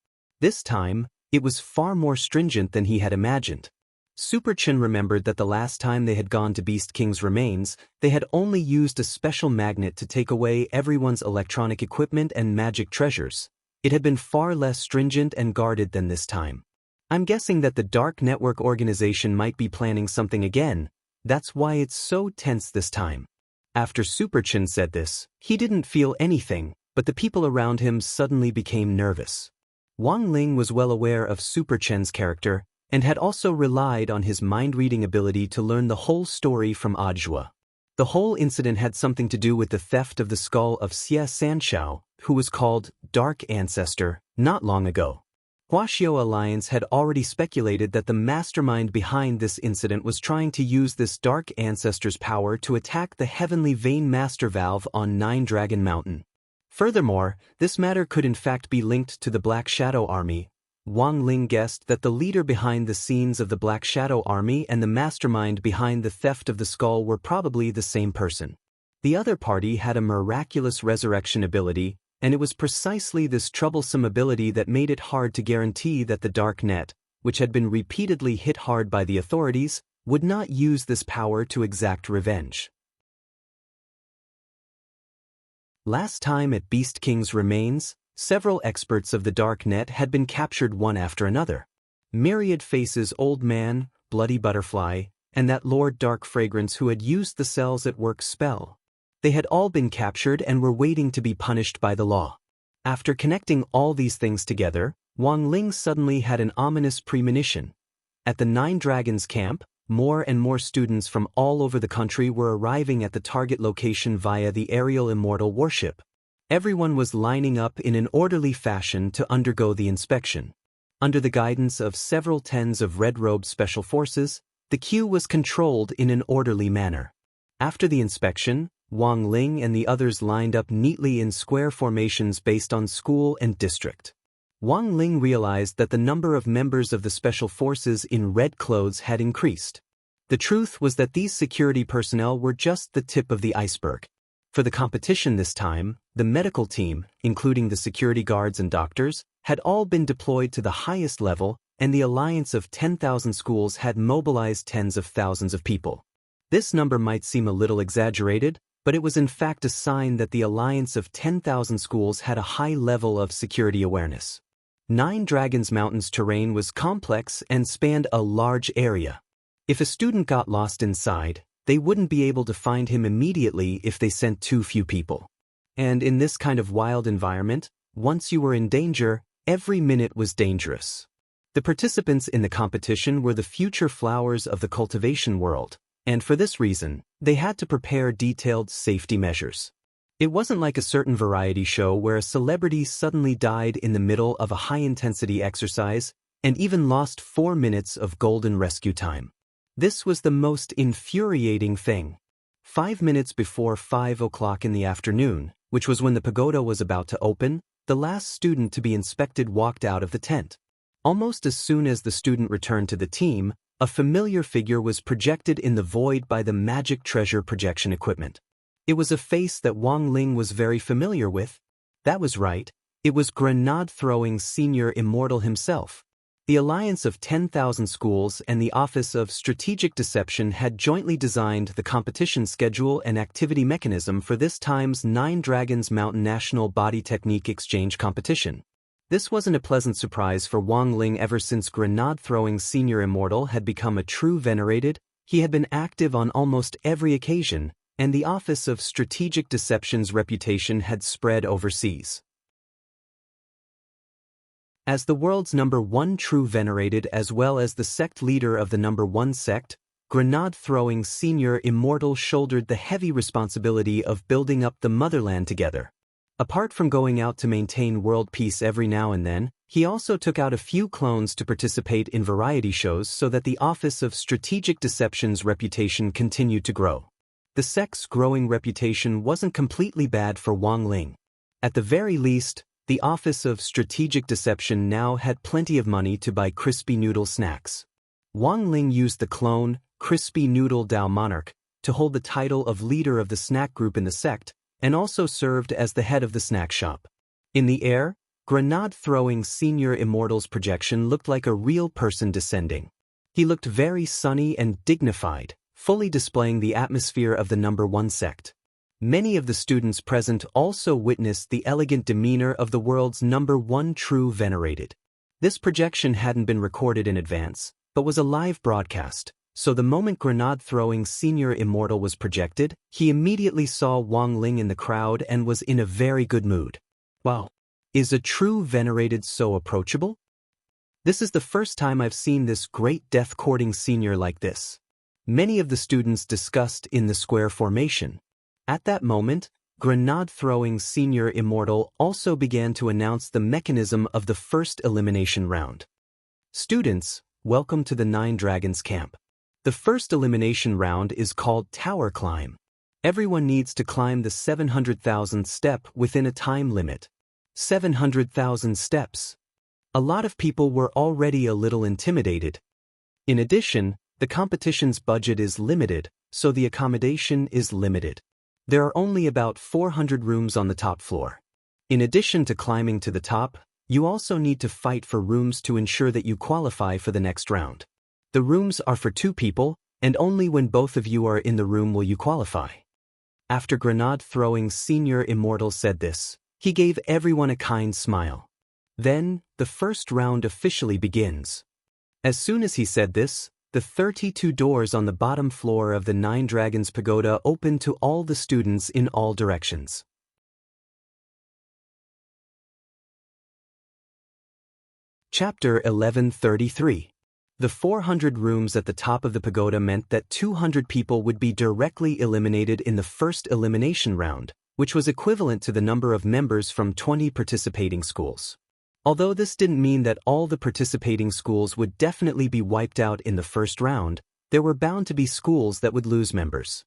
This time, it was far more stringent than he had imagined. Super Chin remembered that the last time they had gone to Beast King's remains, they had only used a special magnet to take away everyone's electronic equipment and magic treasures. It had been far less stringent and guarded than this time. I'm guessing that the Dark Network organization might be planning something again. That's why it's so tense this time. After Super Chin said this, he didn't feel anything, but the people around him suddenly became nervous. Wang Ling was well aware of Super Chen's character, and had also relied on his mind-reading ability to learn the whole story from Audiobook. The whole incident had something to do with the theft of the skull of Xie Sanshao, who was called Dark Ancestor, Not long ago, Huaxiao Alliance had already speculated that the mastermind behind this incident was trying to use this Dark Ancestor's power to attack the Heavenly Vein Master Valve on Nine Dragon Mountain. Furthermore, this matter could in fact be linked to the Black Shadow Army. Wang Ling guessed that the leader behind the scenes of the Black Shadow Army and the mastermind behind the theft of the skull were probably the same person. The other party had a miraculous resurrection ability, and it was precisely this troublesome ability that made it hard to guarantee that the Dark Net, which had been repeatedly hit hard by the authorities, would not use this power to exact revenge. Last time at Beast King's remains, several experts of the Dark Net had been captured one after another. Myriad Faces' Old Man, Bloody Butterfly, and that Lord Dark Fragrance who had used the Cells at Work spell. They had all been captured and were waiting to be punished by the law. After connecting all these things together, Wang Ling suddenly had an ominous premonition. At the Nine Dragons camp, more and more students from all over the country were arriving at the target location via the aerial Immortal warship. Everyone was lining up in an orderly fashion to undergo the inspection. Under the guidance of several tens of red-robed special forces, the queue was controlled in an orderly manner. After the inspection, Wang Ling and the others lined up neatly in square formations based on school and district. Wang Ling realized that the number of members of the special forces in red clothes had increased. The truth was that these security personnel were just the tip of the iceberg. For the competition this time, the medical team, including the security guards and doctors, had all been deployed to the highest level, and the alliance of 10,000 schools had mobilized tens of thousands of people. This number might seem a little exaggerated, but it was in fact a sign that the alliance of 10,000 schools had a high level of security awareness. Nine Dragons Mountain's terrain was complex and spanned a large area. If a student got lost inside, they wouldn't be able to find him immediately if they sent too few people. And in this kind of wild environment, once you were in danger, every minute was dangerous. The participants in the competition were the future flowers of the cultivation world, and for this reason, they had to prepare detailed safety measures. It wasn't like a certain variety show where a celebrity suddenly died in the middle of a high-intensity exercise and even lost 4 minutes of golden rescue time. This was the most infuriating thing. 5 minutes before 5 o'clock in the afternoon, which was when the pagoda was about to open, the last student to be inspected walked out of the tent. Almost as soon as the student returned to the team, a familiar figure was projected in the void by the magic treasure projection equipment. It was a face that Wang Ling was very familiar with. That was right, it was grenade-throwing Senior Immortal himself. The Alliance of 10,000 Schools and the Office of Strategic Deception had jointly designed the competition schedule and activity mechanism for this time's Nine Dragons Mountain National Body Technique Exchange competition. This wasn't a pleasant surprise for Wang Ling ever since grenade-throwing Senior Immortal had become a true venerated. He had been active on almost every occasion, and the Office of Strategic Deception's reputation had spread overseas. As the world's #1 true venerated as well as the sect leader of the #1 sect, grenade-throwing Senior Immortal shouldered the heavy responsibility of building up the motherland together. Apart from going out to maintain world peace every now and then, he also took out a few clones to participate in variety shows so that the Office of Strategic Deception's reputation continued to grow. The sect's growing reputation wasn't completely bad for Wang Ling. At the very least, the Office of Strategic Deception now had plenty of money to buy crispy noodle snacks. Wang Ling used the clone, Crispy Noodle Dao Monarch, to hold the title of leader of the snack group in the sect, and also served as the head of the snack shop. In the air, grenade-throwing Senior Immortal's projection looked like a real person descending. He looked very sunny and dignified, fully displaying the atmosphere of the #1 sect. Many of the students present also witnessed the elegant demeanor of the world's #1 true venerated. This projection hadn't been recorded in advance, but was a live broadcast. So the moment grenade-throwing Senior Immortal was projected, he immediately saw Wang Ling in the crowd and was in a very good mood. Wow. Is a true venerated so approachable? This is the first time I've seen this great death-courting senior like this. Many of the students discussed in the square formation. At that moment, grenade-throwing senior Immortal also began to announce the mechanism of the first elimination round. Students, welcome to the Nine Dragons camp. The first elimination round is called Tower Climb. Everyone needs to climb the 700,000th step within a time limit. 700,000 steps. A lot of people were already a little intimidated. In addition, the competition's budget is limited, so the accommodation is limited. There are only about 400 rooms on the top floor. In addition to climbing to the top, you also need to fight for rooms to ensure that you qualify for the next round. The rooms are for 2 people, and only when both of you are in the room will you qualify. After grenade-throwing senior Immortal said this, he gave everyone a kind smile. Then, the first round officially begins. As soon as he said this, the 32 doors on the bottom floor of the Nine Dragons Pagoda opened to all the students in all directions. Chapter 1133. The 400 rooms at the top of the pagoda meant that 200 people would be directly eliminated in the first elimination round, which was equivalent to the number of members from 20 participating schools. Although this didn't mean that all the participating schools would definitely be wiped out in the first round, there were bound to be schools that would lose members.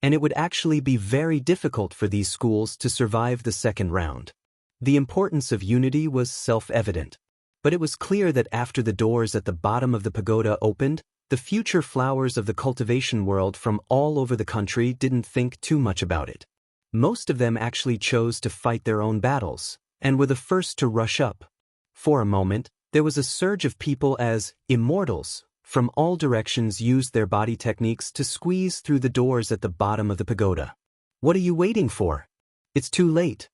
And it would actually be very difficult for these schools to survive the second round. The importance of unity was self-evident. But it was clear that after the doors at the bottom of the pagoda opened, the future flowers of the cultivation world from all over the country didn't think too much about it. Most of them actually chose to fight their own battles, and were the first to rush up. For a moment, there was a surge of people as immortals from all directions used their body techniques to squeeze through the doors at the bottom of the pagoda. What are you waiting for? It's too late.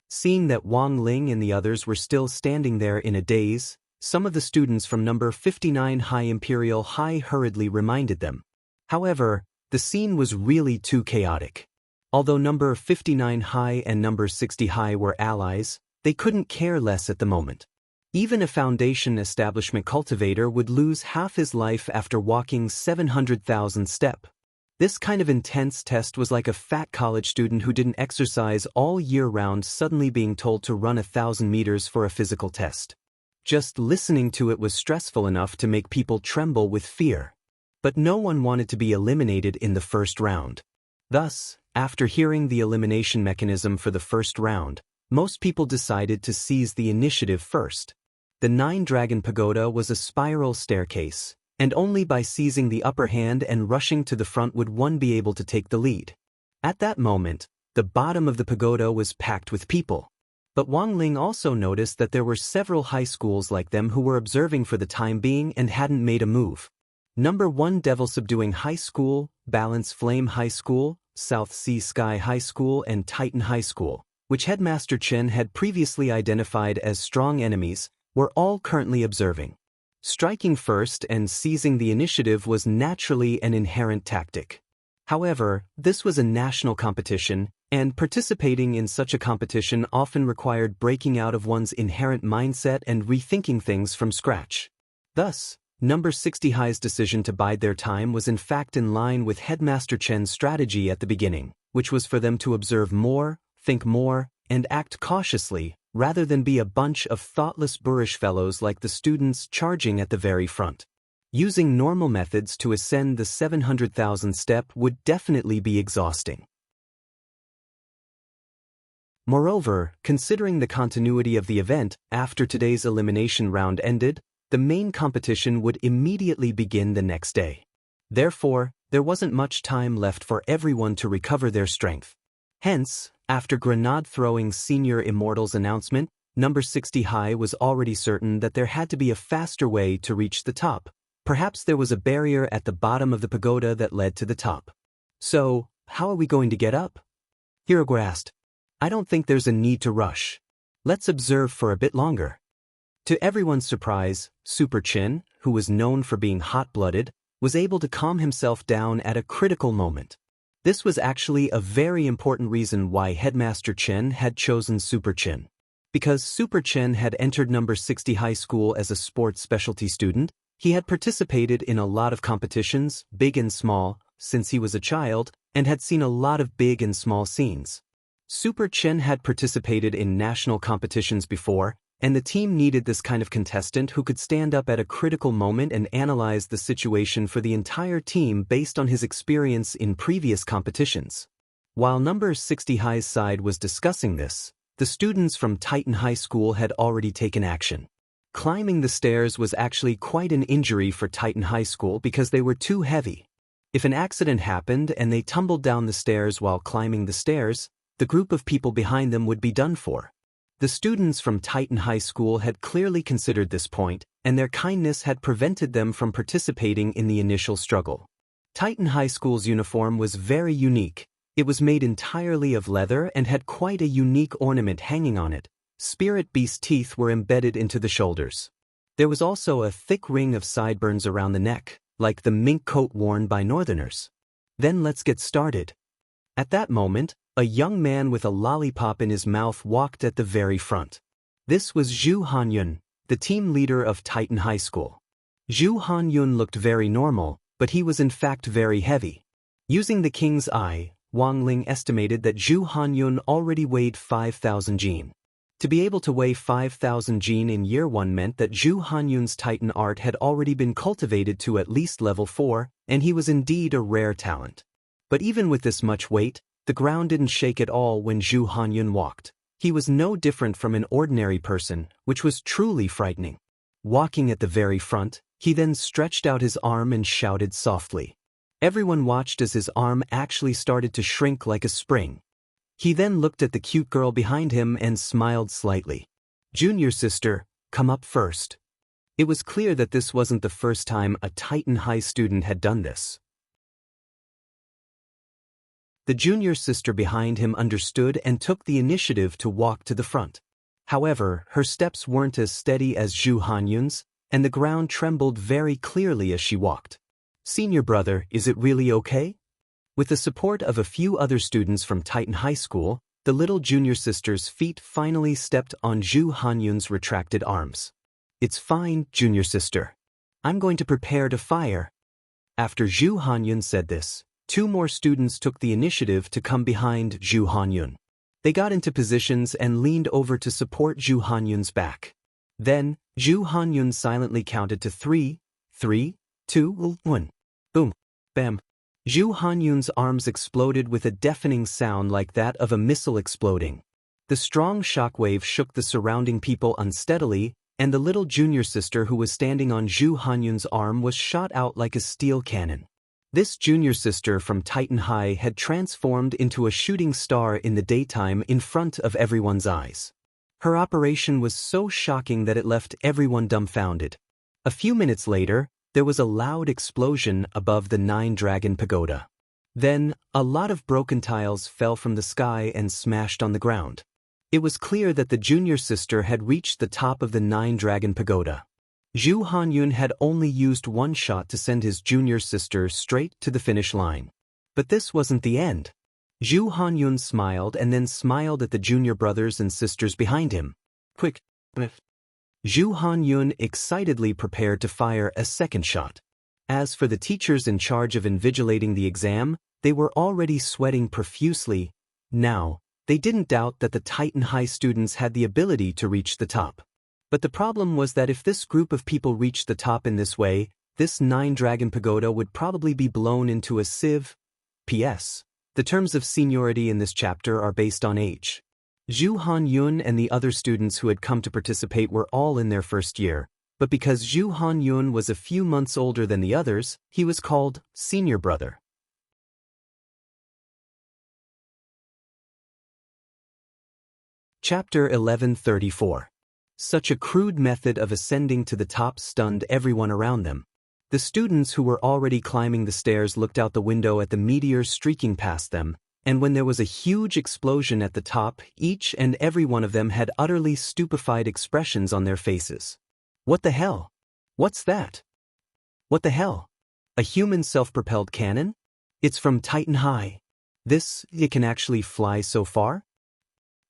Seeing that Wang Ling and the others were still standing there in a daze, some of the students from number 59 High Imperial High hurriedly reminded them. However, the scene was really too chaotic. Although number 59 High and number 60 High were allies, they couldn't care less at the moment. Even a foundation establishment cultivator would lose half his life after walking 700,000 steps. This kind of intense test was like a fat college student who didn't exercise all year round suddenly being told to run 1,000 meters for a physical test. Just listening to it was stressful enough to make people tremble with fear. But no one wanted to be eliminated in the first round. Thus, after hearing the elimination mechanism for the first round, most people decided to seize the initiative first. The Nine Dragon Pagoda was a spiral staircase, and only by seizing the upper hand and rushing to the front would one be able to take the lead. At that moment, the bottom of the pagoda was packed with people. But Wang Ling also noticed that there were several high schools like them who were observing for the time being and hadn't made a move. Number 1 Devil Subduing High School, Balance Flame High School, South Sea Sky High School and Titan High School, which Headmaster Chen had previously identified as strong enemies, were all currently observing. Striking first and seizing the initiative was naturally an inherent tactic. However, this was a national competition, and participating in such a competition often required breaking out of one's inherent mindset and rethinking things from scratch. Thus, number 60 High's decision to bide their time was in fact in line with Headmaster Chen's strategy at the beginning, which was for them to observe more, think more, and act cautiously, rather than be a bunch of thoughtless boorish fellows like the students charging at the very front. Using normal methods to ascend the 700,000 step would definitely be exhausting. Moreover, considering the continuity of the event, after today's elimination round ended, the main competition would immediately begin the next day. Therefore, there wasn't much time left for everyone to recover their strength. Hence, after grenade-throwing senior Immortal's announcement, number 60 High was already certain that there had to be a faster way to reach the top. Perhaps there was a barrier at the bottom of the pagoda that led to the top. So, how are we going to get up? Hirogo asked. I don't think there's a need to rush. Let's observe for a bit longer. To everyone's surprise, Super Chin, who was known for being hot-blooded, was able to calm himself down at a critical moment. This was actually a very important reason why Headmaster Chen had chosen Super Chin. Because Super Chen had entered number 60 high school as a sports specialty student, he had participated in a lot of competitions, big and small, since he was a child, and had seen a lot of big and small scenes. Super Chen had participated in national competitions before, and the team needed this kind of contestant who could stand up at a critical moment and analyze the situation for the entire team based on his experience in previous competitions. While number 60 High's side was discussing this, the students from Titan High School had already taken action. Climbing the stairs was actually quite an injury for Titan High School because they were too heavy. If an accident happened and they tumbled down the stairs while climbing the stairs, the group of people behind them would be done for. The students from Titan High School had clearly considered this point, and their kindness had prevented them from participating in the initial struggle. Titan High School's uniform was very unique. It was made entirely of leather and had quite a unique ornament hanging on it. Spirit beast teeth were embedded into the shoulders. There was also a thick ring of sideburns around the neck, like the mink coat worn by northerners. Then let's get started. At that moment, a young man with a lollipop in his mouth walked at the very front. This was Zhu Hanyun, the team leader of Titan High School. Zhu Hanyun looked very normal, but he was in fact very heavy. Using the king's eye, Wang Ling estimated that Zhu Hanyun already weighed 5,000 jin. To be able to weigh 5,000 jin in year 1 meant that Zhu Hanyun's Titan art had already been cultivated to at least level 4, and he was indeed a rare talent. But even with this much weight, the ground didn't shake at all when Zhu Hanyun walked. He was no different from an ordinary person, which was truly frightening. Walking at the very front, he then stretched out his arm and shouted softly. Everyone watched as his arm actually started to shrink like a spring. He then looked at the cute girl behind him and smiled slightly. "Junior sister, come up first." It was clear that this wasn't the first time a Titan High student had done this. The junior sister behind him understood and took the initiative to walk to the front. However, her steps weren't as steady as Zhu Hanyun's, and the ground trembled very clearly as she walked. "Senior brother, is it really okay?" With the support of a few other students from Titan High School, the little junior sister's feet finally stepped on Zhu Hanyun's retracted arms. "It's fine, junior sister. I'm going to prepare to fire." After Zhu Hanyun said this, 2 more students took the initiative to come behind Zhu Hanyun. They got into positions and leaned over to support Zhu Hanyun's back. Then, Zhu Hanyun silently counted to 3, 3, 2, 1. Boom. Bam. Zhu Hanyun's arms exploded with a deafening sound like that of a missile exploding. The strong shockwave shook the surrounding people unsteadily, and the little junior sister who was standing on Zhu Hanyun's arm was shot out like a steel cannon. This junior sister from Titan High had transformed into a shooting star in the daytime in front of everyone's eyes. Her operation was so shocking that it left everyone dumbfounded. A few minutes later, there was a loud explosion above the 9-dragon pagoda. Then, a lot of broken tiles fell from the sky and smashed on the ground. It was clear that the junior sister had reached the top of the 9-dragon pagoda. Zhu Hanyun had only used 1 shot to send his junior sister straight to the finish line. But this wasn't the end. Zhu Hanyun smiled and then smiled at the junior brothers and sisters behind him. "Quick!" Zhu Hanyun excitedly prepared to fire a 2nd shot. As for the teachers in charge of invigilating the exam, they were already sweating profusely. Now, they didn't doubt that the Titan High students had the ability to reach the top. But the problem was that if this group of people reached the top in this way, this 9-dragon pagoda would probably be blown into a sieve. P.S. The terms of seniority in this chapter are based on age. Zhu Hanyun and the other students who had come to participate were all in their 1st year, but because Zhu Hanyun was a few months older than the others, he was called senior brother. Chapter 1134. Such a crude method of ascending to the top stunned everyone around them. The students who were already climbing the stairs looked out the window at the meteor streaking past them, and when there was a huge explosion at the top, each and every one of them had utterly stupefied expressions on their faces. "What the hell? What's that? What the hell? A human self-propelled cannon? It's from Titan High. It can actually fly so far?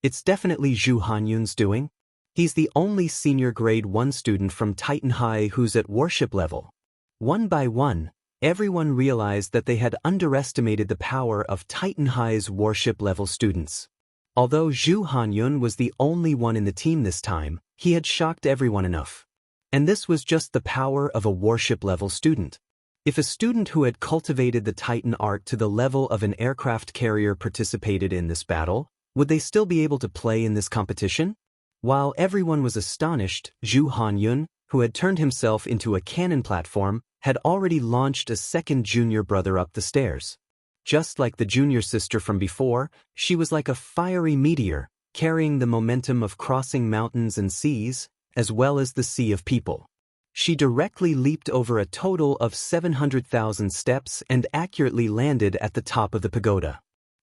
It's definitely Zhu Hanyun's doing. He's the only senior grade 1 student from Titan High who's at warship level." One by one, everyone realized that they had underestimated the power of Titan High's warship level students. Although Zhu Hanyun was the only one in the team this time, he had shocked everyone enough. And this was just the power of a warship-level student. If a student who had cultivated the Titan art to the level of an aircraft carrier participated in this battle, would they still be able to play in this competition? While everyone was astonished, Zhu Hanyun, who had turned himself into a cannon platform, had already launched a second junior brother up the stairs. Just like the junior sister from before, she was like a fiery meteor, carrying the momentum of crossing mountains and seas, as well as the sea of people. She directly leaped over a total of 700,000 steps and accurately landed at the top of the pagoda.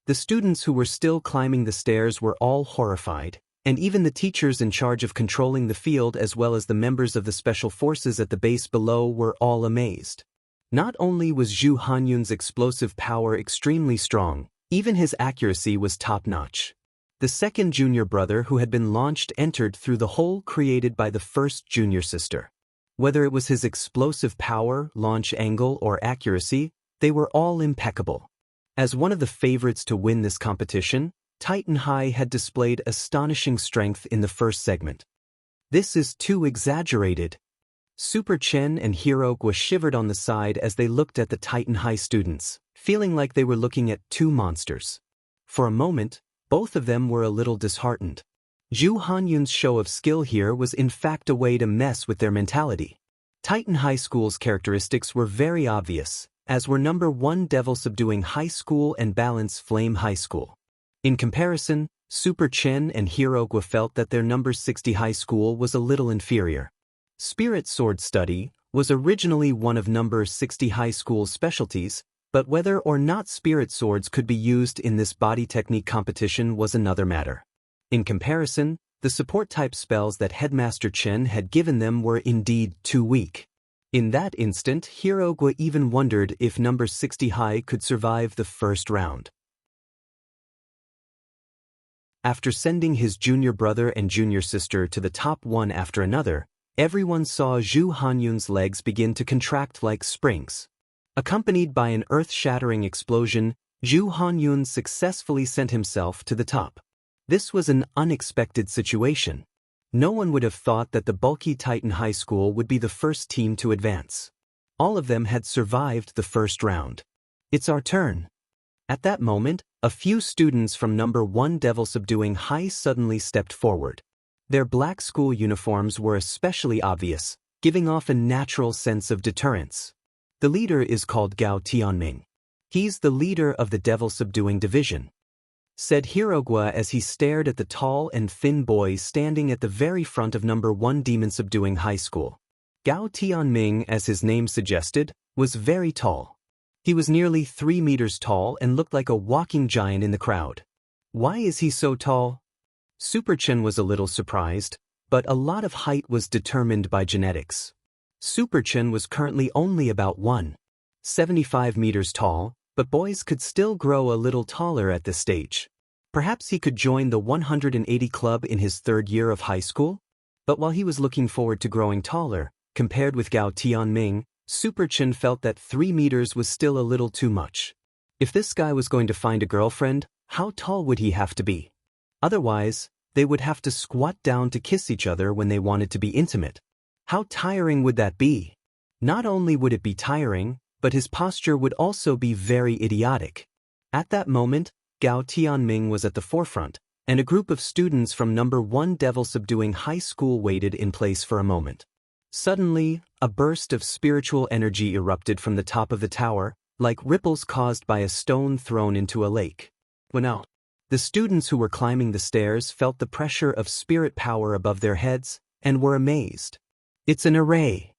The students who were still climbing the stairs were all horrified, and even the teachers in charge of controlling the field as well as the members of the special forces at the base below were all amazed. Not only was Zhu Hanyun's explosive power extremely strong, even his accuracy was top-notch. The second junior brother who had been launched entered through the hole created by the first junior sister. Whether it was his explosive power, launch angle, or accuracy, they were all impeccable. As one of the favorites to win this competition, Titan High had displayed astonishing strength in the first segment. This is too exaggerated. Super Chen and Hirogwa shivered on the side as they looked at the Titan High students, feeling like they were looking at two monsters. For a moment, both of them were a little disheartened. Zhu Hanyun's show of skill here was in fact a way to mess with their mentality. Titan High School's characteristics were very obvious, as were number 1 Devil Subduing High School and Balance Flame High School. In comparison, Super Chen and Hirogwa felt that their number 60 high school was a little inferior. Spirit Sword Study was originally one of number 60 high school's specialties, but whether or not spirit swords could be used in this body technique competition was another matter. In comparison, the support-type spells that Headmaster Chen had given them were indeed too weak. In that instant, Hirogwa even wondered if number 60 high could survive the first round. After sending his junior brother and junior sister to the top one after another, everyone saw Zhu Hanyun's legs begin to contract like springs. Accompanied by an earth-shattering explosion, Zhu Hanyun successfully sent himself to the top. This was an unexpected situation. No one would have thought that the bulky Titan High School would be the first team to advance. All of them had survived the first round. It's our turn. At that moment, a few students from number 1 Devil Subduing High suddenly stepped forward. Their black school uniforms were especially obvious, giving off a natural sense of deterrence. The leader is called Gao Tianming. He's the leader of the Devil Subduing Division, said Hirogwa as he stared at the tall and thin boy standing at the very front of number 1 Demon Subduing High School. Gao Tianming, as his name suggested, was very tall. He was nearly 3 meters tall and looked like a walking giant in the crowd. Why is he so tall? Super Chen was a little surprised, but a lot of height was determined by genetics. Super Chen was currently only about 1.75 meters tall, but boys could still grow a little taller at this stage. Perhaps he could join the 180 club in his 3rd year of high school? But while he was looking forward to growing taller, compared with Gao Tianming, Super Chen felt that 3 meters was still a little too much. If this guy was going to find a girlfriend, how tall would he have to be? Otherwise, they would have to squat down to kiss each other when they wanted to be intimate. How tiring would that be? Not only would it be tiring, but his posture would also be very idiotic. At that moment, Gao Tianming was at the forefront, and a group of students from number 1 Devil Subduing High School waited in place for a moment. Suddenly, a burst of spiritual energy erupted from the top of the tower, like ripples caused by a stone thrown into a lake. Now, the students who were climbing the stairs felt the pressure of spirit power above their heads and were amazed. It's an array.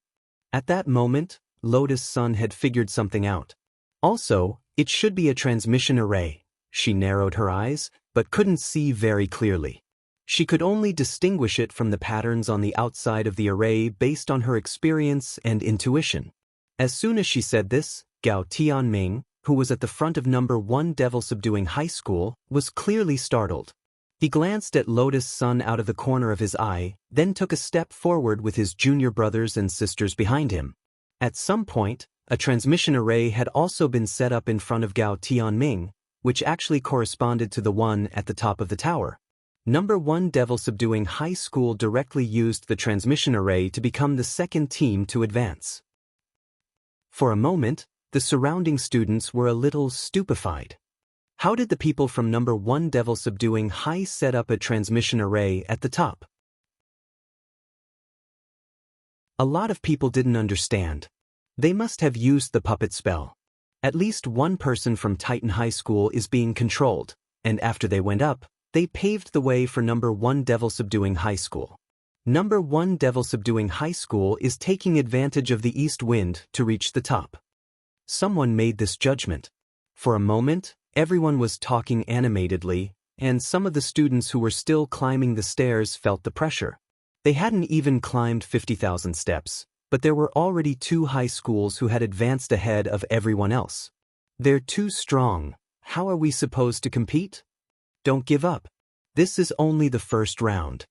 At that moment, Lotus Sun had figured something out. Also, it should be a transmission array. She narrowed her eyes, but couldn't see very clearly. She could only distinguish it from the patterns on the outside of the array based on her experience and intuition. As soon as she said this, Gao Tianming, who was at the front of number 1 Devil Subduing High School, was clearly startled. He glanced at Lotus Sun out of the corner of his eye, then took a step forward with his junior brothers and sisters behind him. At some point, a transmission array had also been set up in front of Gao Tianming, which actually corresponded to the one at the top of the tower. Number 1 Devil Subduing High School directly used the transmission array to become the second team to advance. For a moment, the surrounding students were a little stupefied. How did the people from Number 1 Devil Subduing High set up a transmission array at the top? A lot of people didn't understand. They must have used the puppet spell. At least one person from Titan High School is being controlled, and after they went up, they paved the way for Number 1 Devil Subduing High School. Number 1 Devil Subduing High School is taking advantage of the east wind to reach the top. Someone made this judgment. For a moment, everyone was talking animatedly, and some of the students who were still climbing the stairs felt the pressure. They hadn't even climbed 50,000 steps, but there were already 2 high schools who had advanced ahead of everyone else. They're too strong. How are we supposed to compete? Don't give up. This is only the first round.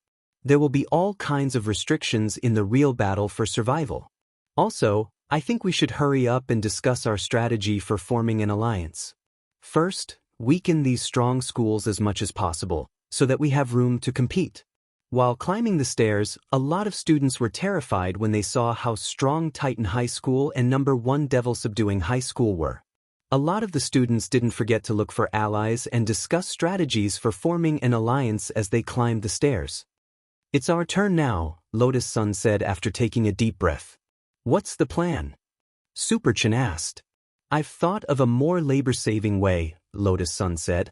There will be all kinds of restrictions in the real battle for survival. Also, I think we should hurry up and discuss our strategy for forming an alliance. First, weaken these strong schools as much as possible, so that we have room to compete. While climbing the stairs, a lot of students were terrified when they saw how strong Titan High School and Number 1 Devil Subduing High School were. A lot of the students didn't forget to look for allies and discuss strategies for forming an alliance as they climbed the stairs. It's our turn now, Lotus Sun said after taking a deep breath. What's the plan? Super Chan asked. I've thought of a more labor-saving way, Lotus Sun said.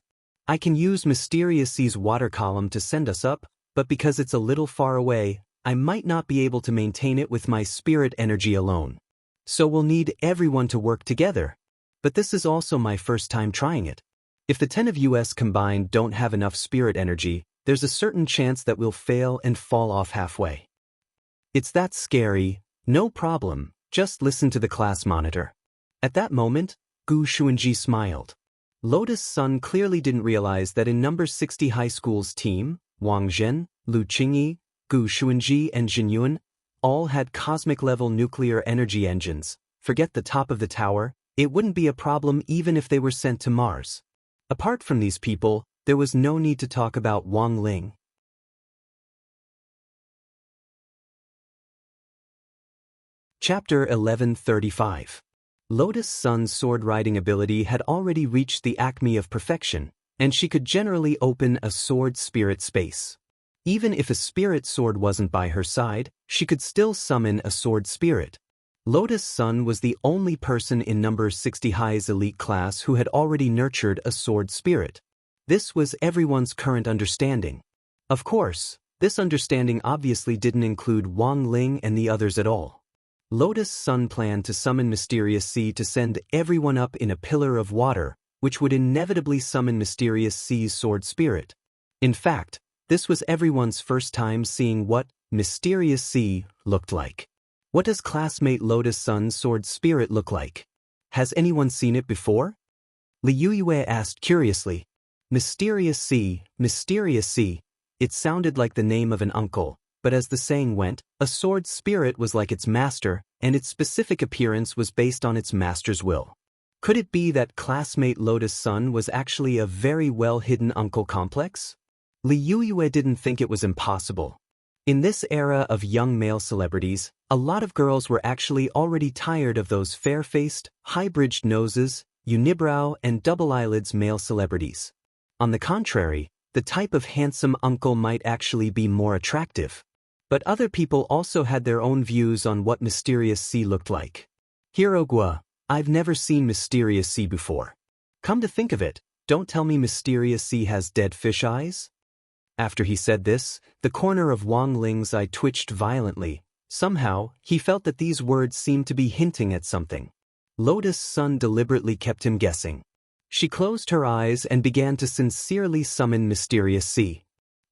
I can use Mysterious Sea's water column to send us up, but because it's a little far away, I might not be able to maintain it with my spirit energy alone. So we'll need everyone to work together. But this is also my first time trying it. If the 10 of us combined don't have enough spirit energy, there's a certain chance that we'll fail and fall off halfway. It's that scary. No problem, just listen to the class monitor. At that moment, Gu Xuanji smiled. Lotus Sun clearly didn't realize that in Number 60 High School's team, Wang Zhen, Lu Qingyi, Gu Xuanji and Jin Yuan all had cosmic-level nuclear energy engines. Forget the top of the tower, it wouldn't be a problem even if they were sent to Mars. Apart from these people, there was no need to talk about Wang Ling. Chapter 1135. Lotus Sun's sword-riding ability had already reached the acme of perfection, and she could generally open a sword spirit space. Even if a spirit sword wasn't by her side, she could still summon a sword spirit. Lotus Sun was the only person in Number 60 High's elite class who had already nurtured a sword spirit. This was everyone's current understanding. Of course, this understanding obviously didn't include Wang Ling and the others at all. Lotus Sun planned to summon Mysterious Sea to send everyone up in a pillar of water, which would inevitably summon Mysterious Sea's sword spirit. In fact, this was everyone's first time seeing what Mysterious Sea looked like. What does classmate Lotus Sun's sword spirit look like? Has anyone seen it before? Liu Yue asked curiously. Mysterious Sea, Mysterious Sea. It sounded like the name of an uncle, but as the saying went, a sword spirit was like its master, and its specific appearance was based on its master's will. Could it be that classmate Lotus Sun was actually a very well-hidden uncle complex? Liu Yue didn't think it was impossible. In this era of young male celebrities, a lot of girls were actually already tired of those fair-faced, high-bridged noses, unibrow, and double eyelids male celebrities. On the contrary, the type of handsome uncle might actually be more attractive. But other people also had their own views on what Mysterious Sea looked like. Hirogua, I've never seen Mysterious Sea before. Come to think of it, don't tell me Mysterious Sea has dead fish eyes? After he said this, the corner of Wang Ling's eye twitched violently. Somehow, he felt that these words seemed to be hinting at something. Lotus Sun deliberately kept him guessing. She closed her eyes and began to sincerely summon Mysterious Sea.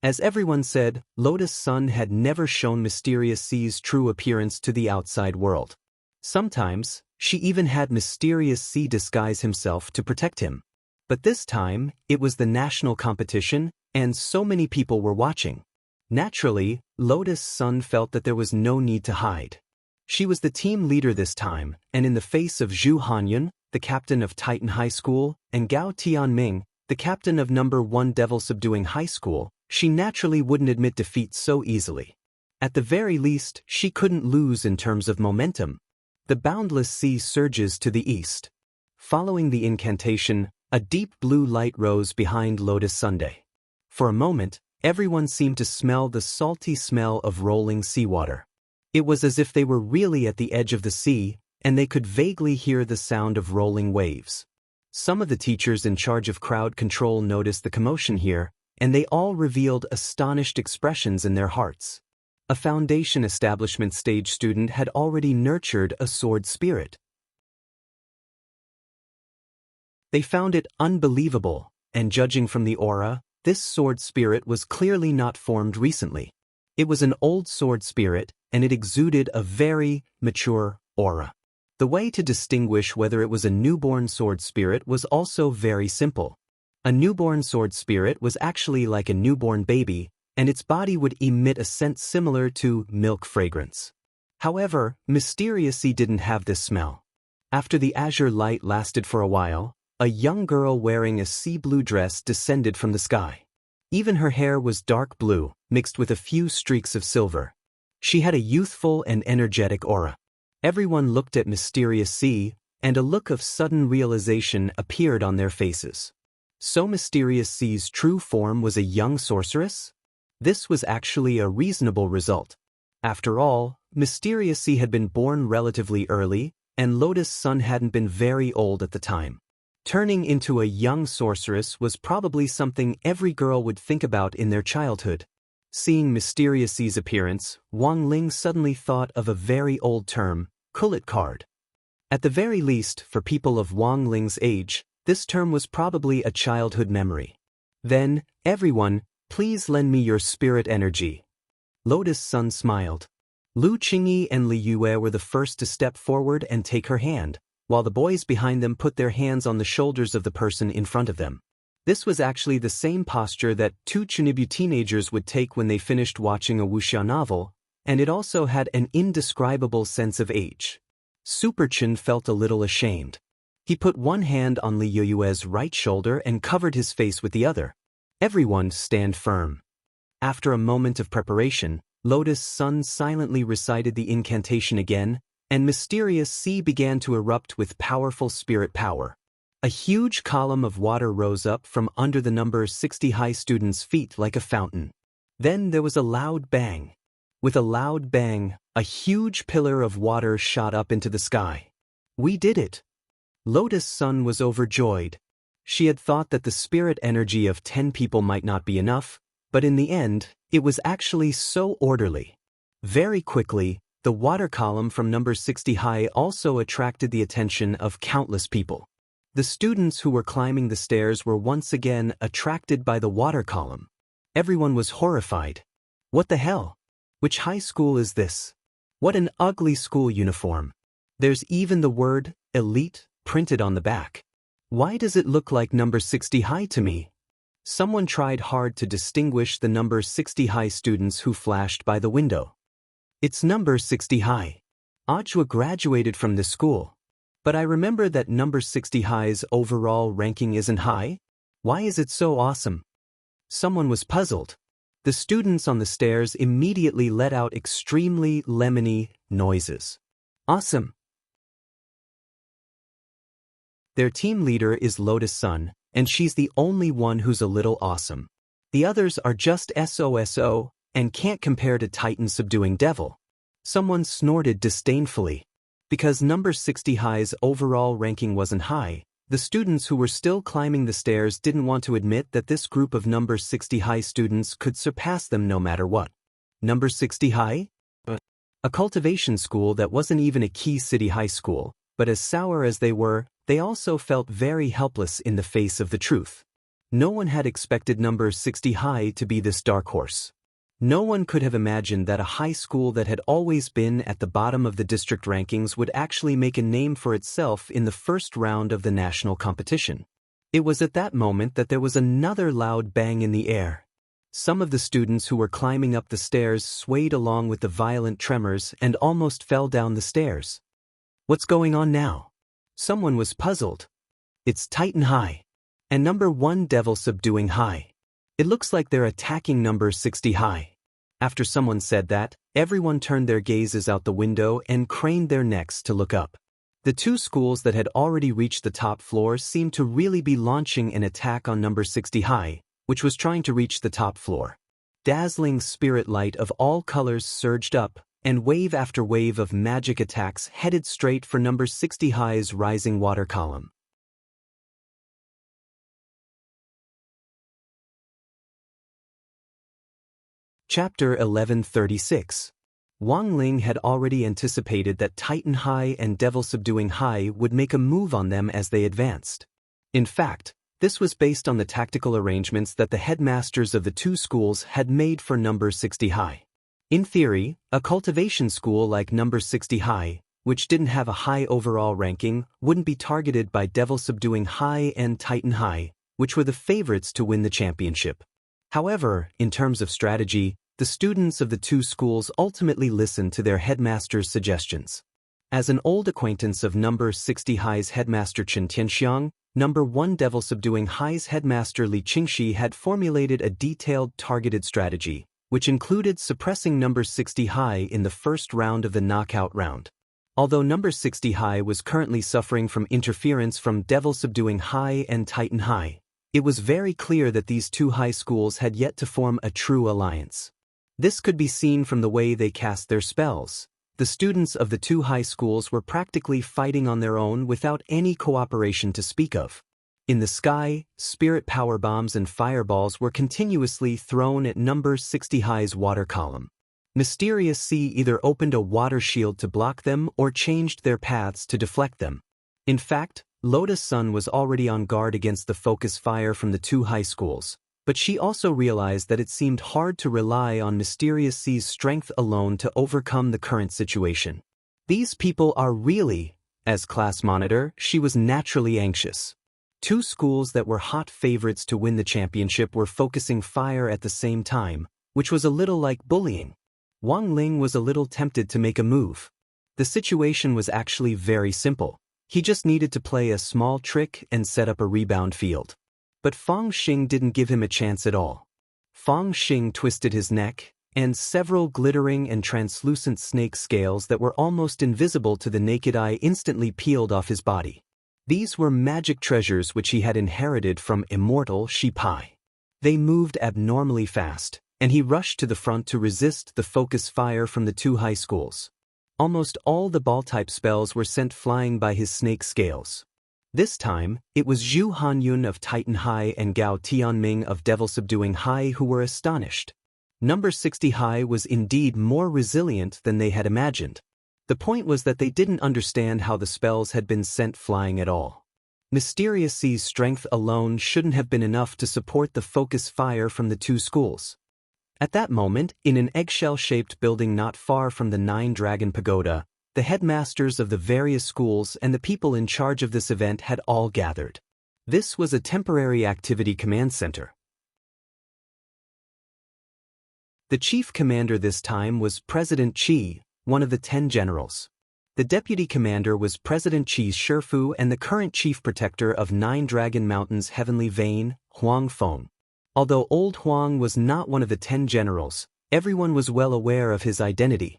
As everyone said, Lotus Sun had never shown Mysterious Sea's true appearance to the outside world. Sometimes, she even had Mysterious Sea disguise himself to protect him. But this time, it was the national competition, and so many people were watching. Naturally, Lotus Sun felt that there was no need to hide. She was the team leader this time, and in the face of Zhu Hanyun, the captain of Titan High School, and Gao Tianming, the captain of number 1 Devil-Subduing High School, she naturally wouldn't admit defeat so easily. At the very least, she couldn't lose in terms of momentum. The boundless sea surges to the east. Following the incantation, a deep blue light rose behind Lotus Sunday. For a moment, everyone seemed to smell the salty smell of rolling seawater. It was as if they were really at the edge of the sea, and they could vaguely hear the sound of rolling waves. Some of the teachers in charge of crowd control noticed the commotion here, and they all revealed astonished expressions in their hearts. A foundation establishment stage student had already nurtured a sword spirit. They found it unbelievable, and judging from the aura, this sword spirit was clearly not formed recently. It was an old sword spirit, and it exuded a very mature aura. The way to distinguish whether it was a newborn sword spirit was also very simple. A newborn sword spirit was actually like a newborn baby, and its body would emit a scent similar to milk fragrance. However, Mysteriously didn't have this smell. After the azure light lasted for a while, a young girl wearing a sea blue dress descended from the sky. Even her hair was dark blue, mixed with a few streaks of silver. She had a youthful and energetic aura. Everyone looked at Mysterious Sea, and a look of sudden realization appeared on their faces. So Mysterious Sea's true form was a young sorceress? This was actually a reasonable result. After all, Mysterious Sea had been born relatively early, and Lotus Sun hadn't been very old at the time. Turning into a young sorceress was probably something every girl would think about in their childhood. Seeing Mysterious Sea's appearance, Wang Ling suddenly thought of a very old term, Kullet card. At the very least, for people of Wang Ling's age, this term was probably a childhood memory. Then, everyone, please lend me your spirit energy. Lotus Sun smiled. Lu Qingyi and Li Yue were the first to step forward and take her hand, while the boys behind them put their hands on the shoulders of the person in front of them. This was actually the same posture that 2 Chunibu teenagers would take when they finished watching a wuxia novel, and it also had an indescribable sense of age. Super Chen felt a little ashamed. He put one hand on Li Yue's right shoulder and covered his face with the other. Everyone stand firm. After a moment of preparation, Lotus Sun silently recited the incantation again, and Mysterious Sea began to erupt with powerful spirit power. A huge column of water rose up from under the number 60 high students' feet like a fountain. Then there was a loud bang. With a loud bang, a huge pillar of water shot up into the sky. We did it! Lotus Sun was overjoyed. She had thought that the spirit energy of 10 people might not be enough, but in the end, it was actually so orderly. Very quickly, the water column from number 60 high also attracted the attention of countless people. The students who were climbing the stairs were once again attracted by the water column. Everyone was horrified. What the hell? Which high school is this? What an ugly school uniform. There's even the word, elite, printed on the back. Why does it look like number 60 high to me? Someone tried hard to distinguish the number 60 high students who flashed by the window. It's number 60 high. Ajwa graduated from this school. But I remember that number 60 high's overall ranking isn't high. Why is it so awesome? Someone was puzzled. The students on the stairs immediately let out extremely lemony noises. Awesome. Their team leader is Lotus Sun, and she's the only one who's a little awesome. The others are just SOSO, and can't compare to Titan subduing Devil. Someone snorted disdainfully. Because number 60 high's overall ranking wasn't high, the students who were still climbing the stairs didn't want to admit that this group of number 60 high students could surpass them no matter what. Number 60 high? A cultivation school that wasn't even a key city high school, but as sour as they were, they also felt very helpless in the face of the truth. No one had expected number 60 high to be this dark horse. No one could have imagined that a high school that had always been at the bottom of the district rankings would actually make a name for itself in the first round of the national competition. It was at that moment that there was another loud bang in the air. Some of the students who were climbing up the stairs swayed along with the violent tremors and almost fell down the stairs. What's going on now? Someone was puzzled. It's Titan High. And number 1 Devil Subduing High. It looks like they're attacking number 60 High. After someone said that, everyone turned their gazes out the window and craned their necks to look up. The two schools that had already reached the top floor seemed to really be launching an attack on number 60 High, which was trying to reach the top floor. Dazzling spirit light of all colors surged up, and wave after wave of magic attacks headed straight for number 60 High's rising water column. Chapter 1136. Wang Ling had already anticipated that Titan High and Devil Subduing High would make a move on them as they advanced. In fact, this was based on the tactical arrangements that the headmasters of the two schools had made for number 60 High. In theory, a cultivation school like number 60 High, which didn't have a high overall ranking, wouldn't be targeted by Devil Subduing High and Titan High, which were the favorites to win the championship. However, in terms of strategy, the students of the two schools ultimately listened to their headmaster's suggestions. As an old acquaintance of number 60 High's headmaster Chen Tianxiang, number 1 Devil Subduing High's headmaster Li Qingxi had formulated a detailed targeted strategy, which included suppressing number 60 High in the first round of the knockout round. Although number 60 High was currently suffering from interference from Devil Subduing High and Titan High, it was very clear that these two high schools had yet to form a true alliance. This could be seen from the way they cast their spells. The students of the two high schools were practically fighting on their own without any cooperation to speak of. In the sky, spirit power bombs and fireballs were continuously thrown at number 60 High's water column. Mysterious Sea either opened a water shield to block them or changed their paths to deflect them. In fact, Lotus Sun was already on guard against the focus fire from the two high schools, but she also realized that it seemed hard to rely on Mysterious Sea's strength alone to overcome the current situation. These people are really, as class monitor, she was naturally anxious. Two schools that were hot favorites to win the championship were focusing fire at the same time, which was a little like bullying. Wang Ling was a little tempted to make a move. The situation was actually very simple. He just needed to play a small trick and set up a rebound field. But Fang Xing didn't give him a chance at all. Fang Xing twisted his neck, and several glittering and translucent snake scales that were almost invisible to the naked eye instantly peeled off his body. These were magic treasures which he had inherited from Immortal Shipai. They moved abnormally fast, and he rushed to the front to resist the focus fire from the two high schools. Almost all the ball-type spells were sent flying by his snake scales. This time, it was Zhu Hanyun of Titan High and Gao Tianming of Devil Subduing High who were astonished. Number 60 High was indeed more resilient than they had imagined. The point was that they didn't understand how the spells had been sent flying at all. Mysterious Sea's strength alone shouldn't have been enough to support the focus fire from the two schools. At that moment, in an eggshell-shaped building not far from the Nine-Dragon Pagoda, the headmasters of the various schools and the people in charge of this event had all gathered. This was a temporary activity command center. The chief commander this time was President Qi, one of the 10 generals. The deputy commander was President Qi's Shifu and the current chief protector of Nine Dragon Mountain's heavenly vein, Huang Feng. Although old Huang was not one of the 10 generals, everyone was well aware of his identity.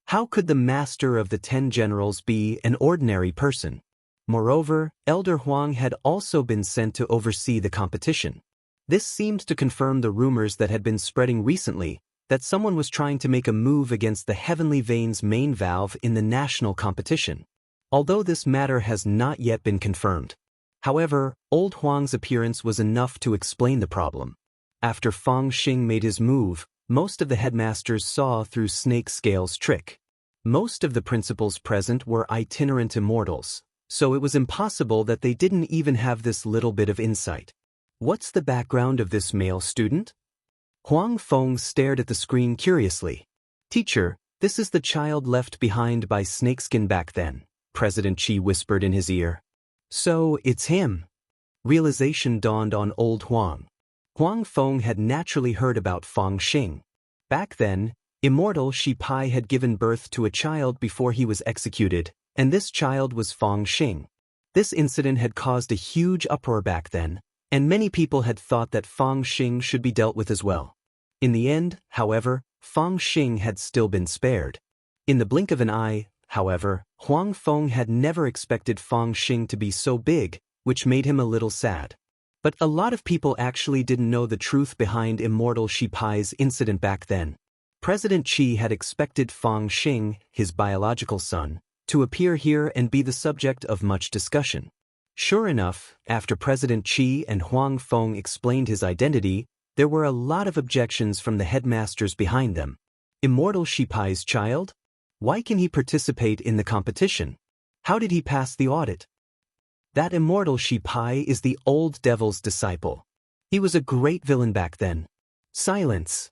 How could the master of the 10 generals be an ordinary person? Moreover, Elder Huang had also been sent to oversee the competition. This seemed to confirm the rumors that had been spreading recently, that someone was trying to make a move against the Heavenly Vein's main valve in the national competition. Although this matter has not yet been confirmed. However, old Huang's appearance was enough to explain the problem. After Fang Xing made his move, most of the headmasters saw through Snake Scale's trick. Most of the principals present were itinerant immortals, so it was impossible that they didn't even have this little bit of insight. What's the background of this male student? Huang Feng stared at the screen curiously. Teacher, this is the child left behind by Snakeskin back then, President Qi whispered in his ear. So, it's him. Realization dawned on old Huang. Huang Feng had naturally heard about Fang Xing. Back then, Immortal Shipai had given birth to a child before he was executed, and this child was Fang Xing. This incident had caused a huge uproar back then, and many people had thought that Fang Xing should be dealt with as well. In the end, however, Fang Xing had still been spared. In the blink of an eye, however, Huang Feng had never expected Fang Xing to be so big, which made him a little sad. But a lot of people actually didn't know the truth behind Immortal Shi Pai's incident back then. President Qi had expected Fang Xing, his biological son, to appear here and be the subject of much discussion. Sure enough, after President Qi and Huang Feng explained his identity, there were a lot of objections from the headmasters behind them. Immortal Shi Pai's child? Why can he participate in the competition? How did he pass the audit? That Immortal Shi Pai is the old devil's disciple. He was a great villain back then. Silence.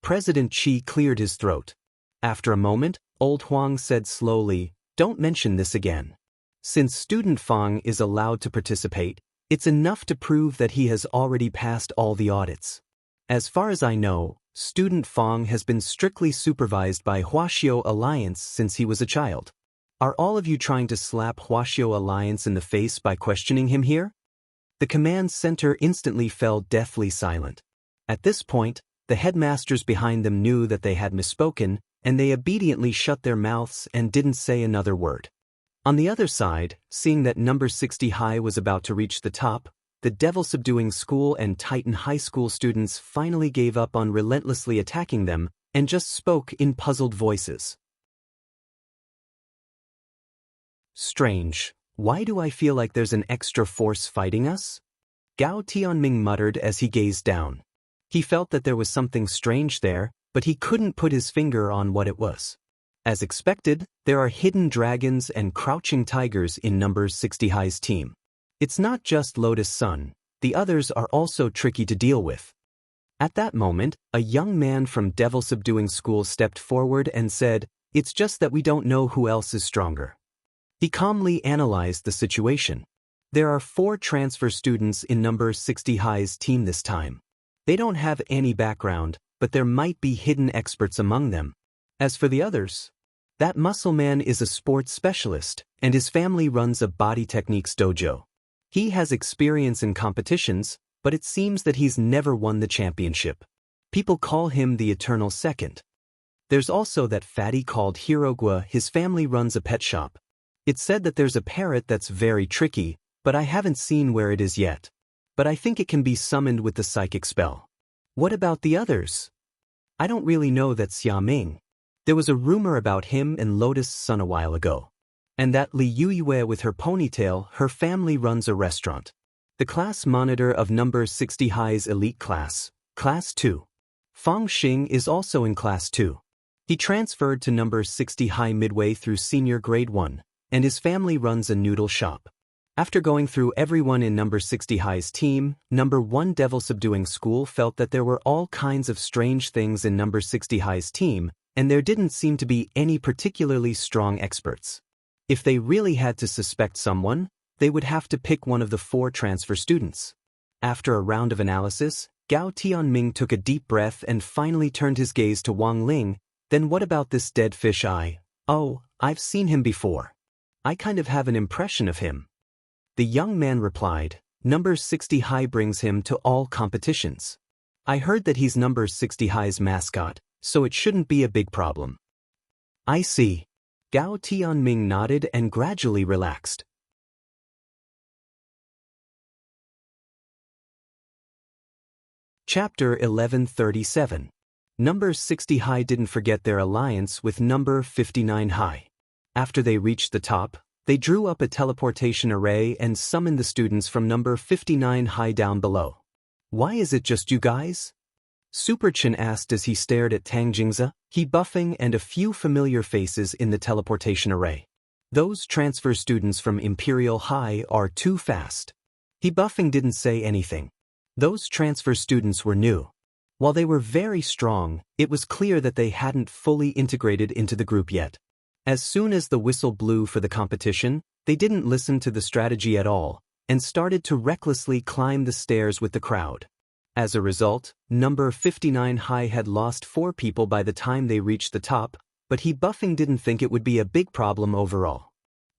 President Qi cleared his throat. After a moment, old Huang said slowly, "Don't mention this again. Since student Fang is allowed to participate, it's enough to prove that he has already passed all the audits. As far as I know, student Fang has been strictly supervised by Huaxiao Alliance since he was a child. Are all of you trying to slap Huaxiao Alliance in the face by questioning him here?" The command center instantly fell deathly silent. At this point, the headmasters behind them knew that they had misspoken, and they obediently shut their mouths and didn't say another word. On the other side, seeing that number 60 High was about to reach the top, the devil-subduing school and Titan High School students finally gave up on relentlessly attacking them and just spoke in puzzled voices. "Strange. Why do I feel like there's an extra force fighting us?" Gao Tianming muttered as he gazed down. He felt that there was something strange there, but he couldn't put his finger on what it was. As expected, there are hidden dragons and crouching tigers in number 60 High's team. It's not just Lotus Sun, the others are also tricky to deal with. At that moment, a young man from Devil Subduing School stepped forward and said, "It's just that we don't know who else is stronger." He calmly analyzed the situation. There are 4 transfer students in number 60 High's team this time. They don't have any background, but there might be hidden experts among them. As for the others, that muscle man is a sports specialist, and his family runs a body techniques dojo. He has experience in competitions, but it seems that he's never won the championship. People call him the Eternal Second. There's also that fatty called Hirogwa. His family runs a pet shop. It's said that there's a parrot that's very tricky, but I haven't seen where it is yet. But I think it can be summoned with the psychic spell. What about the others? I don't really know that Xia Ming. There was a rumor about him and Lotus Sun a while ago. And that Li Yuyue with her ponytail, her family runs a restaurant. The class monitor of number 60 High's elite class, Class 2. Fang Xing is also in Class 2. He transferred to number 60 High midway through senior grade 1, and his family runs a noodle shop. After going through everyone in number 60 High's team, number 1 Devil Subduing School felt that there were all kinds of strange things in number 60 High's team, and there didn't seem to be any particularly strong experts. If they really had to suspect someone, they would have to pick one of the 4 transfer students. After a round of analysis, Gao Tianming took a deep breath and finally turned his gaze to Wang Ling. "Then what about this dead fish eye?" "Oh, I've seen him before. I kind of have an impression of him." The young man replied, "Number 60 High brings him to all competitions. I heard that he's number 60 High's mascot, so it shouldn't be a big problem." "I see." Gao Tianming nodded and gradually relaxed. Chapter 1137. Number 60 High didn't forget their alliance with number 59 High. After they reached the top, they drew up a teleportation array and summoned the students from number 59 High down below. "Why is it just you guys?" Super Chen asked as he stared at Tang Jingze, He Buffing and a few familiar faces in the teleportation array. "Those transfer students from Imperial High are too fast." He Buffing didn't say anything. Those transfer students were new. While they were very strong, it was clear that they hadn't fully integrated into the group yet. As soon as the whistle blew for the competition, they didn't listen to the strategy at all, and started to recklessly climb the stairs with the crowd. As a result, number 59 High had lost 4 people by the time they reached the top, but He Buffing didn't think it would be a big problem overall.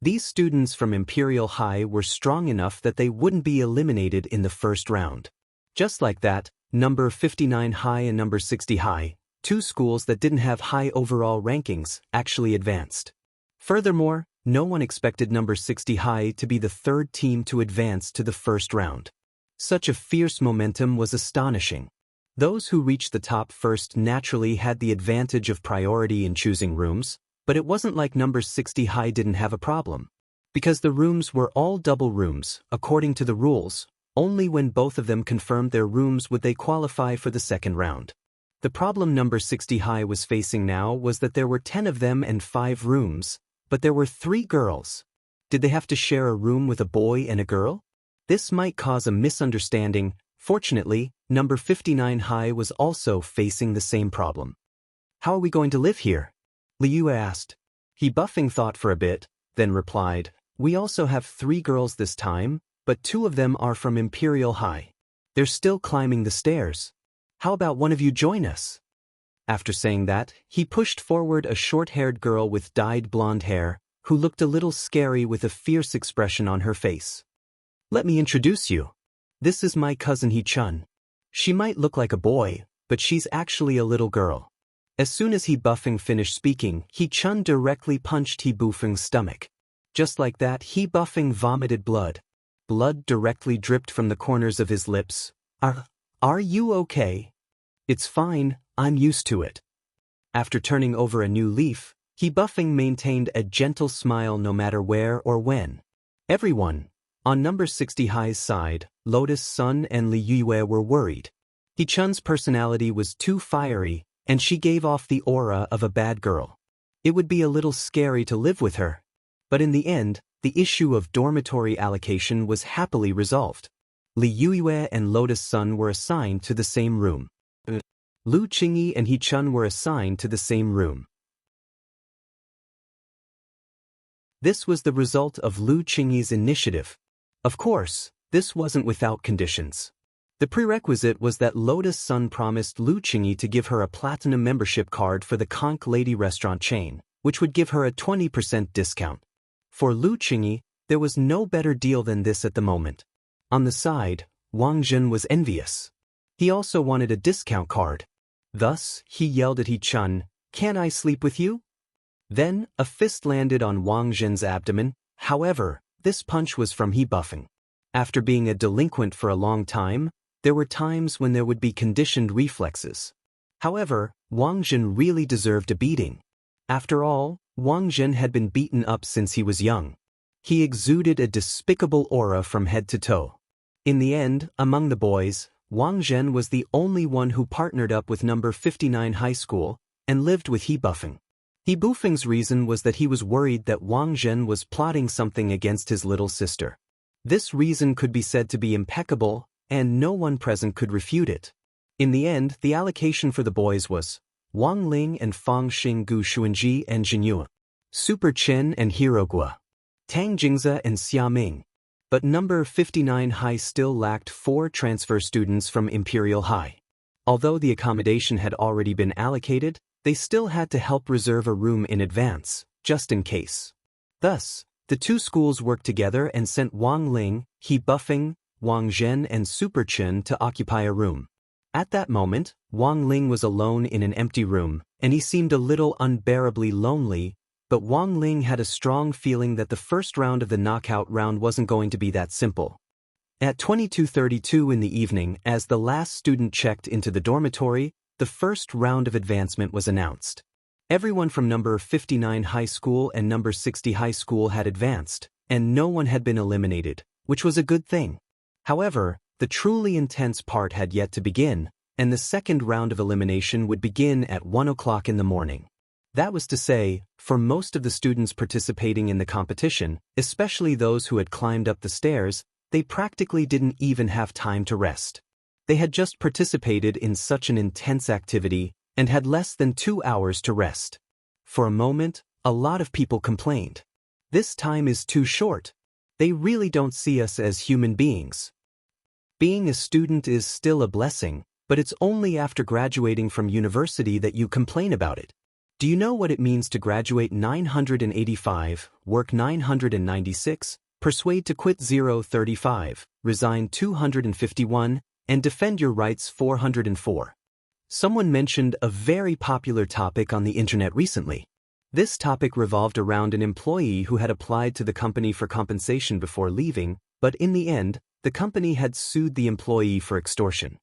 These students from Imperial High were strong enough that they wouldn't be eliminated in the first round. Just like that, number 59 High and number 60 High, two schools that didn't have high overall rankings, actually advanced. Furthermore, no one expected number 60 High to be the third team to advance to the first round. Such a fierce momentum was astonishing. Those who reached the top first naturally had the advantage of priority in choosing rooms, but it wasn't like number 60 High didn't have a problem. Because the rooms were all double rooms, according to the rules, only when both of them confirmed their rooms would they qualify for the second round. The problem number 60 High was facing now was that there were 10 of them and 5 rooms, but there were 3 girls. Did they have to share a room with a boy and a girl? This might cause a misunderstanding. Fortunately, number 59 High was also facing the same problem. How are we going to live here? Liu asked. He buffing thought for a bit, then replied, we also have 3 girls this time, but 2 of them are from Imperial High. They're still climbing the stairs. How about one of you join us? After saying that, he pushed forward a short-haired girl with dyed blonde hair, who looked a little scary with a fierce expression on her face. Let me introduce you. This is my cousin He-chun. She might look like a boy, but she's actually a little girl. As soon as He-buffing finished speaking, He-chun directly punched He-buffing's stomach. Just like that, He-buffing vomited blood. Blood directly dripped from the corners of his lips. Are you okay? It's fine, I'm used to it. After turning over a new leaf, He-buffing maintained a gentle smile no matter where or when. Everyone, on number 60 High's side, Lotus Sun and Li Yue were worried. He-chun's personality was too fiery, and she gave off the aura of a bad girl. It would be a little scary to live with her. But in the end, the issue of dormitory allocation was happily resolved. Li Yue and Lotus Sun were assigned to the same room. Lu Qingyi and He-chun were assigned to the same room. This was the result of Lu Qingyi's initiative. Of course, this wasn't without conditions. The prerequisite was that Lotus Sun promised Lu Qingyi to give her a platinum membership card for the Conch Lady restaurant chain, which would give her a 20% discount. For Lu Qingyi, there was no better deal than this at the moment. On the side, Wang Zhen was envious. He also wanted a discount card. Thus, he yelled at He-chun, "Can I sleep with you?" Then, a fist landed on Wang Zhen's abdomen. However, this punch was from He-buffing. After being a delinquent for a long time, there were times when there would be conditioned reflexes. However, Wang Zhen really deserved a beating. After all, Wang Zhen had been beaten up since he was young. He exuded a despicable aura from head to toe. In the end, among the boys, Wang Zhen was the only one who partnered up with number 59 High School and lived with He-buffing. He-buffing's reason was that he was worried that Wang Zhen was plotting something against his little sister. This reason could be said to be impeccable, and no one present could refute it. In the end, the allocation for the boys was Wang Ling and Fang Xinggu Xuanji and Jinyue, Super Chen and Hirogua, Tang Jingze and Xiaming. But number 59 High still lacked 4 transfer students from Imperial High. Although the accommodation had already been allocated, they still had to help reserve a room in advance, just in case. Thus, the two schools worked together and sent Wang Ling, He-buffing, Wang Zhen and Super Chen to occupy a room. At that moment, Wang Ling was alone in an empty room, and he seemed a little unbearably lonely, but Wang Ling had a strong feeling that the first round of the knockout round wasn't going to be that simple. At 22:32 in the evening, as the last student checked into the dormitory, the first round of advancement was announced. Everyone from number 59 High School and number 60 High School had advanced, and no one had been eliminated, which was a good thing. However, the truly intense part had yet to begin, and the second round of elimination would begin at 1 o'clock in the morning. That was to say, for most of the students participating in the competition, especially those who had climbed up the stairs, they practically didn't even have time to rest. They had just participated in such an intense activity and had less than 2 hours to rest. For a moment, a lot of people complained. This time is too short. They really don't see us as human beings. Being a student is still a blessing, but it's only after graduating from university that you complain about it. Do you know what it means to graduate 985, work 996, persuade to quit 035, resign 251, and defend your rights 404? Someone mentioned a very popular topic on the internet recently. This topic revolved around an employee who had applied to the company for compensation before leaving, but in the end, the company had sued the employee for extortion.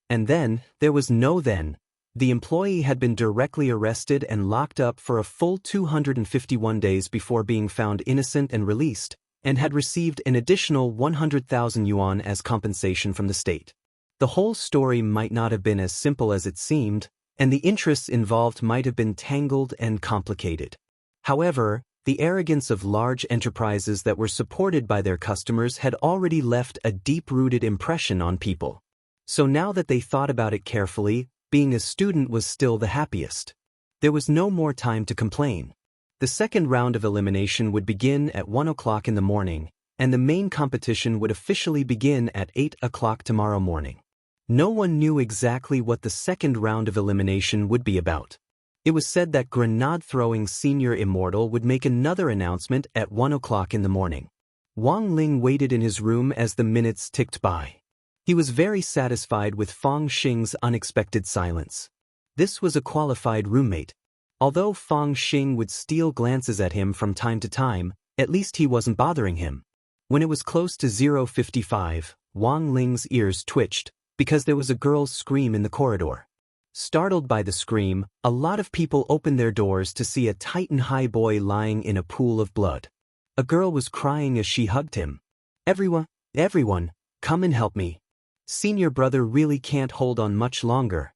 And then, there was no then. The employee had been directly arrested and locked up for a full 251 days before being found innocent and released, and had received an additional 100,000 yuan as compensation from the state. The whole story might not have been as simple as it seemed, and the interests involved might have been tangled and complicated. However, the arrogance of large enterprises that were supported by their customers had already left a deep-rooted impression on people. So now that they thought about it carefully, being a student was still the happiest. There was no more time to complain. The second round of elimination would begin at 1 o'clock in the morning, and the main competition would officially begin at 8 o'clock tomorrow morning. No one knew exactly what the second round of elimination would be about. It was said that grenade-throwing senior Immortal would make another announcement at 1 o'clock in the morning. Wang Ling waited in his room as the minutes ticked by. He was very satisfied with Fang Xing's unexpected silence. This was a qualified roommate. Although Fang Xing would steal glances at him from time to time, at least he wasn't bothering him. When it was close to 0:55, Wang Ling's ears twitched, because there was a girl's scream in the corridor. Startled by the scream, a lot of people opened their doors to see a Titan High boy lying in a pool of blood. A girl was crying as she hugged him. Everyone, come and help me. Senior brother really can't hold on much longer."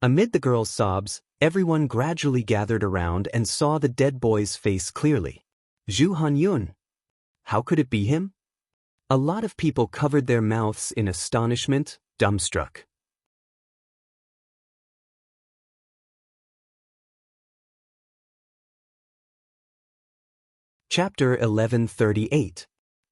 Amid the girl's sobs, everyone gradually gathered around and saw the dead boy's face clearly. Zhu Hanyun. How could it be him? A lot of people covered their mouths in astonishment, dumbstruck. Chapter 1138.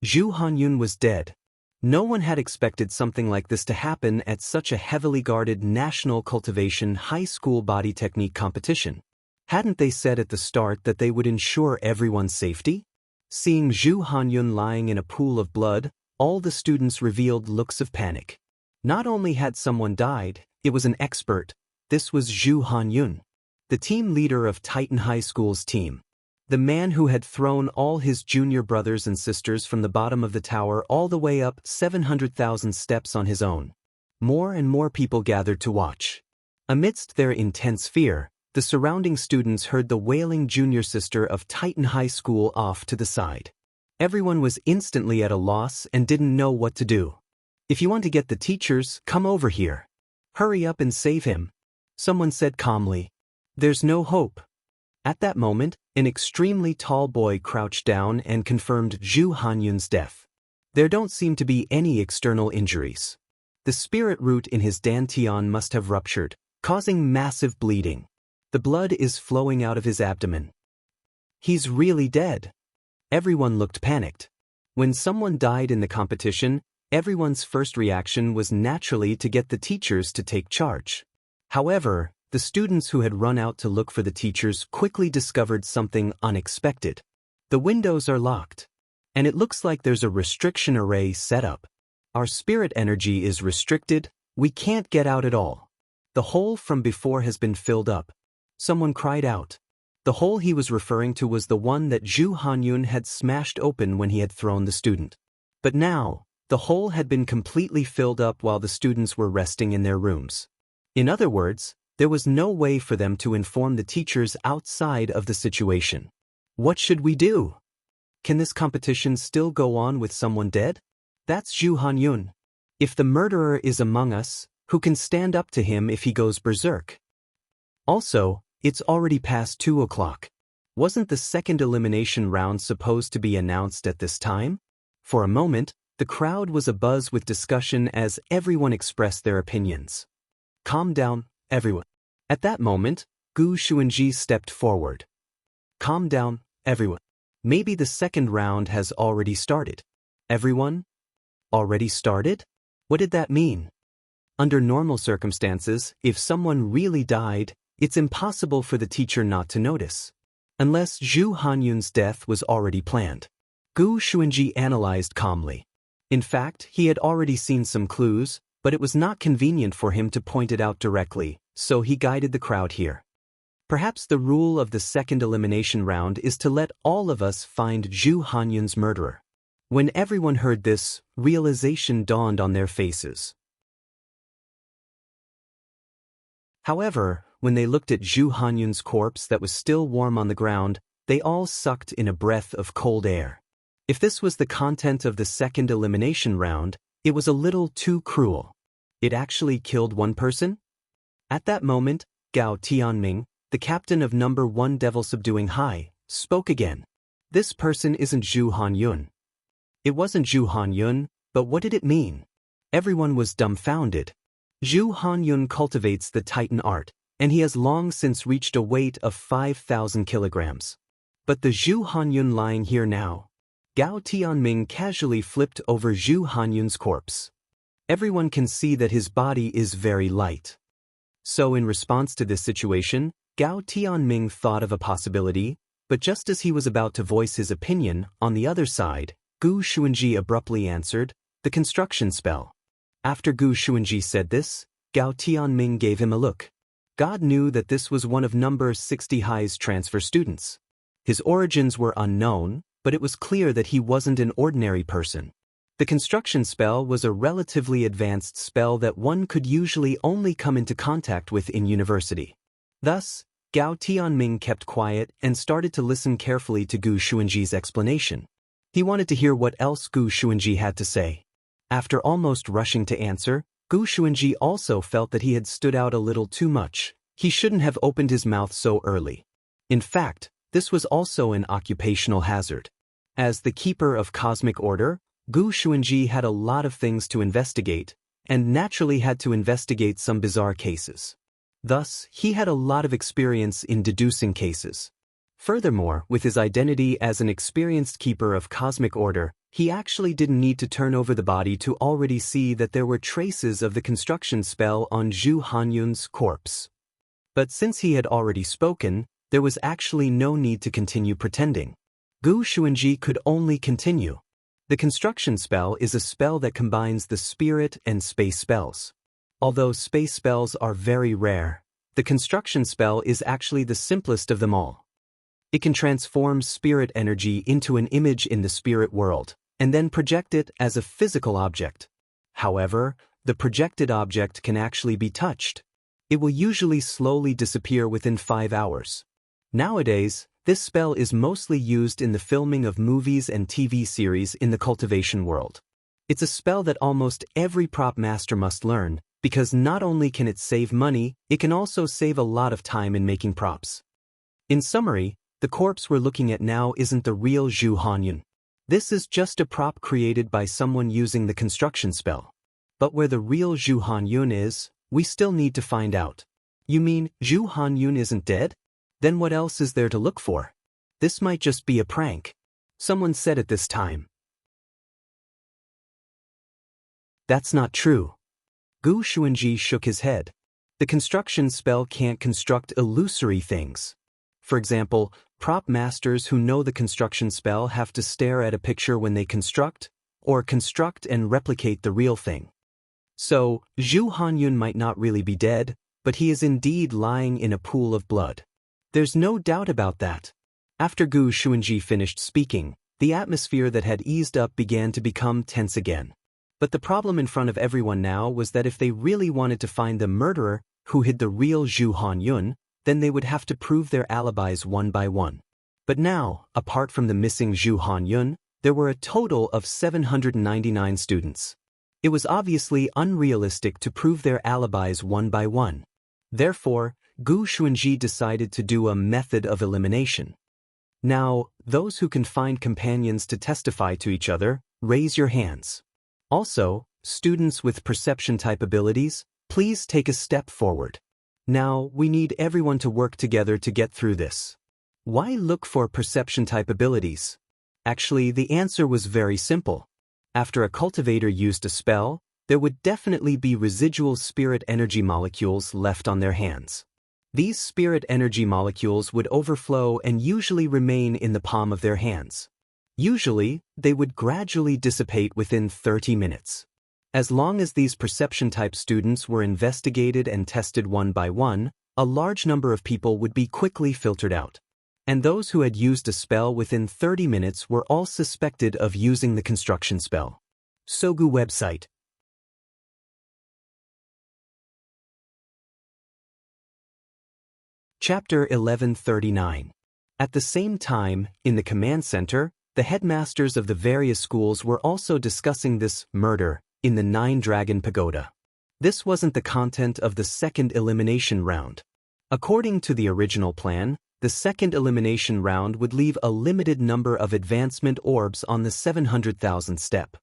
Zhu Hanyun was dead. No one had expected something like this to happen at such a heavily guarded national cultivation high school body technique competition. Hadn't they said at the start that they would ensure everyone's safety? Seeing Zhu Hanyun lying in a pool of blood, all the students revealed looks of panic. Not only had someone died, it was an expert. This was Zhu Hanyun, the team leader of Titan High School's team. The man who had thrown all his junior brothers and sisters from the bottom of the tower all the way up 700,000 steps on his own. More and more people gathered to watch. Amidst their intense fear, the surrounding students heard the wailing junior sister of Titan High School off to the side. Everyone was instantly at a loss and didn't know what to do. "If you want to get the teachers, come over here. Hurry up and save him," someone said calmly. "There's no hope." At that moment, an extremely tall boy crouched down and confirmed Zhu Hanyun's death. There don't seem to be any external injuries. The spirit root in his dantian must have ruptured, causing massive bleeding. The blood is flowing out of his abdomen. He's really dead. Everyone looked panicked. When someone died in the competition, everyone's first reaction was naturally to get the teachers to take charge. However, the students who had run out to look for the teachers quickly discovered something unexpected. The windows are locked, and it looks like there's a restriction array set up. Our spirit energy is restricted, we can't get out at all. The hole from before has been filled up. Someone cried out. The hole he was referring to was the one that Zhu Hanyun had smashed open when he had thrown the student. But now, the hole had been completely filled up while the students were resting in their rooms. In other words, there was no way for them to inform the teachers outside of the situation. What should we do? Can this competition still go on with someone dead? That's Zhu Hanyun. If the murderer is among us, who can stand up to him if he goes berserk? Also, it's already past 2 o'clock. Wasn't the second elimination round supposed to be announced at this time? For a moment, the crowd was abuzz with discussion as everyone expressed their opinions. Calm down, everyone. At that moment, Gu Xuanji stepped forward. Calm down, everyone. Maybe the second round has already started. Everyone? Already started? What did that mean? Under normal circumstances, if someone really died, it's impossible for the teacher not to notice. Unless Zhu Hanyun's death was already planned. Gu Xuanji analyzed calmly. In fact, he had already seen some clues, but it was not convenient for him to point it out directly, so he guided the crowd here. Perhaps the rule of the second elimination round is to let all of us find Zhu Hanyun's murderer. When everyone heard this, realization dawned on their faces. However, when they looked at Zhu Hanyun's corpse that was still warm on the ground, they all sucked in a breath of cold air. If this was the content of the second elimination round, it was a little too cruel. It actually killed one person? At that moment, Gao Tianming, the captain of No. 1 Devil Subduing High, spoke again. This person isn't Zhu Hanyun. It wasn't Zhu Hanyun, but what did it mean? Everyone was dumbfounded. Zhu Hanyun cultivates the Titan art, and he has long since reached a weight of 5,000 kilograms. But the Zhu Hanyun lying here now. Gao Tianming casually flipped over Zhu Hanyun's corpse. Everyone can see that his body is very light. So in response to this situation, Gao Tianming thought of a possibility, but just as he was about to voice his opinion, on the other side, Gu Xuanji abruptly answered, the construction spell. After Gu Xuanji said this, Gao Tianming gave him a look. God knew that this was one of No. 60 High's transfer students. His origins were unknown, but it was clear that he wasn't an ordinary person. The construction spell was a relatively advanced spell that one could usually only come into contact with in university. Thus, Gao Tianming kept quiet and started to listen carefully to Gu Xuanji's explanation. He wanted to hear what else Gu Xuanji had to say. After almost rushing to answer, Gu Xuanji also felt that he had stood out a little too much. He shouldn't have opened his mouth so early. In fact, this was also an occupational hazard. As the keeper of cosmic order, Gu Xuanji had a lot of things to investigate, and naturally had to investigate some bizarre cases. Thus, he had a lot of experience in deducing cases. Furthermore, with his identity as an experienced keeper of cosmic order, he actually didn't need to turn over the body to already see that there were traces of the construction spell on Zhu Hanyun's corpse. But since he had already spoken, there was actually no need to continue pretending. Gu Xuanji could only continue. The construction spell is a spell that combines the spirit and space spells. Although space spells are very rare, the construction spell is actually the simplest of them all. It can transform spirit energy into an image in the spirit world, and then project it as a physical object. However, the projected object can actually be touched. It will usually slowly disappear within 5 hours. Nowadays, this spell is mostly used in the filming of movies and TV series in the cultivation world. It's a spell that almost every prop master must learn, because not only can it save money, it can also save a lot of time in making props. In summary, the corpse we're looking at now isn't the real Zhu Hanyun. This is just a prop created by someone using the construction spell. But where the real Zhu Hanyun is, we still need to find out. You mean Zhu Hanyun isn't dead? Then what else is there to look for? This might just be a prank. Someone said at this time. That's not true. Gu Xuanji shook his head. The construction spell can't construct illusory things. For example, prop masters who know the construction spell have to stare at a picture when they construct, or construct and replicate the real thing. So, Zhu Hanyun might not really be dead, but he is indeed lying in a pool of blood. There's no doubt about that. After Gu Xuanji finished speaking, the atmosphere that had eased up began to become tense again. But the problem in front of everyone now was that if they really wanted to find the murderer who hid the real Zhu Hanyun, then they would have to prove their alibis one by one. But now, apart from the missing Zhu Hanyun, there were a total of 799 students. It was obviously unrealistic to prove their alibis one by one. Therefore, Gu Xuanji decided to do a method of elimination. Now, those who can find companions to testify to each other, raise your hands. Also, students with perception-type abilities, please take a step forward. Now, we need everyone to work together to get through this. Why look for perception-type abilities? Actually, the answer was very simple. After a cultivator used a spell, there would definitely be residual spirit energy molecules left on their hands. These spirit energy molecules would overflow and usually remain in the palm of their hands. Usually, they would gradually dissipate within 30 minutes. As long as these perception-type students were investigated and tested one by one, a large number of people would be quickly filtered out. And those who had used a spell within 30 minutes were all suspected of using the construction spell. Sogu website. Chapter 1139. At the same time, in the command center, the headmasters of the various schools were also discussing this murder in the Nine-Dragon Pagoda. This wasn't the content of the second elimination round. According to the original plan, the second elimination round would leave a limited number of advancement orbs on the 700,000 step.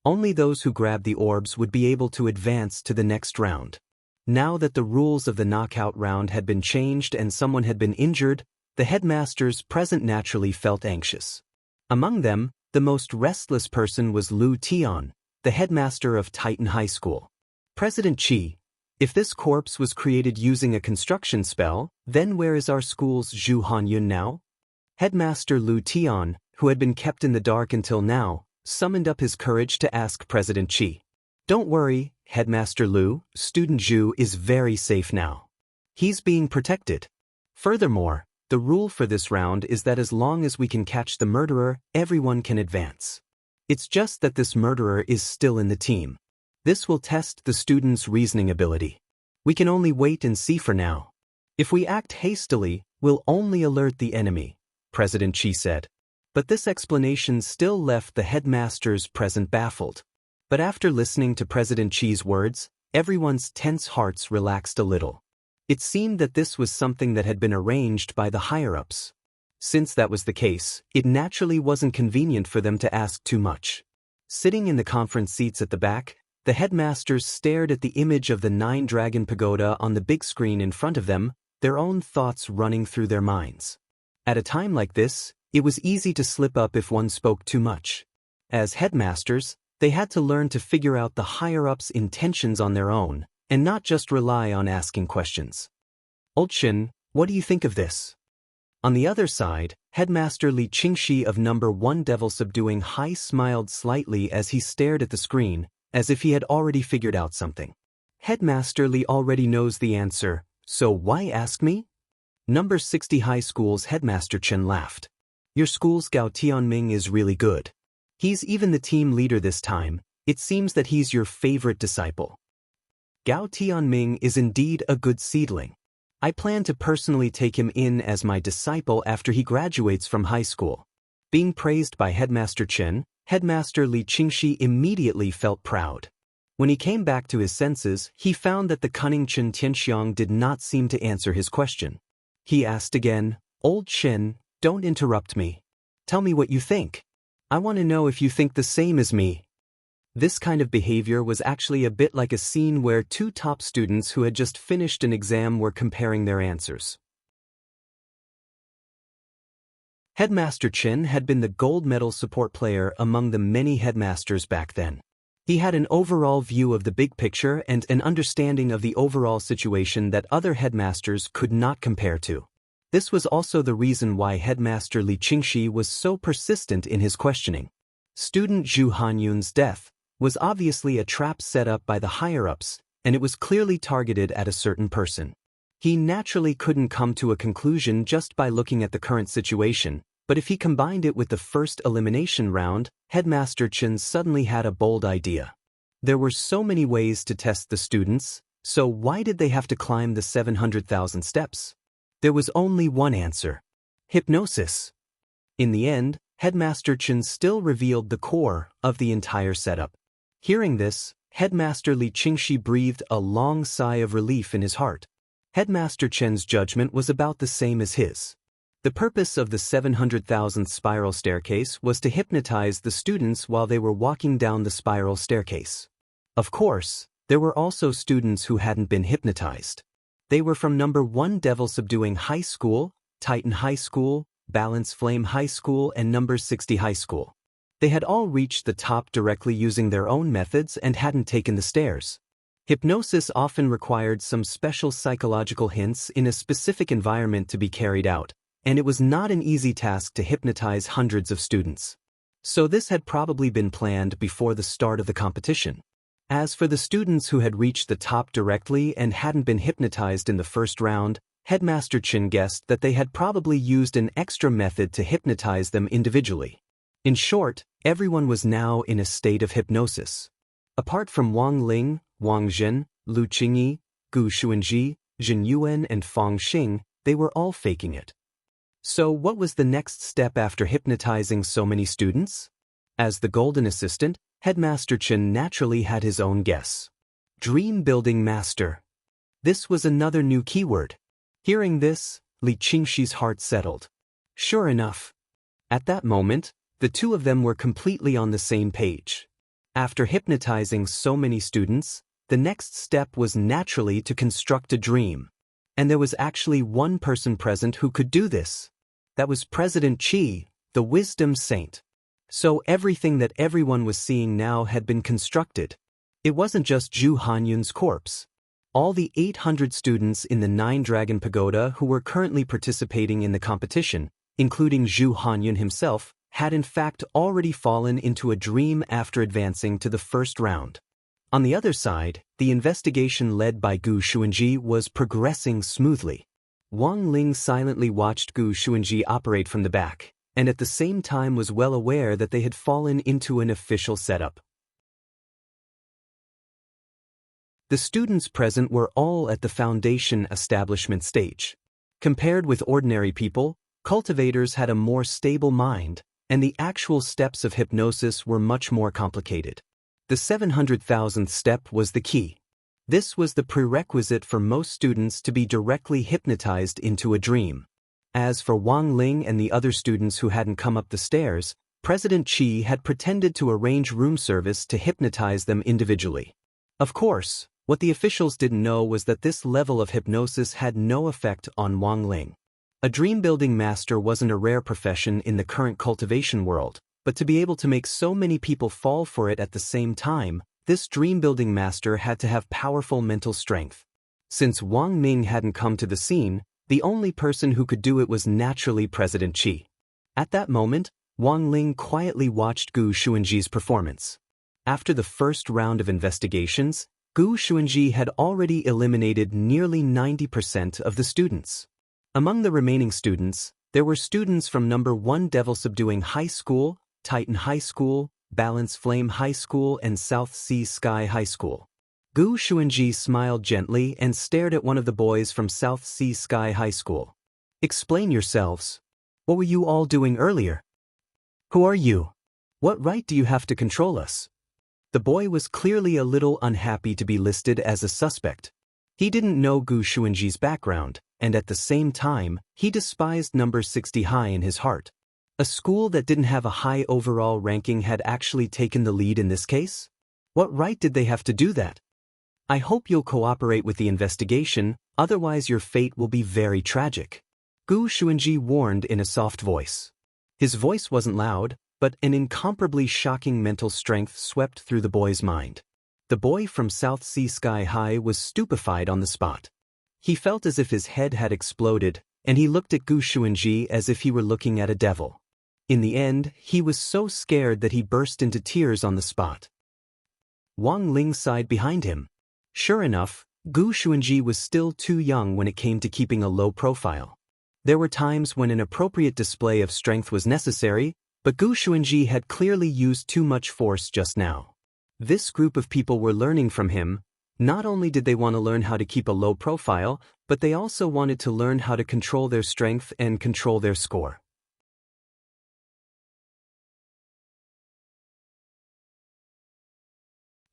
Only those who grabbed the orbs would be able to advance to the next round. Now that the rules of the knockout round had been changed and someone had been injured, the headmasters present naturally felt anxious. Among them, the most restless person was Lu Tian, the headmaster of Titan High School. President Qi, if this corpse was created using a construction spell, then where is our school's Zhu Hanyun now? Headmaster Lu Tian, who had been kept in the dark until now, summoned up his courage to ask President Qi. Don't worry, Headmaster Lu, student Zhu is very safe now. He's being protected. Furthermore, the rule for this round is that as long as we can catch the murderer, everyone can advance. It's just that this murderer is still in the team. This will test the student's reasoning ability. We can only wait and see for now. If we act hastily, we'll only alert the enemy, President Qi said. But this explanation still left the headmasters present baffled. But after listening to President Qi's words, everyone's tense hearts relaxed a little. It seemed that this was something that had been arranged by the higher-ups. Since that was the case, it naturally wasn't convenient for them to ask too much. Sitting in the conference seats at the back, the headmasters stared at the image of the Nine-Dragon Pagoda on the big screen in front of them, their own thoughts running through their minds. At a time like this, it was easy to slip up if one spoke too much. As headmasters, they had to learn to figure out the higher-ups' intentions on their own, and not just rely on asking questions. Old Shin, what do you think of this? On the other side, Headmaster Li Qingxi of number 1 Devil Subduing High smiled slightly as he stared at the screen, as if he had already figured out something. Headmaster Li already knows the answer, so why ask me? Number 60 High School's Headmaster Chen laughed. Your school's Gao Tianming is really good. He's even the team leader this time. It seems that he's your favorite disciple. Gao Tianming is indeed a good seedling. I plan to personally take him in as my disciple after he graduates from high school. Being praised by Headmaster Chen, Headmaster Li Qingxi immediately felt proud. When he came back to his senses, he found that the cunning Chen Tianxiang did not seem to answer his question. He asked again, Old Chen, don't interrupt me. Tell me what you think. I want to know if you think the same as me. This kind of behavior was actually a bit like a scene where two top students who had just finished an exam were comparing their answers. Headmaster Chen had been the gold medal support player among the many headmasters back then. He had an overall view of the big picture and an understanding of the overall situation that other headmasters could not compare to. This was also the reason why Headmaster Li Qingxi was so persistent in his questioning. Student Zhu Hanyun's death was obviously a trap set up by the higher-ups, and it was clearly targeted at a certain person. He naturally couldn't come to a conclusion just by looking at the current situation, but if he combined it with the first elimination round, Headmaster Chen suddenly had a bold idea. There were so many ways to test the students, so why did they have to climb the 700,000 steps? There was only one answer. Hypnosis. In the end, Headmaster Chen still revealed the core of the entire setup. Hearing this, Headmaster Li Qingxi breathed a long sigh of relief in his heart. Headmaster Chen's judgment was about the same as his. The purpose of the 700,000 spiral staircase was to hypnotize the students while they were walking down the spiral staircase. Of course, there were also students who hadn't been hypnotized. They were from number 1 Devil Subduing High School, Titan High School, Balance Flame High School, and number 60 High School. They had all reached the top directly using their own methods and hadn't taken the stairs. Hypnosis often required some special psychological hints in a specific environment to be carried out, and it was not an easy task to hypnotize hundreds of students. So this had probably been planned before the start of the competition. As for the students who had reached the top directly and hadn't been hypnotized in the first round, Headmaster Chen guessed that they had probably used an extra method to hypnotize them individually. In short, everyone was now in a state of hypnosis. Apart from Wang Ling, Wang Zhen, Lu Qingyi, Gu Xuanji, Zhen Yuan and Fang Xing, they were all faking it. So what was the next step after hypnotizing so many students? As the golden assistant, Headmaster Chen naturally had his own guess. Dream Building Master. This was another new keyword. Hearing this, Li Qingxi's heart settled. Sure enough. At that moment, the two of them were completely on the same page. After hypnotizing so many students, the next step was naturally to construct a dream. And there was actually one person present who could do this. That was President Qi, the Wisdom Saint. So everything that everyone was seeing now had been constructed. It wasn't just Zhu Hanyun's corpse. All the 800 students in the Nine Dragon Pagoda who were currently participating in the competition, including Zhu Hanyun himself, had in fact already fallen into a dream after advancing to the first round. On the other side, the investigation led by Gu Xuanji was progressing smoothly. Wang Ling silently watched Gu Xuanji operate from the back, and at the same time was well aware that they had fallen into an official setup. The students present were all at the foundation establishment stage. Compared with ordinary people, cultivators had a more stable mind, and the actual steps of hypnosis were much more complicated. The 700,000th step was the key. This was the prerequisite for most students to be directly hypnotized into a dream. As for Wang Ling and the other students who hadn't come up the stairs, President Qi had pretended to arrange room service to hypnotize them individually. Of course, what the officials didn't know was that this level of hypnosis had no effect on Wang Ling. A dream-building master wasn't a rare profession in the current cultivation world, but to be able to make so many people fall for it at the same time, this dream-building master had to have powerful mental strength. Since Wang Ming hadn't come to the scene, the only person who could do it was naturally President Qi. At that moment, Wang Ling quietly watched Gu Xuanji's performance. After the first round of investigations, Gu Xuanji had already eliminated nearly 90% of the students. Among the remaining students, there were students from number 1 Devil Subduing High School, Titan High School, Balance Flame High School and South Sea Sky High School. Gu Xuanji smiled gently and stared at one of the boys from South Sea Sky High School. Explain yourselves. What were you all doing earlier? Who are you? What right do you have to control us? The boy was clearly a little unhappy to be listed as a suspect. He didn't know Gu Xuanji's background, and at the same time, he despised number 60 high in his heart. A school that didn't have a high overall ranking had actually taken the lead in this case? What right did they have to do that? I hope you'll cooperate with the investigation, otherwise your fate will be very tragic. Gu Xuanji warned in a soft voice. His voice wasn't loud, but an incomparably shocking mental strength swept through the boy's mind. The boy from South Sea Sky High was stupefied on the spot. He felt as if his head had exploded, and he looked at Gu Xuanji as if he were looking at a devil. In the end, he was so scared that he burst into tears on the spot. Wang Ling sighed behind him. Sure enough, Gu Xuanji was still too young when it came to keeping a low profile. There were times when an appropriate display of strength was necessary, but Gu Xuanji had clearly used too much force just now. This group of people were learning from him. Not only did they want to learn how to keep a low profile, but they also wanted to learn how to control their strength and control their score.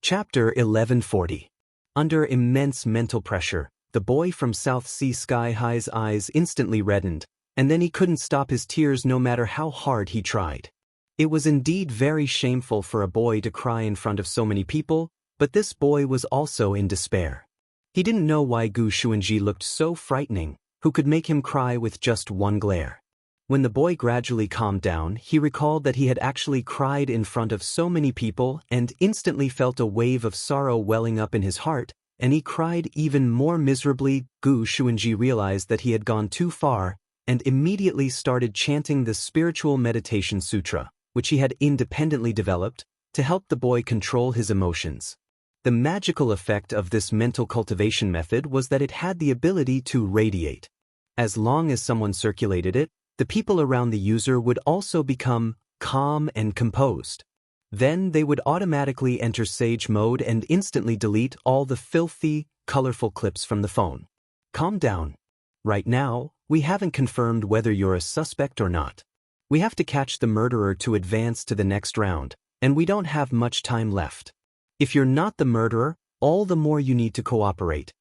Chapter 1140. Under immense mental pressure, the boy from South Sea Sky High's eyes instantly reddened, and then he couldn't stop his tears no matter how hard he tried. It was indeed very shameful for a boy to cry in front of so many people, but this boy was also in despair. He didn't know why Gu Xuanji looked so frightening, who could make him cry with just one glare. When the boy gradually calmed down, he recalled that he had actually cried in front of so many people and instantly felt a wave of sorrow welling up in his heart, and he cried even more miserably. Gu Xuanji realized that he had gone too far and immediately started chanting the spiritual meditation sutra, which he had independently developed, to help the boy control his emotions. The magical effect of this mental cultivation method was that it had the ability to radiate. As long as someone circulated it, the people around the user would also become calm and composed. Then they would automatically enter sage mode and instantly delete all the filthy, colorful clips from the phone. Calm down. Right now, we haven't confirmed whether you're a suspect or not. We have to catch the murderer to advance to the next round, and we don't have much time left. If you're not the murderer, all the more you need to cooperate.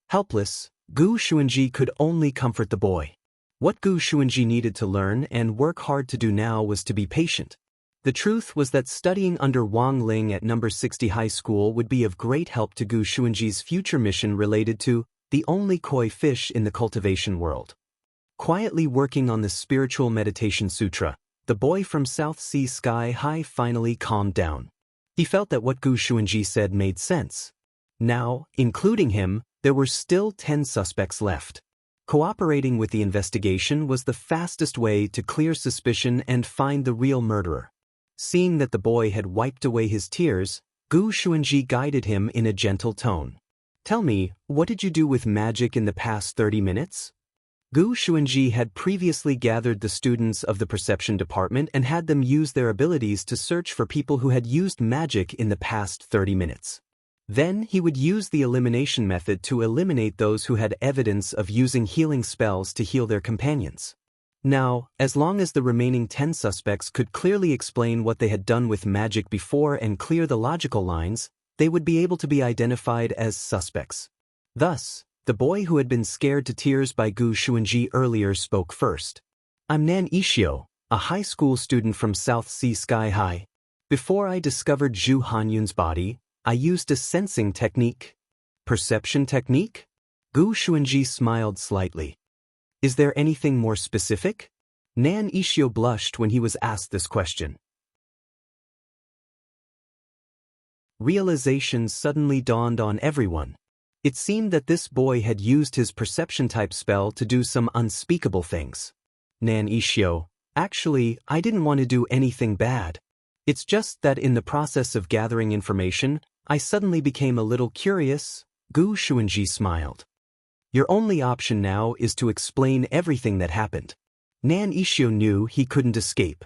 Helpless, Gu Xuanji could only comfort the boy. What Gu Xuanji needed to learn and work hard to do now was to be patient. The truth was that studying under Wang Ling at number 60 high school would be of great help to Gu Xuanji's future mission related to the only koi fish in the cultivation world. Quietly working on the spiritual meditation sutra, the boy from South Sea Sky High finally calmed down. He felt that what Gu Xuanji said made sense. Now, including him, there were still 10 suspects left. Cooperating with the investigation was the fastest way to clear suspicion and find the real murderer. Seeing that the boy had wiped away his tears, Gu Xuanji guided him in a gentle tone. Tell me, what did you do with magic in the past 30 minutes? Gu Xuanji had previously gathered the students of the perception department and had them use their abilities to search for people who had used magic in the past 30 minutes. Then he would use the elimination method to eliminate those who had evidence of using healing spells to heal their companions. Now, as long as the remaining 10 suspects could clearly explain what they had done with magic before and clear the logical lines, they would be able to be identified as suspects. Thus, the boy who had been scared to tears by Gu Xuanji earlier spoke first. I'm Nan Ishio, a high school student from South Sea Sky High. Before I discovered Zhu Hanyun's body, I used a sensing technique. Perception technique? Gu Xuanji smiled slightly. Is there anything more specific? Nan Ishio blushed when he was asked this question. Realization suddenly dawned on everyone. It seemed that this boy had used his perception-type spell to do some unspeakable things. Nan Ishio, actually, I didn't want to do anything bad. It's just that in the process of gathering information, I suddenly became a little curious. Gu Xuanji smiled. Your only option now is to explain everything that happened. Nan Ishio knew he couldn't escape.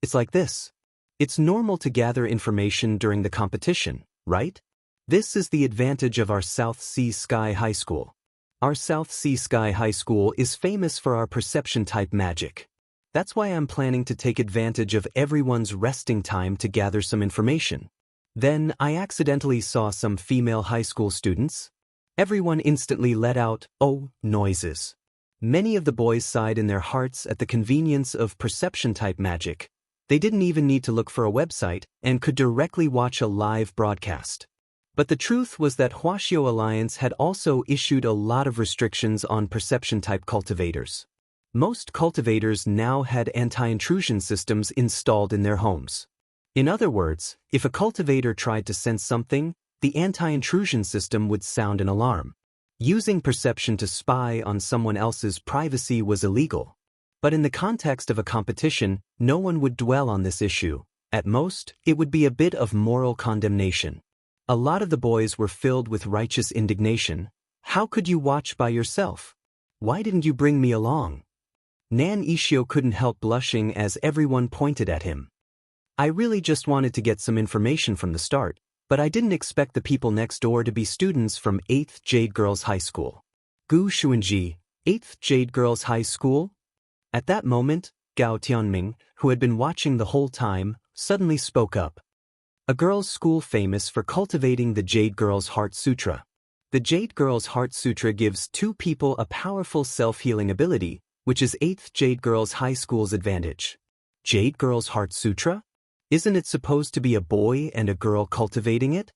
It's like this. It's normal to gather information during the competition, right? This is the advantage of our South Sea Sky High School. Our South Sea Sky High School is famous for our perception-type magic. That's why I'm planning to take advantage of everyone's resting time to gather some information. Then I accidentally saw some female high school students. Everyone instantly let out, "Oh," noises. Many of the boys sighed in their hearts at the convenience of perception-type magic. They didn't even need to look for a website and could directly watch a live broadcast. But the truth was that Huaxiao Alliance had also issued a lot of restrictions on perception-type cultivators. Most cultivators now had anti-intrusion systems installed in their homes. In other words, if a cultivator tried to sense something, the anti-intrusion system would sound an alarm. Using perception to spy on someone else's privacy was illegal. But in the context of a competition, no one would dwell on this issue. At most, it would be a bit of moral condemnation. A lot of the boys were filled with righteous indignation. How could you watch by yourself? Why didn't you bring me along? Nan Ishio couldn't help blushing as everyone pointed at him. I really just wanted to get some information from the start, but I didn't expect the people next door to be students from 8th Jade Girls High School. Gu Xuanji, 8th Jade Girls High School? At that moment, Gao Tianming, who had been watching the whole time, suddenly spoke up. A girls' school famous for cultivating the Jade Girls Heart Sutra. The Jade Girls Heart Sutra gives two people a powerful self-healing ability, which is 8th Jade Girls High School's advantage. Jade Girls Heart Sutra? Isn't it supposed to be a boy and a girl cultivating it?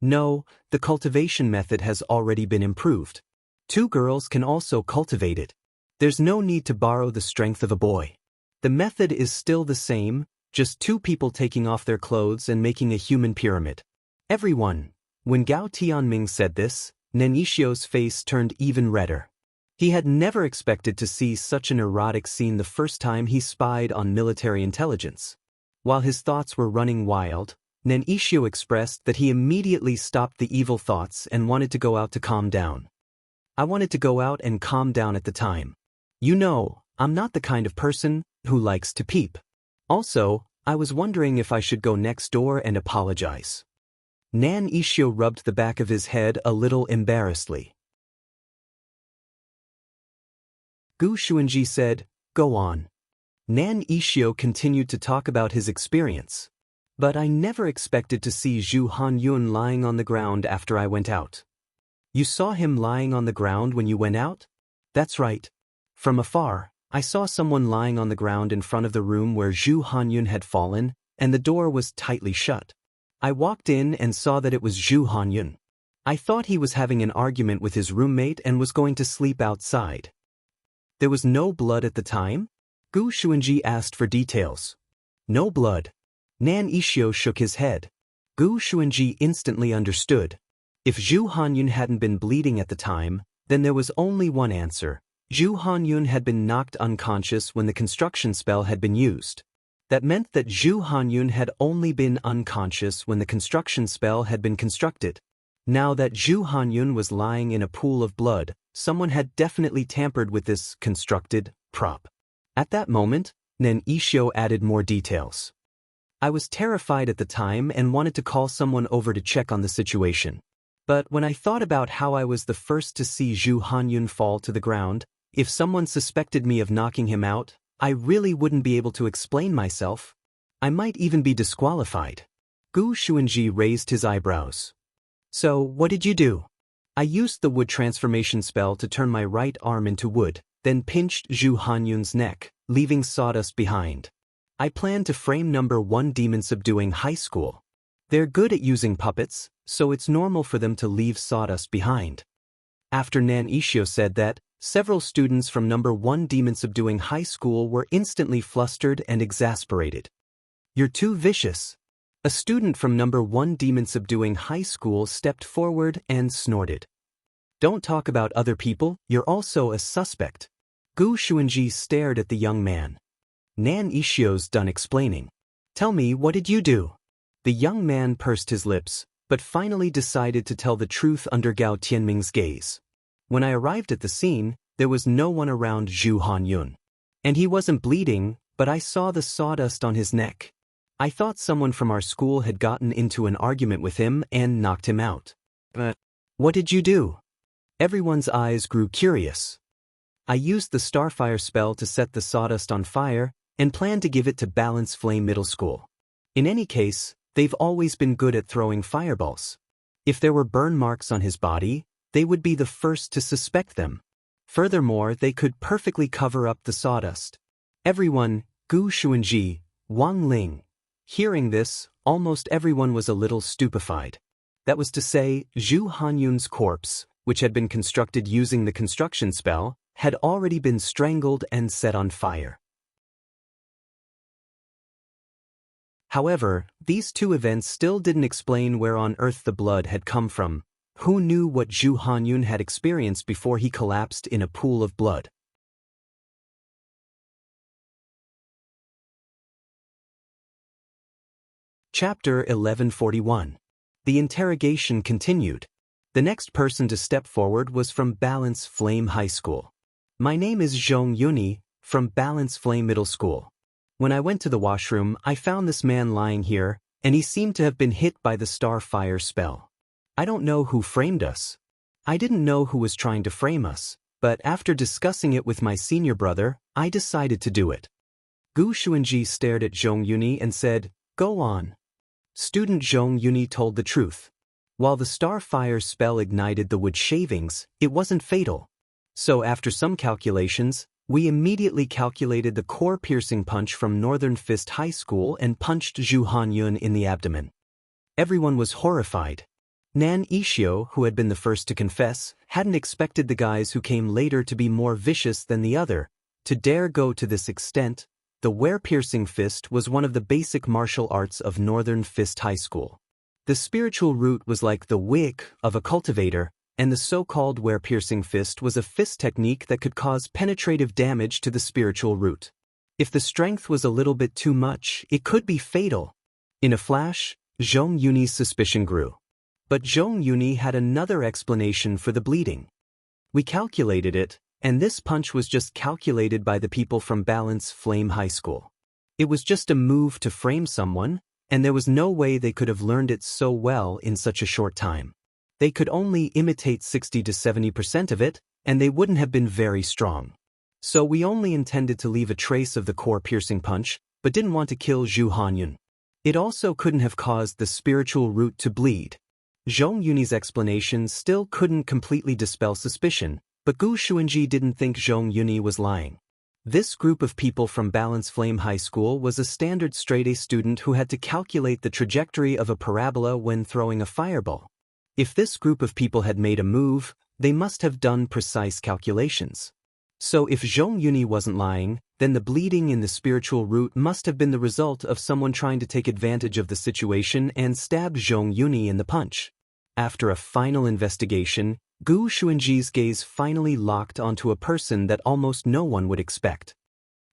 No, the cultivation method has already been improved. Two girls can also cultivate it. There's no need to borrow the strength of a boy. The method is still the same, just two people taking off their clothes and making a human pyramid. Everyone. When Gao Tianming said this, Nenishio's face turned even redder. He had never expected to see such an erotic scene the first time he spied on military intelligence. While his thoughts were running wild, Nenishio expressed that he immediately stopped the evil thoughts and wanted to go out to calm down. I wanted to go out and calm down at the time. You know, I'm not the kind of person who likes to peep. Also, I was wondering if I should go next door and apologize. Nan Ishio rubbed the back of his head a little embarrassedly. Gu Xuanji said, "Go on." Nan Ishio continued to talk about his experience. But I never expected to see Zhu Hanyun lying on the ground after I went out. You saw him lying on the ground when you went out? That's right. From afar, I saw someone lying on the ground in front of the room where Zhu Hanyun had fallen, and the door was tightly shut. I walked in and saw that it was Zhu Hanyun. I thought he was having an argument with his roommate and was going to sleep outside. There was no blood at the time? Gu Xuanji asked for details. No blood. Nan Ishio shook his head. Gu Xuanji instantly understood. If Zhu Hanyun hadn't been bleeding at the time, then there was only one answer. Zhu Hanyun had been knocked unconscious when the construction spell had been used. That meant that Zhu Hanyun had only been unconscious when the construction spell had been constructed. Now that Zhu Hanyun was lying in a pool of blood, someone had definitely tampered with this constructed prop. At that moment, Nen Ishio added more details. I was terrified at the time and wanted to call someone over to check on the situation. But when I thought about how I was the first to see Zhu Hanyun fall to the ground, if someone suspected me of knocking him out, I really wouldn't be able to explain myself. I might even be disqualified. Gu Xuanji raised his eyebrows. So, what did you do? I used the wood transformation spell to turn my right arm into wood, then pinched Zhu Hanyun's neck, leaving sawdust behind. I planned to frame number 1 demon subduing high school. They're good at using puppets, so it's normal for them to leave sawdust behind. After Nan Ishio said that, several students from number 1 demon subduing high school were instantly flustered and exasperated. You're too vicious. A student from number 1 demon subduing high school stepped forward and snorted. Don't talk about other people, you're also a suspect. Gu Xuanji stared at the young man. Nan Ishio's done explaining. Tell me, what did you do? The young man pursed his lips, but finally decided to tell the truth under Gao Tianming's gaze. When I arrived at the scene, there was no one around Zhu Hanyun. And he wasn't bleeding, but I saw the sawdust on his neck. I thought someone from our school had gotten into an argument with him and knocked him out. But what did you do? Everyone's eyes grew curious. I used the Starfire spell to set the sawdust on fire and planned to give it to Balance Flame Middle School. In any case, they've always been good at throwing fireballs. If there were burn marks on his body, they would be the first to suspect them. Furthermore, they could perfectly cover up the sawdust. Everyone, Gu Xuanji, Wang Ling. Hearing this, almost everyone was a little stupefied. That was to say, Zhu Hanyun's corpse, which had been constructed using the construction spell, had already been strangled and set on fire. However, these two events still didn't explain where on earth the blood had come from. Who knew what Zhu Hanyun had experienced before he collapsed in a pool of blood? Chapter 1141. The interrogation continued. The next person to step forward was from Balance Flame High School. My name is Zhong Yuni, from Balance Flame Middle School. When I went to the washroom, I found this man lying here, and he seemed to have been hit by the Starfire spell. I don't know who framed us. I didn't know who was trying to frame us, but after discussing it with my senior brother, I decided to do it. Gu Xuanji stared at Zhong Yuni and said, "Go on." Student Zhong Yuni told the truth. While the Starfire spell ignited the wood shavings, it wasn't fatal. So after some calculations, we immediately calculated the core-piercing punch from Northern Fist High School and punched Zhu Hanyun in the abdomen. Everyone was horrified. Nan Ishio, who had been the first to confess, hadn't expected the guys who came later to be more vicious than the other, to dare go to this extent. The were-piercing fist was one of the basic martial arts of Northern Fist High School. The spiritual root was like the wick of a cultivator, and the so-called were-piercing fist was a fist technique that could cause penetrative damage to the spiritual root. If the strength was a little bit too much, it could be fatal. In a flash, Zhong Yunyi's suspicion grew. But Zhong Yunyi had another explanation for the bleeding. We calculated it, and this punch was just calculated by the people from Balance Flame High School. It was just a move to frame someone, and there was no way they could have learned it so well in such a short time. They could only imitate 60 to 70% of it, and they wouldn't have been very strong. So we only intended to leave a trace of the core piercing punch, but didn't want to kill Zhu Hanyun. It also couldn't have caused the spiritual root to bleed. Zhong Yunyi's explanation still couldn't completely dispel suspicion, but Gu Xuanji didn't think Zhong Yunyi was lying. This group of people from Balance Flame High School was a standard straight-A student who had to calculate the trajectory of a parabola when throwing a fireball. If this group of people had made a move, they must have done precise calculations. So if Zhong Yunyi wasn't lying, then the bleeding in the spiritual root must have been the result of someone trying to take advantage of the situation and stab Zhong Yunyi in the punch. After a final investigation, Gu Xuanji's gaze finally locked onto a person that almost no one would expect.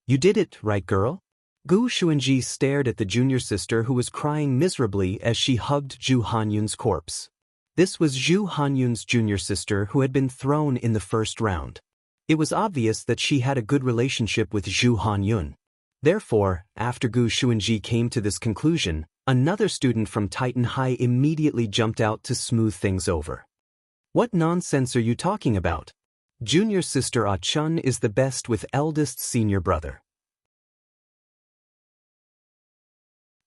"You did it, right, girl?" Gu Xuanji stared at the junior sister who was crying miserably as she hugged Zhu Hanyun's corpse. This was Zhu Hanyun's junior sister who had been thrown in the first round. It was obvious that she had a good relationship with Zhu Hanyun. Therefore, after Gu Xuanji came to this conclusion, another student from Titan High immediately jumped out to smooth things over. "What nonsense are you talking about? Junior sister Ah Chun is the best with eldest senior brother."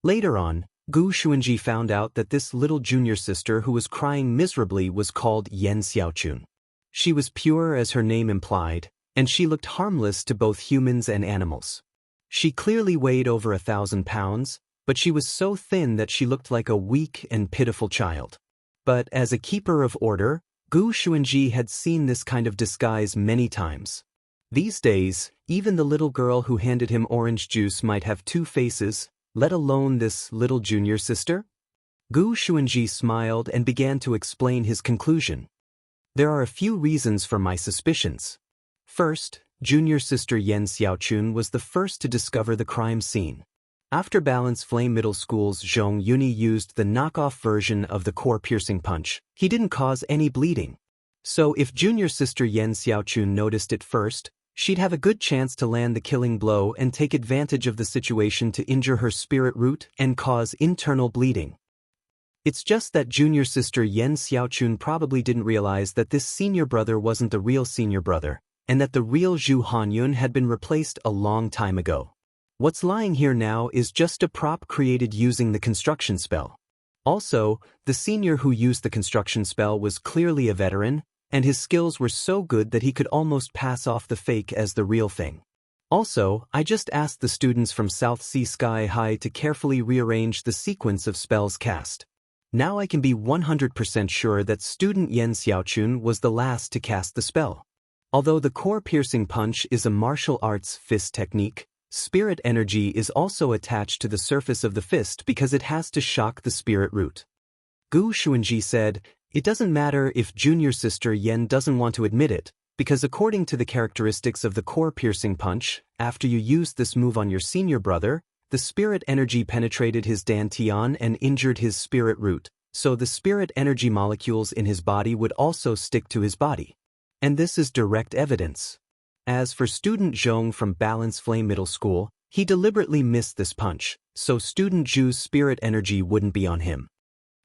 Later on, Gu Xuanji found out that this little junior sister who was crying miserably was called Yan Xiaochun. She was pure as her name implied, and she looked harmless to both humans and animals. She clearly weighed over 1,000 pounds, but she was so thin that she looked like a weak and pitiful child. But as a keeper of order, Gu Xuanji had seen this kind of disguise many times. These days, even the little girl who handed him orange juice might have two faces, let alone this little junior sister. Gu Xuanji smiled and began to explain his conclusion. "There are a few reasons for my suspicions. First, junior sister Yan Xiaochun was the first to discover the crime scene. After Balance Flame Middle School's Zhong Yunyi used the knockoff version of the core piercing punch, he didn't cause any bleeding. So if junior sister Yan Xiaochun noticed it first, she'd have a good chance to land the killing blow and take advantage of the situation to injure her spirit root and cause internal bleeding. It's just that junior sister Yan Xiaochun probably didn't realize that this senior brother wasn't the real senior brother, and that the real Zhu Hanyun had been replaced a long time ago. What's lying here now is just a prop created using the construction spell. Also, the senior who used the construction spell was clearly a veteran, and his skills were so good that he could almost pass off the fake as the real thing. Also, I just asked the students from South Sea Sky High to carefully rearrange the sequence of spells cast. Now I can be 100% sure that student Yan Xiaochun was the last to cast the spell. Although the core piercing punch is a martial arts fist technique, spirit energy is also attached to the surface of the fist because it has to shock the spirit root. Gu Xuanji said, "It doesn't matter if junior sister Yan doesn't want to admit it, because according to the characteristics of the core piercing punch, after you used this move on your senior brother, the spirit energy penetrated his dantian and injured his spirit root, so the spirit energy molecules in his body would also stick to his body. And this is direct evidence." As for student Zhong from Balance Flame Middle School, he deliberately missed this punch, so student Zhu's spirit energy wouldn't be on him.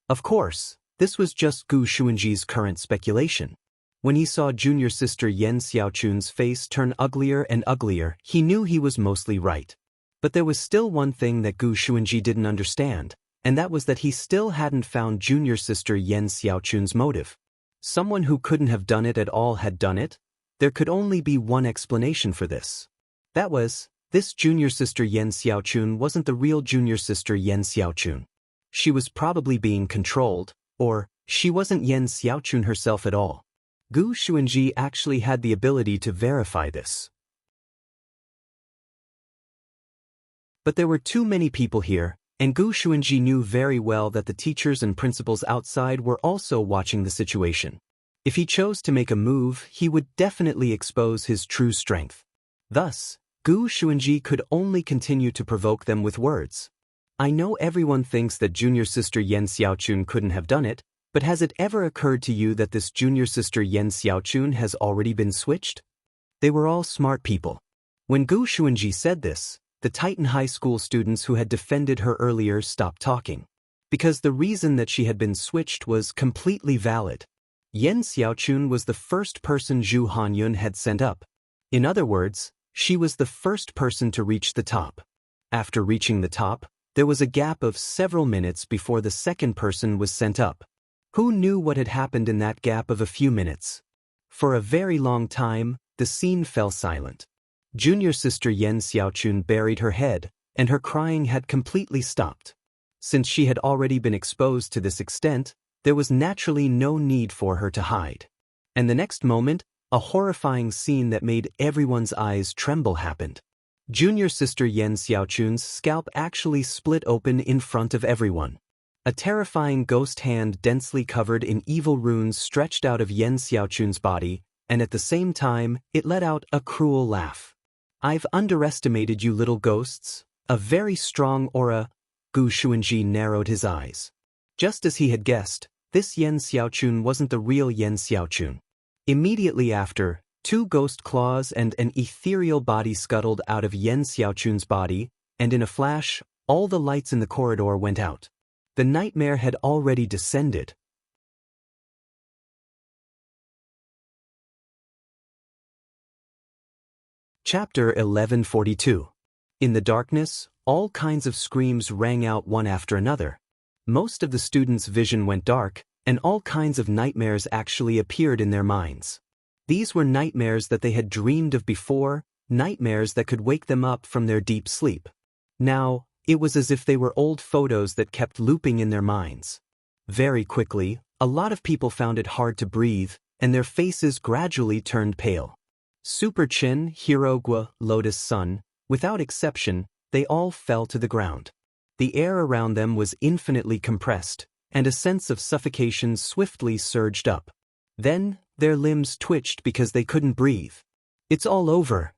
Of course, this was just Gu Xuanji's current speculation. When he saw junior sister Yan Xiaochun's face turn uglier and uglier, he knew he was mostly right. But there was still one thing that Gu Xuanji didn't understand, and that was that he still hadn't found junior sister Yan Xiaochun's motive. Someone who couldn't have done it at all had done it. There could only be one explanation for this. That was, this junior sister Yan Xiaochun wasn't the real junior sister Yan Xiaochun. She was probably being controlled, or She wasn't Yen Xiaochun herself at all. Gu Xuanji actually had the ability to verify this. But there were too many people here, and Gu Xuanji knew very well that the teachers and principals outside were also watching the situation. If he chose to make a move, he would definitely expose his true strength. Thus, Gu Xuanji could only continue to provoke them with words. I know everyone thinks that junior sister Yen Xiaochun couldn't have done it, but has it ever occurred to you that this junior sister Yen Xiaochun has already been switched? They were all smart people. When Gu Xuanji said this, the Titan High School students who had defended her earlier stopped talking. Because the reason that she had been switched was completely valid. Yen Xiaochun was the first person Zhu Hanyun had sent up. In other words, she was the first person to reach the top. After reaching the top, there was a gap of several minutes before the second person was sent up. Who knew what had happened in that gap of a few minutes? For a very long time, the scene fell silent. Junior sister Yen Xiaochun buried her head, and her crying had completely stopped. Since she had already been exposed to this extent, there was naturally no need for her to hide. And the next moment, a horrifying scene that made everyone's eyes tremble happened. Junior sister Yen Xiaochun's scalp actually split open in front of everyone. A terrifying ghost hand densely covered in evil runes stretched out of Yen Xiaochun's body, and at the same time, it let out a cruel laugh. I've underestimated you little ghosts. A very strong aura. Gu Xuanji narrowed his eyes. Just as he had guessed, this Yen Xiaochun wasn't the real Yen Xiaochun. Immediately after, two ghost claws and an ethereal body scuttled out of Yen Xiaochun's body, and in a flash, all the lights in the corridor went out. The nightmare had already descended. Chapter 1142. In the darkness, all kinds of screams rang out one after another. Most of the students' vision went dark, and all kinds of nightmares actually appeared in their minds. These were nightmares that they had dreamed of before, nightmares that could wake them up from their deep sleep. Now, it was as if they were old photos that kept looping in their minds. Very quickly, a lot of people found it hard to breathe, and their faces gradually turned pale. Super Chin, Hirogwa, Lotus Sun, without exception, they all fell to the ground. The air around them was infinitely compressed, and a sense of suffocation swiftly surged up. Then, their limbs twitched because they couldn't breathe. It's all over.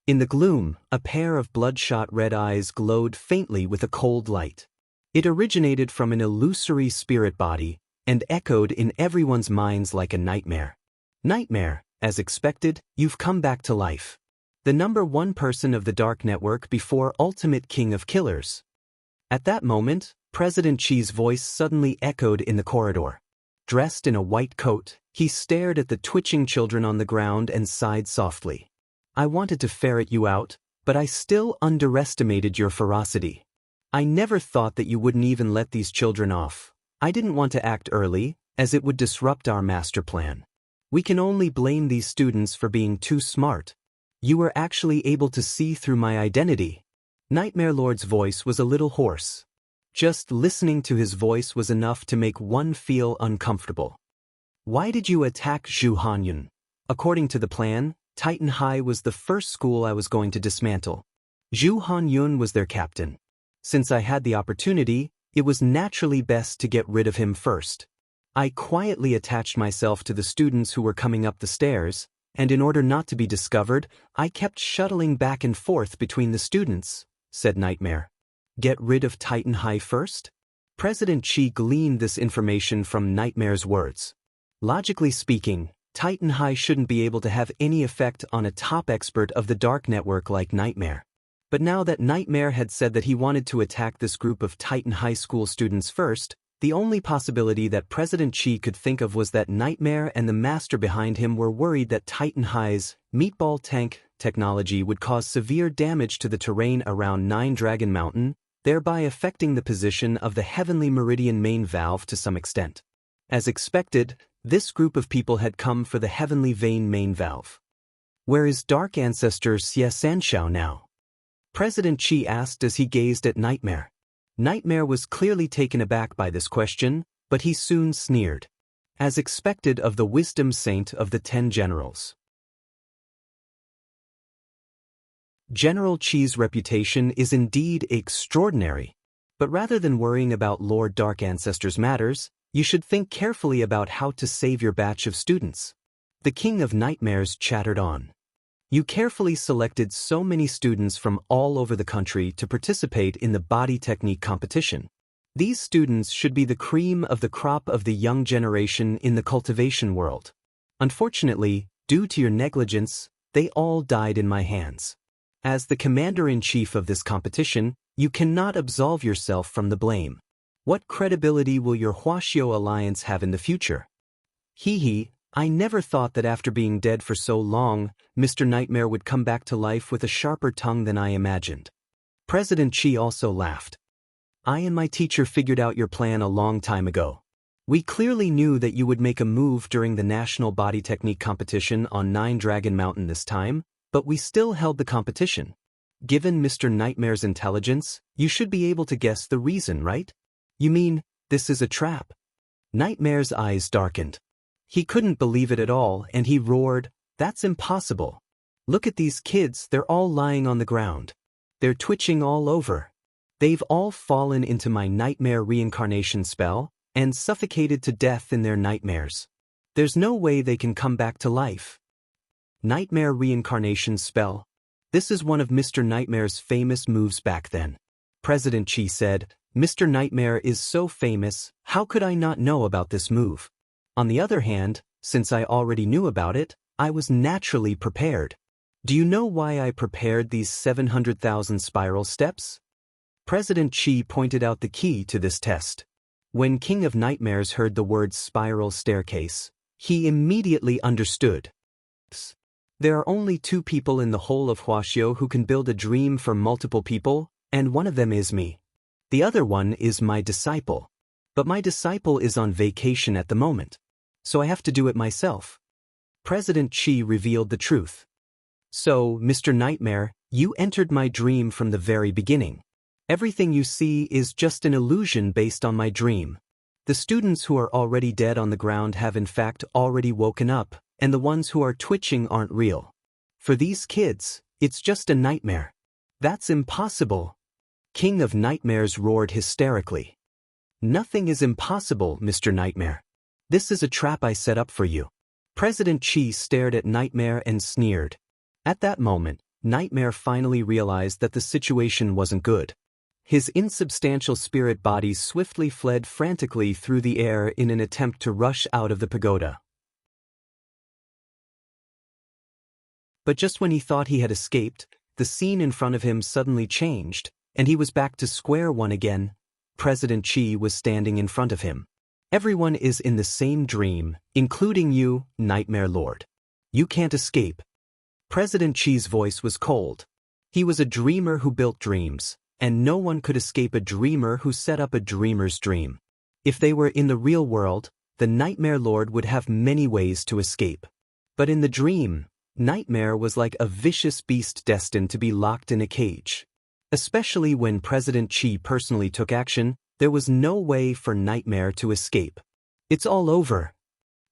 In the gloom, a pair of bloodshot red eyes glowed faintly with a cold light. It originated from an illusory spirit body, and echoed in everyone's minds like a nightmare. Nightmare, as expected, you've come back to life. The #1 person of the Dark Network before Ultimate King of Killers. At that moment, President Chi's voice suddenly echoed in the corridor. Dressed in a white coat, he stared at the twitching children on the ground and sighed softly. I wanted to ferret you out, but I still underestimated your ferocity. I never thought that you wouldn't even let these children off. I didn't want to act early, as it would disrupt our master plan. We can only blame these students for being too smart. You were actually able to see through my identity. Nightmare Lord's voice was a little hoarse. Just listening to his voice was enough to make one feel uncomfortable. Why did you attack Zhu Hanyun? According to the plan, Titan High was the first school I was going to dismantle. Zhu Hanyun was their captain. Since I had the opportunity, it was naturally best to get rid of him first. I quietly attached myself to the students who were coming up the stairs, and in order not to be discovered, I kept shuttling back and forth between the students, said Nightmare. Get rid of Titan High first? President Chi gleaned this information from Nightmare's words. Logically speaking, Titan High shouldn't be able to have any effect on a top expert of the Dark Network like Nightmare. But now that Nightmare had said that he wanted to attack this group of Titan High School students first, the only possibility that President Chi could think of was that Nightmare and the master behind him were worried that Titan High's meatball tank technology would cause severe damage to the terrain around Nine Dragon Mountain, thereby affecting the position of the Heavenly Meridian main valve to some extent. As expected, this group of people had come for the Heavenly Vein main valve. Where is Dark Ancestor Xie Sanshao now? President Chi asked as he gazed at Nightmare. Nightmare was clearly taken aback by this question, but he soon sneered. as expected of the wisdom saint of the 10 generals. General Qi's reputation is indeed extraordinary. But rather than worrying about Lord Dark Ancestor's matters, you should think carefully about how to save your batch of students. The King of Nightmares chattered on. You carefully selected so many students from all over the country to participate in the body technique competition. These students should be the cream of the crop of the young generation in the cultivation world. Unfortunately, due to your negligence, they all died in my hands. As the commander-in-chief of this competition, you cannot absolve yourself from the blame. What credibility will your Huaxiao alliance have in the future? I never thought that after being dead for so long, Mr. Nightmare would come back to life with a sharper tongue than I imagined. President Qi also laughed. I and my teacher figured out your plan a long time ago. We clearly knew that you would make a move during the National Body Technique competition on 9 Dragon Mountain this time, but we still held the competition. Given Mr. Nightmare's intelligence, you should be able to guess the reason, right? You mean, this is a trap? Nightmare's eyes darkened. He couldn't believe it at all, and he roared, "That's impossible. Look at these kids, they're all lying on the ground. They're twitching all over. They've all fallen into my nightmare reincarnation spell, and suffocated to death in their nightmares. There's no way they can come back to life." Nightmare reincarnation spell. This is one of Mr. Nightmare's famous moves back then. President Qi said, "Mr. Nightmare is so famous, how could I not know about this move?" On the other hand, since I already knew about it, I was naturally prepared. Do you know why I prepared these 700,000 spiral steps? President Qi pointed out the key to this test. When King of Nightmares heard the word spiral staircase, he immediately understood. There are only 2 people in the whole of Huaxiao who can build a dream for multiple people, and one of them is me. The other one is my disciple. But my disciple is on vacation at the moment, so I have to do it myself. President Qi revealed the truth. So, Mr. Nightmare, you entered my dream from the very beginning. Everything you see is just an illusion based on my dream. The students who are already dead on the ground have in fact already woken up, and the ones who are twitching aren't real. For these kids, it's just a nightmare. That's impossible. King of Nightmares roared hysterically. Nothing is impossible, Mr. Nightmare. This is a trap I set up for you. President Qi stared at Nightmare and sneered. At that moment, Nightmare finally realized that the situation wasn't good. His insubstantial spirit body swiftly fled frantically through the air in an attempt to rush out of the pagoda. But just when he thought he had escaped, the scene in front of him suddenly changed, and he was back to square one again. President Qi was standing in front of him. Everyone is in the same dream, including you, Nightmare Lord. You can't escape. President Qi's voice was cold. He was a dreamer who built dreams, and no one could escape a dreamer who set up a dreamer's dream. If they were in the real world, the Nightmare Lord would have many ways to escape. But in the dream, Nightmare was like a vicious beast destined to be locked in a cage. Especially when President Qi personally took action, there was no way for Nightmare to escape. It's all over.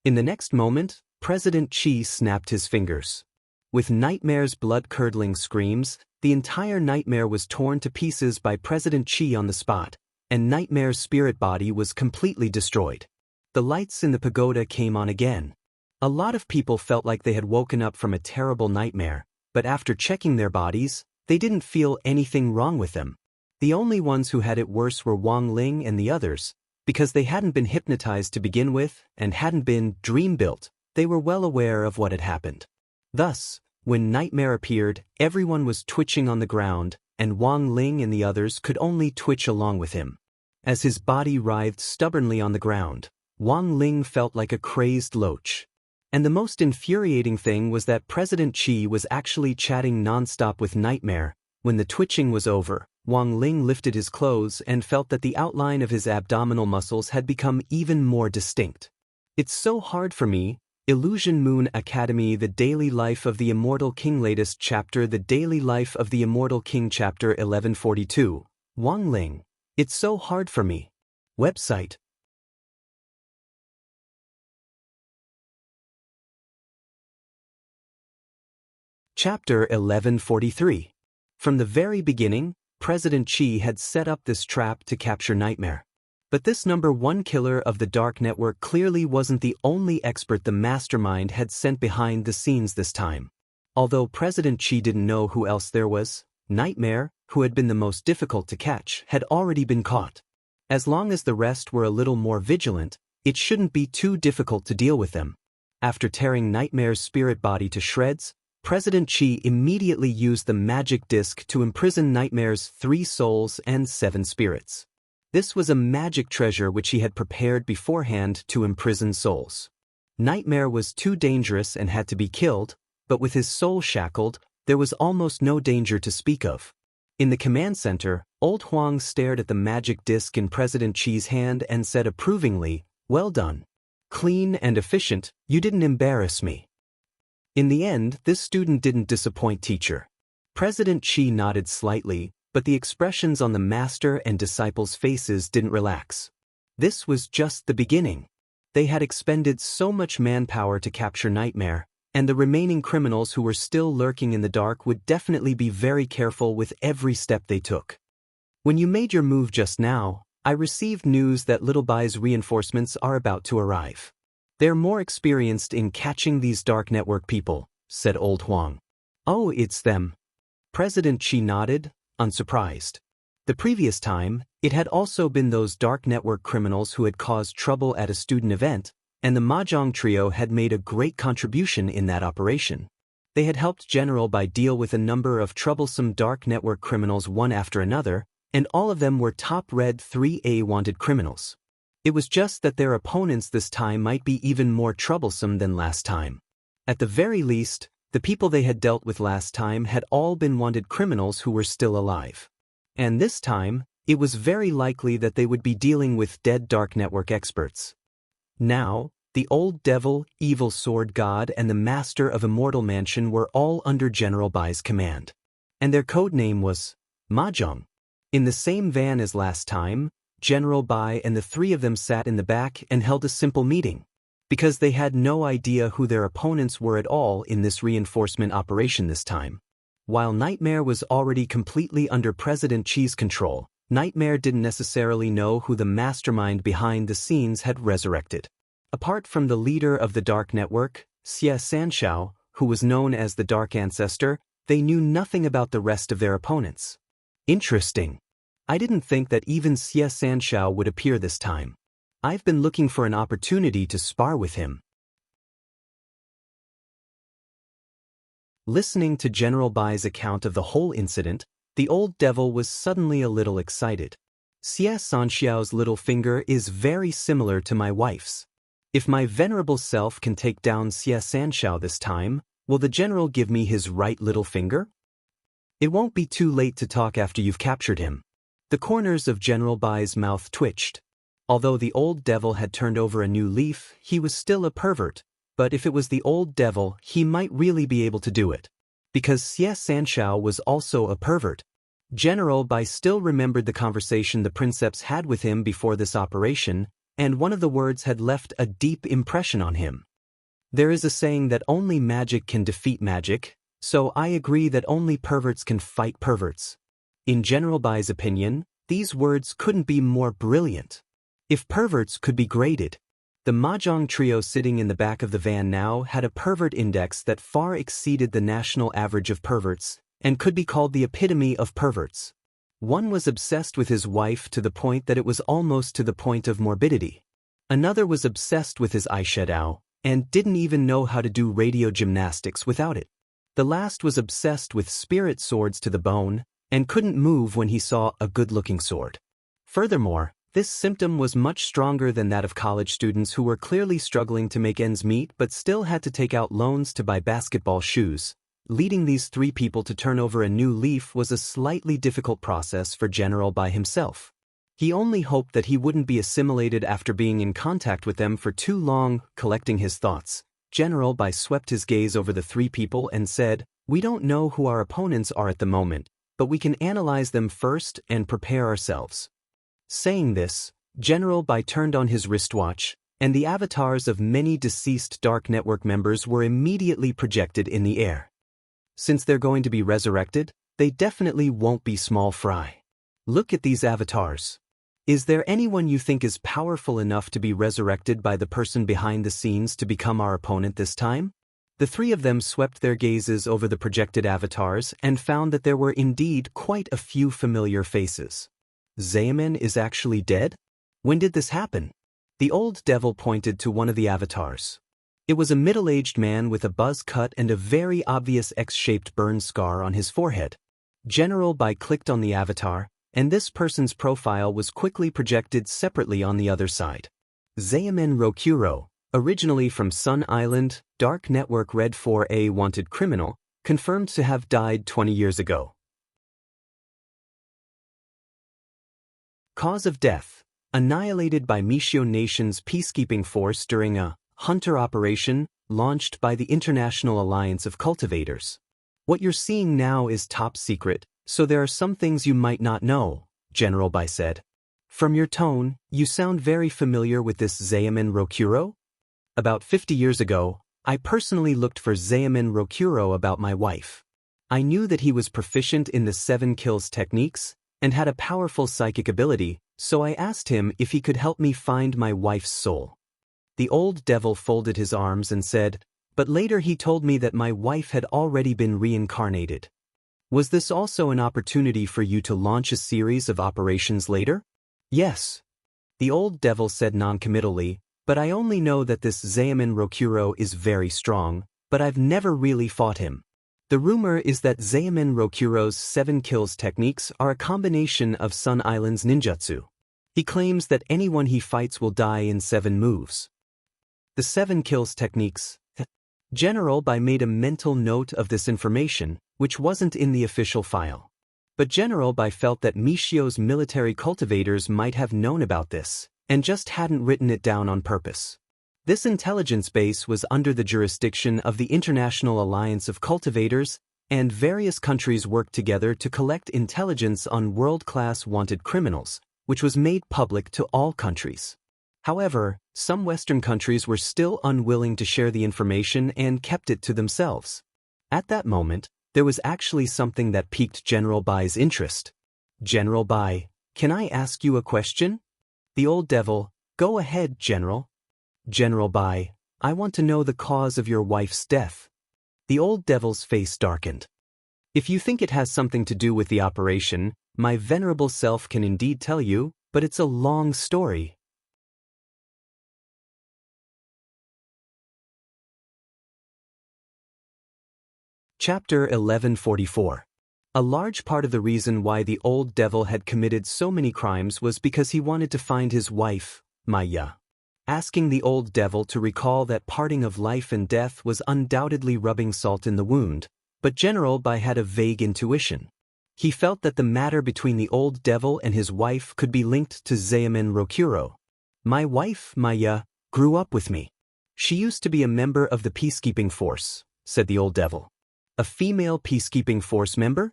In the next moment, President Qi snapped his fingers. With Nightmare's blood-curdling screams, the entire nightmare was torn to pieces by President Qi on the spot, and Nightmare's spirit body was completely destroyed. The lights in the pagoda came on again. A lot of people felt like they had woken up from a terrible nightmare, but after checking their bodies, they didn't feel anything wrong with them. The only ones who had it worse were Wang Ling and the others, because they hadn't been hypnotized to begin with and hadn't been dream-built. They were well aware of what had happened. Thus, when Nightmare appeared, everyone was twitching on the ground, and Wang Ling and the others could only twitch along with him. As his body writhed stubbornly on the ground, Wang Ling felt like a crazed loach. And the most infuriating thing was that President Qi was actually chatting nonstop with Nightmare. When the twitching was over, Wang Ling lifted his clothes and felt that the outline of his abdominal muscles had become even more distinct. It's so hard for me. Illusion Moon Academy, The Daily Life of the Immortal King, latest chapter, The Daily Life of the Immortal King, chapter 1142. Wang Ling. It's so hard for me. Website. Chapter 1143. From the very beginning, President Chi had set up this trap to capture Nightmare. But this number one killer of the dark network clearly wasn't the only expert the mastermind had sent behind the scenes this time. Although President Chi didn't know who else there was, Nightmare, who had been the most difficult to catch, had already been caught. As long as the rest were a little more vigilant, it shouldn't be too difficult to deal with them. After tearing Nightmare's spirit body to shreds, President Chi immediately used the magic disc to imprison Nightmare's 3 souls and 7 spirits. This was a magic treasure which he had prepared beforehand to imprison souls. Nightmare was too dangerous and had to be killed, but with his soul shackled, there was almost no danger to speak of. In the command center, Old Huang stared at the magic disc in President Chi's hand and said approvingly, "Well done. Clean and efficient, you didn't embarrass me." In the end, this student didn't disappoint teacher. President Chi nodded slightly, but the expressions on the master and disciples' faces didn't relax. This was just the beginning. They had expended so much manpower to capture Nightmare, and the remaining criminals who were still lurking in the dark would definitely be very careful with every step they took. "When you made your move just now, I received news that Little Bai's reinforcements are about to arrive. They're more experienced in catching these dark network people," said Old Huang. "Oh, it's them." President Chi nodded, unsurprised. The previous time, it had also been those dark network criminals who had caused trouble at a student event, and the Mahjong trio had made a great contribution in that operation. They had helped General Bai deal with a number of troublesome dark network criminals one after another, and all of them were top red 3A wanted criminals. It was just that their opponents this time might be even more troublesome than last time. At the very least, the people they had dealt with last time had all been wanted criminals who were still alive. And this time, it was very likely that they would be dealing with dead dark network experts. Now, the old devil, evil sword god and the master of Immortal Mansion were all under General Bai's command. And their code name was Mahjong. In the same van as last time, General Bai and the 3 of them sat in the back and held a simple meeting, because they had no idea who their opponents were at all in this reinforcement operation this time. While Nightmare was already completely under President Chi's control, Nightmare didn't necessarily know who the mastermind behind the scenes had resurrected. Apart from the leader of the Dark Network, Xie Sanshao, who was known as the Dark Ancestor, they knew nothing about the rest of their opponents. Interesting. I didn't think that even Xie Sanshao would appear this time. I've been looking for an opportunity to spar with him. Listening to General Bai's account of the whole incident, the old devil was suddenly a little excited. Xie Sanxiao's little finger is very similar to my wife's. If my venerable self can take down Xie Sanxiao this time, will the general give me his right little finger? It won't be too late to talk after you've captured him. The corners of General Bai's mouth twitched. Although the old devil had turned over a new leaf, he was still a pervert, but if it was the old devil, he might really be able to do it. Because Xie Sanxiao was also a pervert. General Bai still remembered the conversation the princeps had with him before this operation, and one of the words had left a deep impression on him. There is a saying that only magic can defeat magic, so I agree that only perverts can fight perverts. In General Bai's opinion, these words couldn't be more brilliant. If perverts could be graded, the Mahjong trio sitting in the back of the van now had a pervert index that far exceeded the national average of perverts, and could be called the epitome of perverts. One was obsessed with his wife to the point that it was almost to the point of morbidity. Another was obsessed with his eyeshadow, and didn't even know how to do radio gymnastics without it. The last was obsessed with spirit swords to the bone, and couldn't move when he saw a good-looking sword. Furthermore, this symptom was much stronger than that of college students who were clearly struggling to make ends meet but still had to take out loans to buy basketball shoes. Leading these 3 people to turn over a new leaf was a slightly difficult process for General Bai himself. He only hoped that he wouldn't be assimilated after being in contact with them for too long. Collecting his thoughts, General Bai swept his gaze over the 3 people and said, "We don't know who our opponents are at the moment, but we can analyze them first and prepare ourselves." Saying this, General Bai turned on his wristwatch, and the avatars of many deceased Dark Network members were immediately projected in the air. Since they're going to be resurrected, they definitely won't be small fry. Look at these avatars. Is there anyone you think is powerful enough to be resurrected by the person behind the scenes to become our opponent this time? The three of them swept their gazes over the projected avatars and found that there were indeed quite a few familiar faces. Xamen is actually dead? When did this happen? The old devil pointed to one of the avatars. It was a middle-aged man with a buzz cut and a very obvious X-shaped burn scar on his forehead. General Bai clicked on the avatar, and this person's profile was quickly projected separately on the other side. Xamen Rokuro, originally from Sun Island, Dark Network Red 4A wanted criminal, confirmed to have died 20 years ago. Cause of death: annihilated by Mishio Nation's peacekeeping force during a hunter operation launched by the International Alliance of Cultivators. What you're seeing now is top secret, so there are some things you might not know, General Bai said. From your tone, you sound very familiar with this Xamen Rokuro? About 50 years ago, I personally looked for Xamen Rokuro about my wife. I knew that he was proficient in the 7 kills techniques and had a powerful psychic ability, so I asked him if he could help me find my wife's soul. The old devil folded his arms and said, but later he told me that my wife had already been reincarnated. Was this also an opportunity for you to launch a series of operations later? Yes. The old devil said noncommittally, but I only know that this Xamen Rokuro is very strong, but I've never really fought him. The rumor is that Xamen Rokuro's 7 kills techniques are a combination of Sun Island's ninjutsu. He claims that anyone he fights will die in 7 moves. The 7 kills techniques. General Bai made a mental note of this information, which wasn't in the official file. But General Bai felt that Mishio's military cultivators might have known about this, and just hadn't written it down on purpose. This intelligence base was under the jurisdiction of the International Alliance of Cultivators, and various countries worked together to collect intelligence on world-class wanted criminals, which was made public to all countries. However, some Western countries were still unwilling to share the information and kept it to themselves. At that moment, there was actually something that piqued General Bai's interest. General Bai, can I ask you a question? The old devil, go ahead, General. General Bai, I want to know the cause of your wife's death. The old devil's face darkened. If you think it has something to do with the operation, my venerable self can indeed tell you, but it's a long story. Chapter 1144. A large part of the reason why the old devil had committed so many crimes was because he wanted to find his wife, Maya. Asking the old devil to recall that parting of life and death was undoubtedly rubbing salt in the wound, but General Bai had a vague intuition. He felt that the matter between the old devil and his wife could be linked to Xamen Rokuro. My wife, Maya, grew up with me. She used to be a member of the peacekeeping force, said the old devil. A female peacekeeping force member?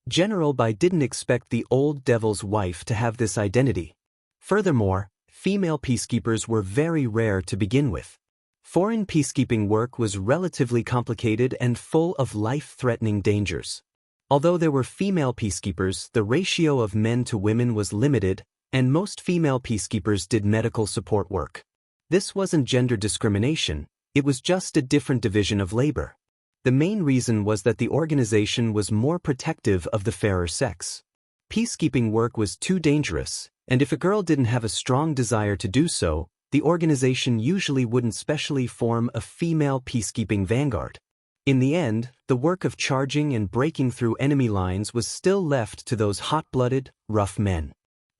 General Bai didn't expect the old devil's wife to have this identity. Furthermore, female peacekeepers were very rare to begin with. Foreign peacekeeping work was relatively complicated and full of life-threatening dangers. Although there were female peacekeepers, the ratio of men to women was limited, and most female peacekeepers did medical support work. This wasn't gender discrimination, it was just a different division of labor. The main reason was that the organization was more protective of the fairer sex. Peacekeeping work was too dangerous, and if a girl didn't have a strong desire to do so, the organization usually wouldn't specially form a female peacekeeping vanguard. In the end, the work of charging and breaking through enemy lines was still left to those hot-blooded, rough men.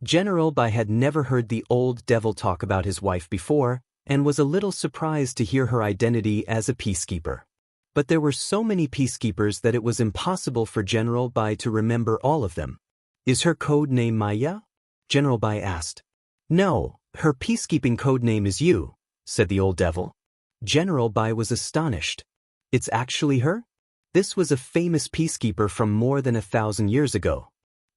General Bai had never heard the old devil talk about his wife before, and was a little surprised to hear her identity as a peacekeeper. But there were so many peacekeepers that it was impossible for General Bai to remember all of them. Is her code name Maya? General Bai asked. No, her peacekeeping code name is you, said the old devil. General Bai was astonished. It's actually her? This was a famous peacekeeper from more than 1,000 years ago.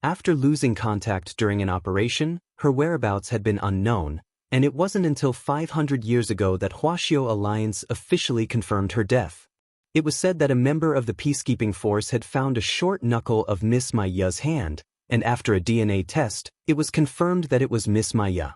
After losing contact during an operation, her whereabouts had been unknown, and it wasn't until 500 years ago that Huaxiao Alliance officially confirmed her death. It was said that a member of the peacekeeping force had found a short knuckle of Miss Maya's hand, and after a DNA test, it was confirmed that it was Miss Maya.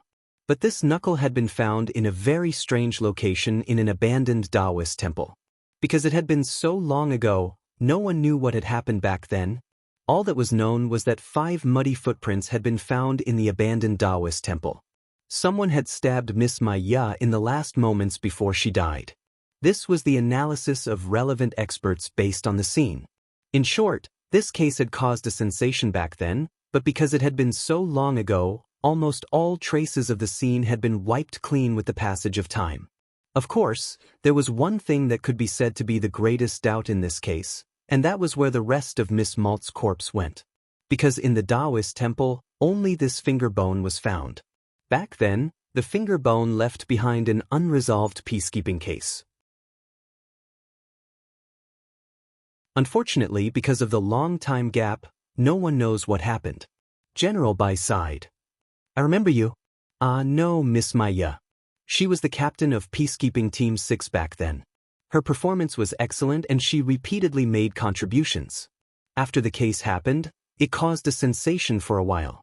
But this knuckle had been found in a very strange location in an abandoned Taoist temple. Because it had been so long ago, no one knew what had happened back then. All that was known was that 5 muddy footprints had been found in the abandoned Taoist temple. Someone had stabbed Miss Maya in the last moments before she died. This was the analysis of relevant experts based on the scene. In short, this case had caused a sensation back then, but because it had been so long ago, almost all traces of the scene had been wiped clean with the passage of time. Of course, there was one thing that could be said to be the greatest doubt in this case, and that was where the rest of Miss Malt's corpse went. Because in the Taoist temple, only this finger bone was found. Back then, the finger bone left behind an unresolved peacekeeping case. Unfortunately, because of the long time gap, no one knows what happened. General Bai sighed. I remember you. No, Miss Maya. She was the captain of Peacekeeping Team 6 back then. Her performance was excellent and she repeatedly made contributions. After the case happened, it caused a sensation for a while.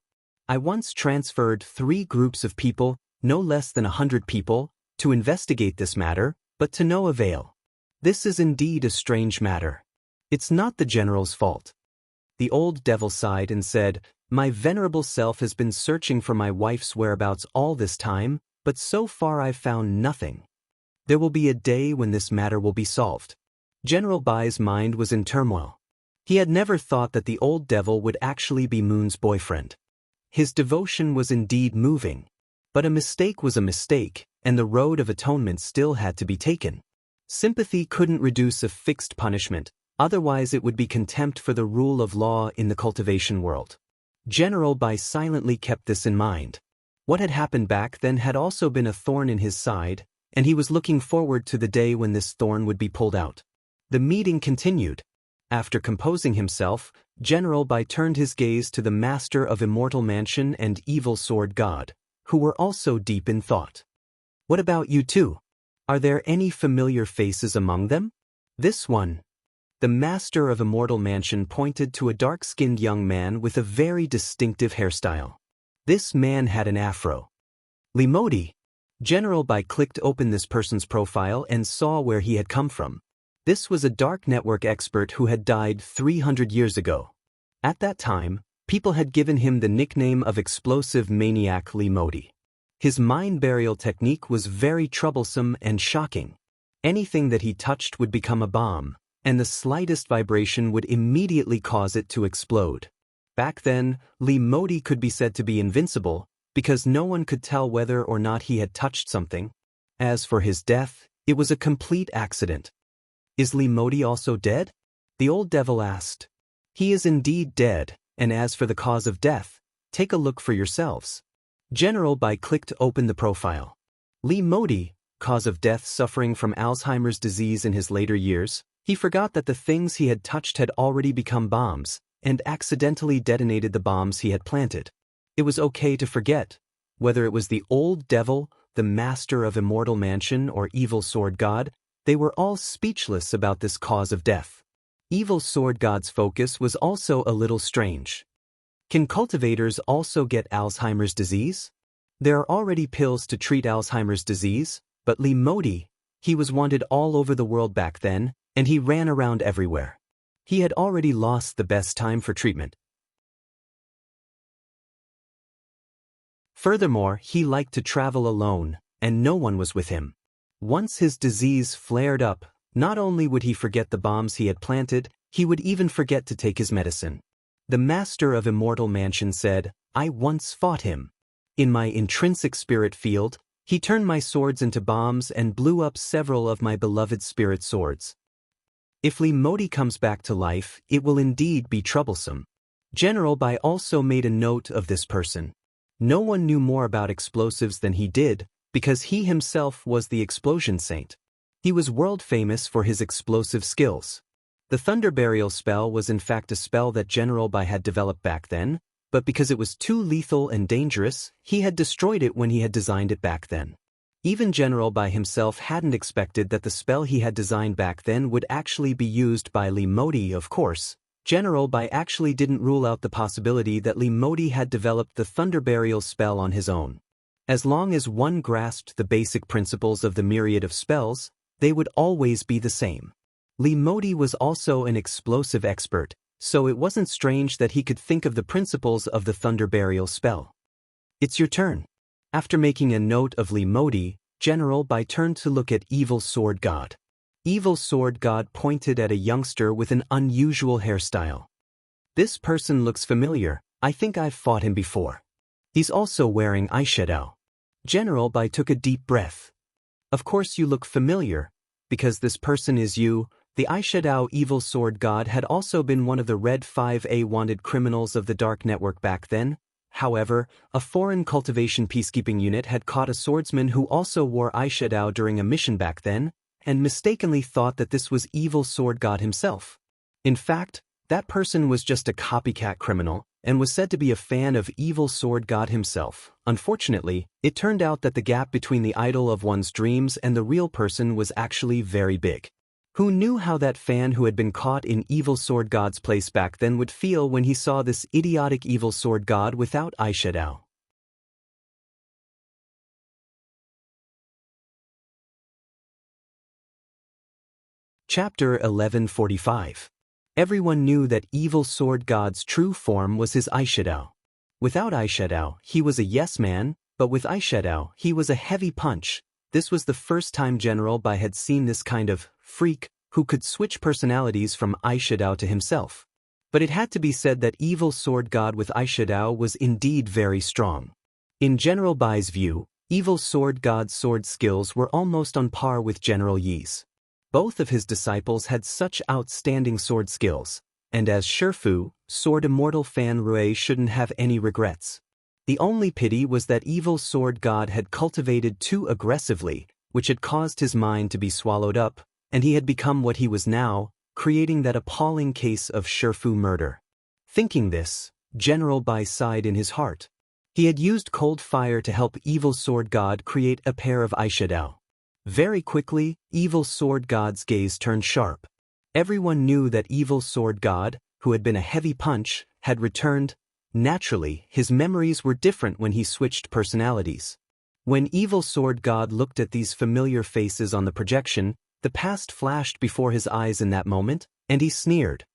I once transferred 3 groups of people, no less than 100 people, to investigate this matter, but to no avail. This is indeed a strange matter. It's not the general's fault. The old devil sighed and said, My venerable self has been searching for my wife's whereabouts all this time, but so far I've found nothing. There will be a day when this matter will be solved. General Bai's mind was in turmoil. He had never thought that the old devil would actually be Moon's boyfriend. His devotion was indeed moving. But a mistake was a mistake, and the road of atonement still had to be taken. Sympathy couldn't reduce a fixed punishment, otherwise it would be contempt for the rule of law in the cultivation world. General Bai silently kept this in mind. What had happened back then had also been a thorn in his side, and he was looking forward to the day when this thorn would be pulled out. The meeting continued. After composing himself, General Bai turned his gaze to the master of Immortal Mansion and Evil Sword God, who were also deep in thought. What about you two? Are there any familiar faces among them? This one. The master of Immortal Mansion pointed to a dark-skinned young man with a very distinctive hairstyle. This man had an afro. Limodi. General Bai clicked open this person's profile and saw where he had come from. This was a dark network expert who had died 300 years ago. At that time, people had given him the nickname of Explosive Maniac Limodi. His mind burial technique was very troublesome and shocking. Anything that he touched would become a bomb, and the slightest vibration would immediately cause it to explode. Back then, Limodi could be said to be invincible, because no one could tell whether or not he had touched something. As for his death, it was a complete accident. Is Limodi also dead? The old devil asked. He is indeed dead, and as for the cause of death, take a look for yourselves. General Bai clicked open the profile. Limodi, cause of death suffering from Alzheimer's disease in his later years, he forgot that the things he had touched had already become bombs, and accidentally detonated the bombs he had planted. It was okay to forget, whether it was the old devil, the master of Immortal Mansion, or Evil Sword God, they were all speechless about this cause of death. Evil Sword God's focus was also a little strange. Can cultivators also get Alzheimer's disease? There are already pills to treat Alzheimer's disease, but Limodi, he was wanted all over the world back then, and he ran around everywhere. He had already lost the best time for treatment. Furthermore, he liked to travel alone, and no one was with him. Once his disease flared up, not only would he forget the bombs he had planted, he would even forget to take his medicine. The master of Immortal Mansion said, I once fought him. In my intrinsic spirit field, he turned my swords into bombs and blew up several of my beloved spirit swords. If Limodi comes back to life, it will indeed be troublesome. General Bai also made a note of this person. No one knew more about explosives than he did, because he himself was the explosion saint. He was world famous for his explosive skills. The Thunder Burial spell was in fact a spell that General Bai had developed back then, but because it was too lethal and dangerous, he had destroyed it when he had designed it back then. Even General Bai himself hadn't expected that the spell he had designed back then would actually be used by Li Modi. Of course, General Bai actually didn't rule out the possibility that Li Modi had developed the Thunder Burial spell on his own. As long as one grasped the basic principles of the myriad of spells, they would always be the same. Li Modi was also an explosive expert, so it wasn't strange that he could think of the principles of the Thunder Burial spell. It's your turn. After making a note of Li Modi, General Bai turned to look at Evil Sword God. Evil Sword God pointed at a youngster with an unusual hairstyle. This person looks familiar. I think I've fought him before. He's also wearing eyeshadow. General Bai took a deep breath. Of course you look familiar, because this person is you. The eyeshadow Evil Sword God had also been one of the Red 5A wanted criminals of the Dark Network back then. However, a foreign cultivation peacekeeping unit had caught a swordsman who also wore eyeshadow during a mission back then, and mistakenly thought that this was Evil Sword God himself. In fact, that person was just a copycat criminal, and was said to be a fan of Evil Sword God himself. Unfortunately, it turned out that the gap between the idol of one's dreams and the real person was actually very big. Who knew how that fan who had been caught in Evil Sword God's place back then would feel when he saw this idiotic Evil Sword God without eyeshadow? Chapter 1145. Everyone knew that Evil Sword God's true form was his eyeshadow. Without eyeshadow, he was a yes man, but with eyeshadow, he was a heavy punch. This was the first time General Bai had seen this kind of freak who could switch personalities from eyeshadow to himself. But it had to be said that Evil Sword God with eyeshadow was indeed very strong. In General Bai's view, Evil Sword God's sword skills were almost on par with General Yi's. Both of his disciples had such outstanding sword skills, and as Shifu, Sword Immortal Fan Rui shouldn't have any regrets. The only pity was that Evil Sword God had cultivated too aggressively, which had caused his mind to be swallowed up, and he had become what he was now, creating that appalling case of Shifu murder. Thinking this, General Bai sighed in his heart. He had used cold fire to help Evil Sword God create a pair of eyeshadow. Very quickly, Evil Sword God's gaze turned sharp. Everyone knew that Evil Sword God, who had been a heavy punch, had returned. Naturally, his memories were different when he switched personalities. When Evil Sword God looked at these familiar faces on the projection, the past flashed before his eyes in that moment, and he sneered.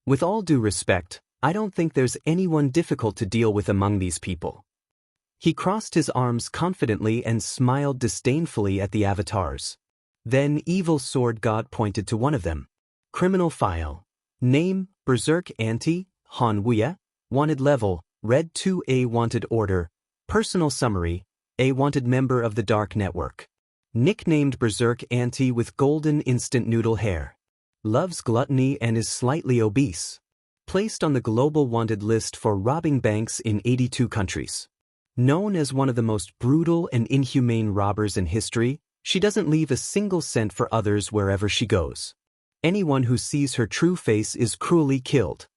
With all due respect, I don't think there's anyone difficult to deal with among these people. He crossed his arms confidently and smiled disdainfully at the avatars. Then Evil Sword God pointed to one of them. Criminal file. Name, Berserk Anti, Han Wuya. Wanted level, Red 2A wanted order. Personal summary, a wanted member of the Dark Network. Nicknamed Berserk Anti with golden instant noodle hair. Loves gluttony and is slightly obese. Placed on the global wanted list for robbing banks in 82 countries. Known as one of the most brutal and inhumane robbers in history, she doesn't leave a single cent for others wherever she goes. Anyone who sees her true face is cruelly killed.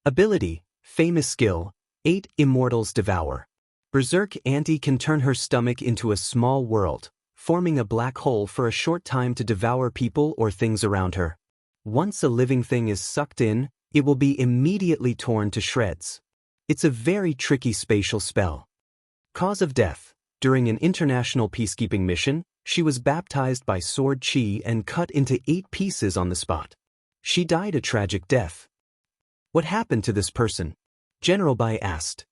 Ability, famous skill, 8 Immortals devour. Berserk Anti can turn her stomach into a small world, forming a black hole for a short time to devour people or things around her. Once a living thing is sucked in, it will be immediately torn to shreds. It's a very tricky spatial spell. Cause of death. During an international peacekeeping mission, she was baptized by Sword Chi and cut into 8 pieces on the spot. She died a tragic death. What happened to this person? General Bai asked.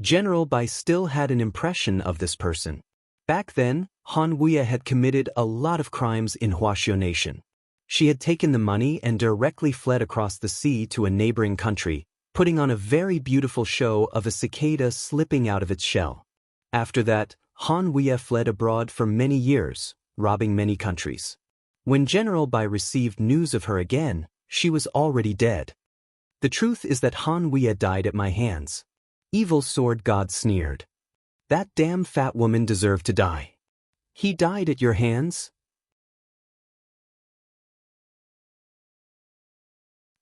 General Bai still had an impression of this person. Back then, Han Wuya had committed a lot of crimes in Huaxiao Nation. She had taken the money and directly fled across the sea to a neighboring country, putting on a very beautiful show of a cicada slipping out of its shell. After that, Han Wuya fled abroad for many years, robbing many countries. When General Bai received news of her again, she was already dead. The truth is that Han Wuya died at my hands. Evil Sword God sneered. That damn fat woman deserved to die. He died at your hands?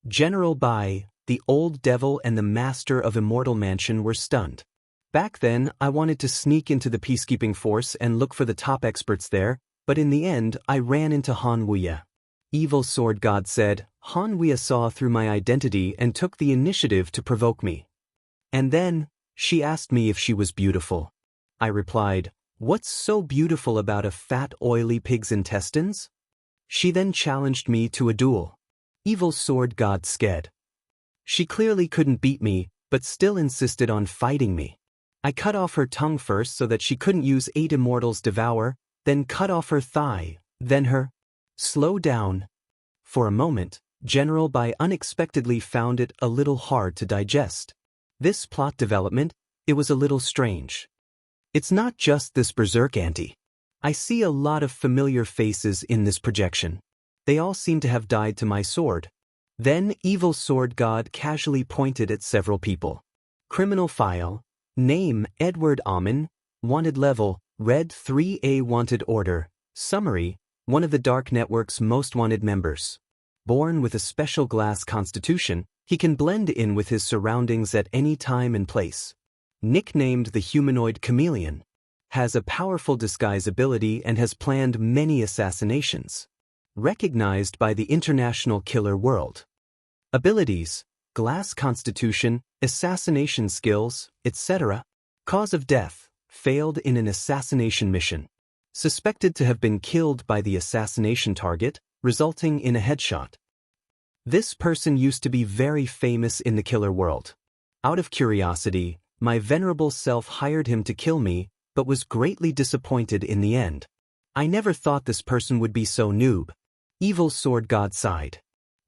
General Bai, the old devil and the master of Immortal Mansion were stunned. Back then, I wanted to sneak into the peacekeeping force and look for the top experts there, but in the end, I ran into Han Wuya. Evil Sword God said, Han Wuya saw through my identity and took the initiative to provoke me. And then, she asked me if she was beautiful. I replied, "What's so beautiful about a fat, oily pig's intestines?" She then challenged me to a duel. Evil Sword God scared. She clearly couldn't beat me, but still insisted on fighting me. I cut off her tongue first so that she couldn't use 8 immortals devour, then cut off her thigh, then her. Slow down. For a moment, General Bai unexpectedly found it a little hard to digest. This plot development, it was a little strange. It's not just this berserk ante. I see a lot of familiar faces in this projection. They all seem to have died to my sword. Then Evil Sword God casually pointed at several people. Criminal file. Name Edward Amin. Wanted level, Red 3A Wanted order. Summary, one of the Dark Network's most wanted members. Born with a special glass constitution, he can blend in with his surroundings at any time and place. Nicknamed the humanoid chameleon. Has a powerful disguise ability and has planned many assassinations. Recognized by the international killer world. Abilities, glass constitution, assassination skills, etc. Cause of death, failed in an assassination mission. Suspected to have been killed by the assassination target, resulting in a headshot. This person used to be very famous in the killer world. Out of curiosity, my venerable self hired him to kill me, but was greatly disappointed in the end. I never thought this person would be so noob. Evil Sword God sighed.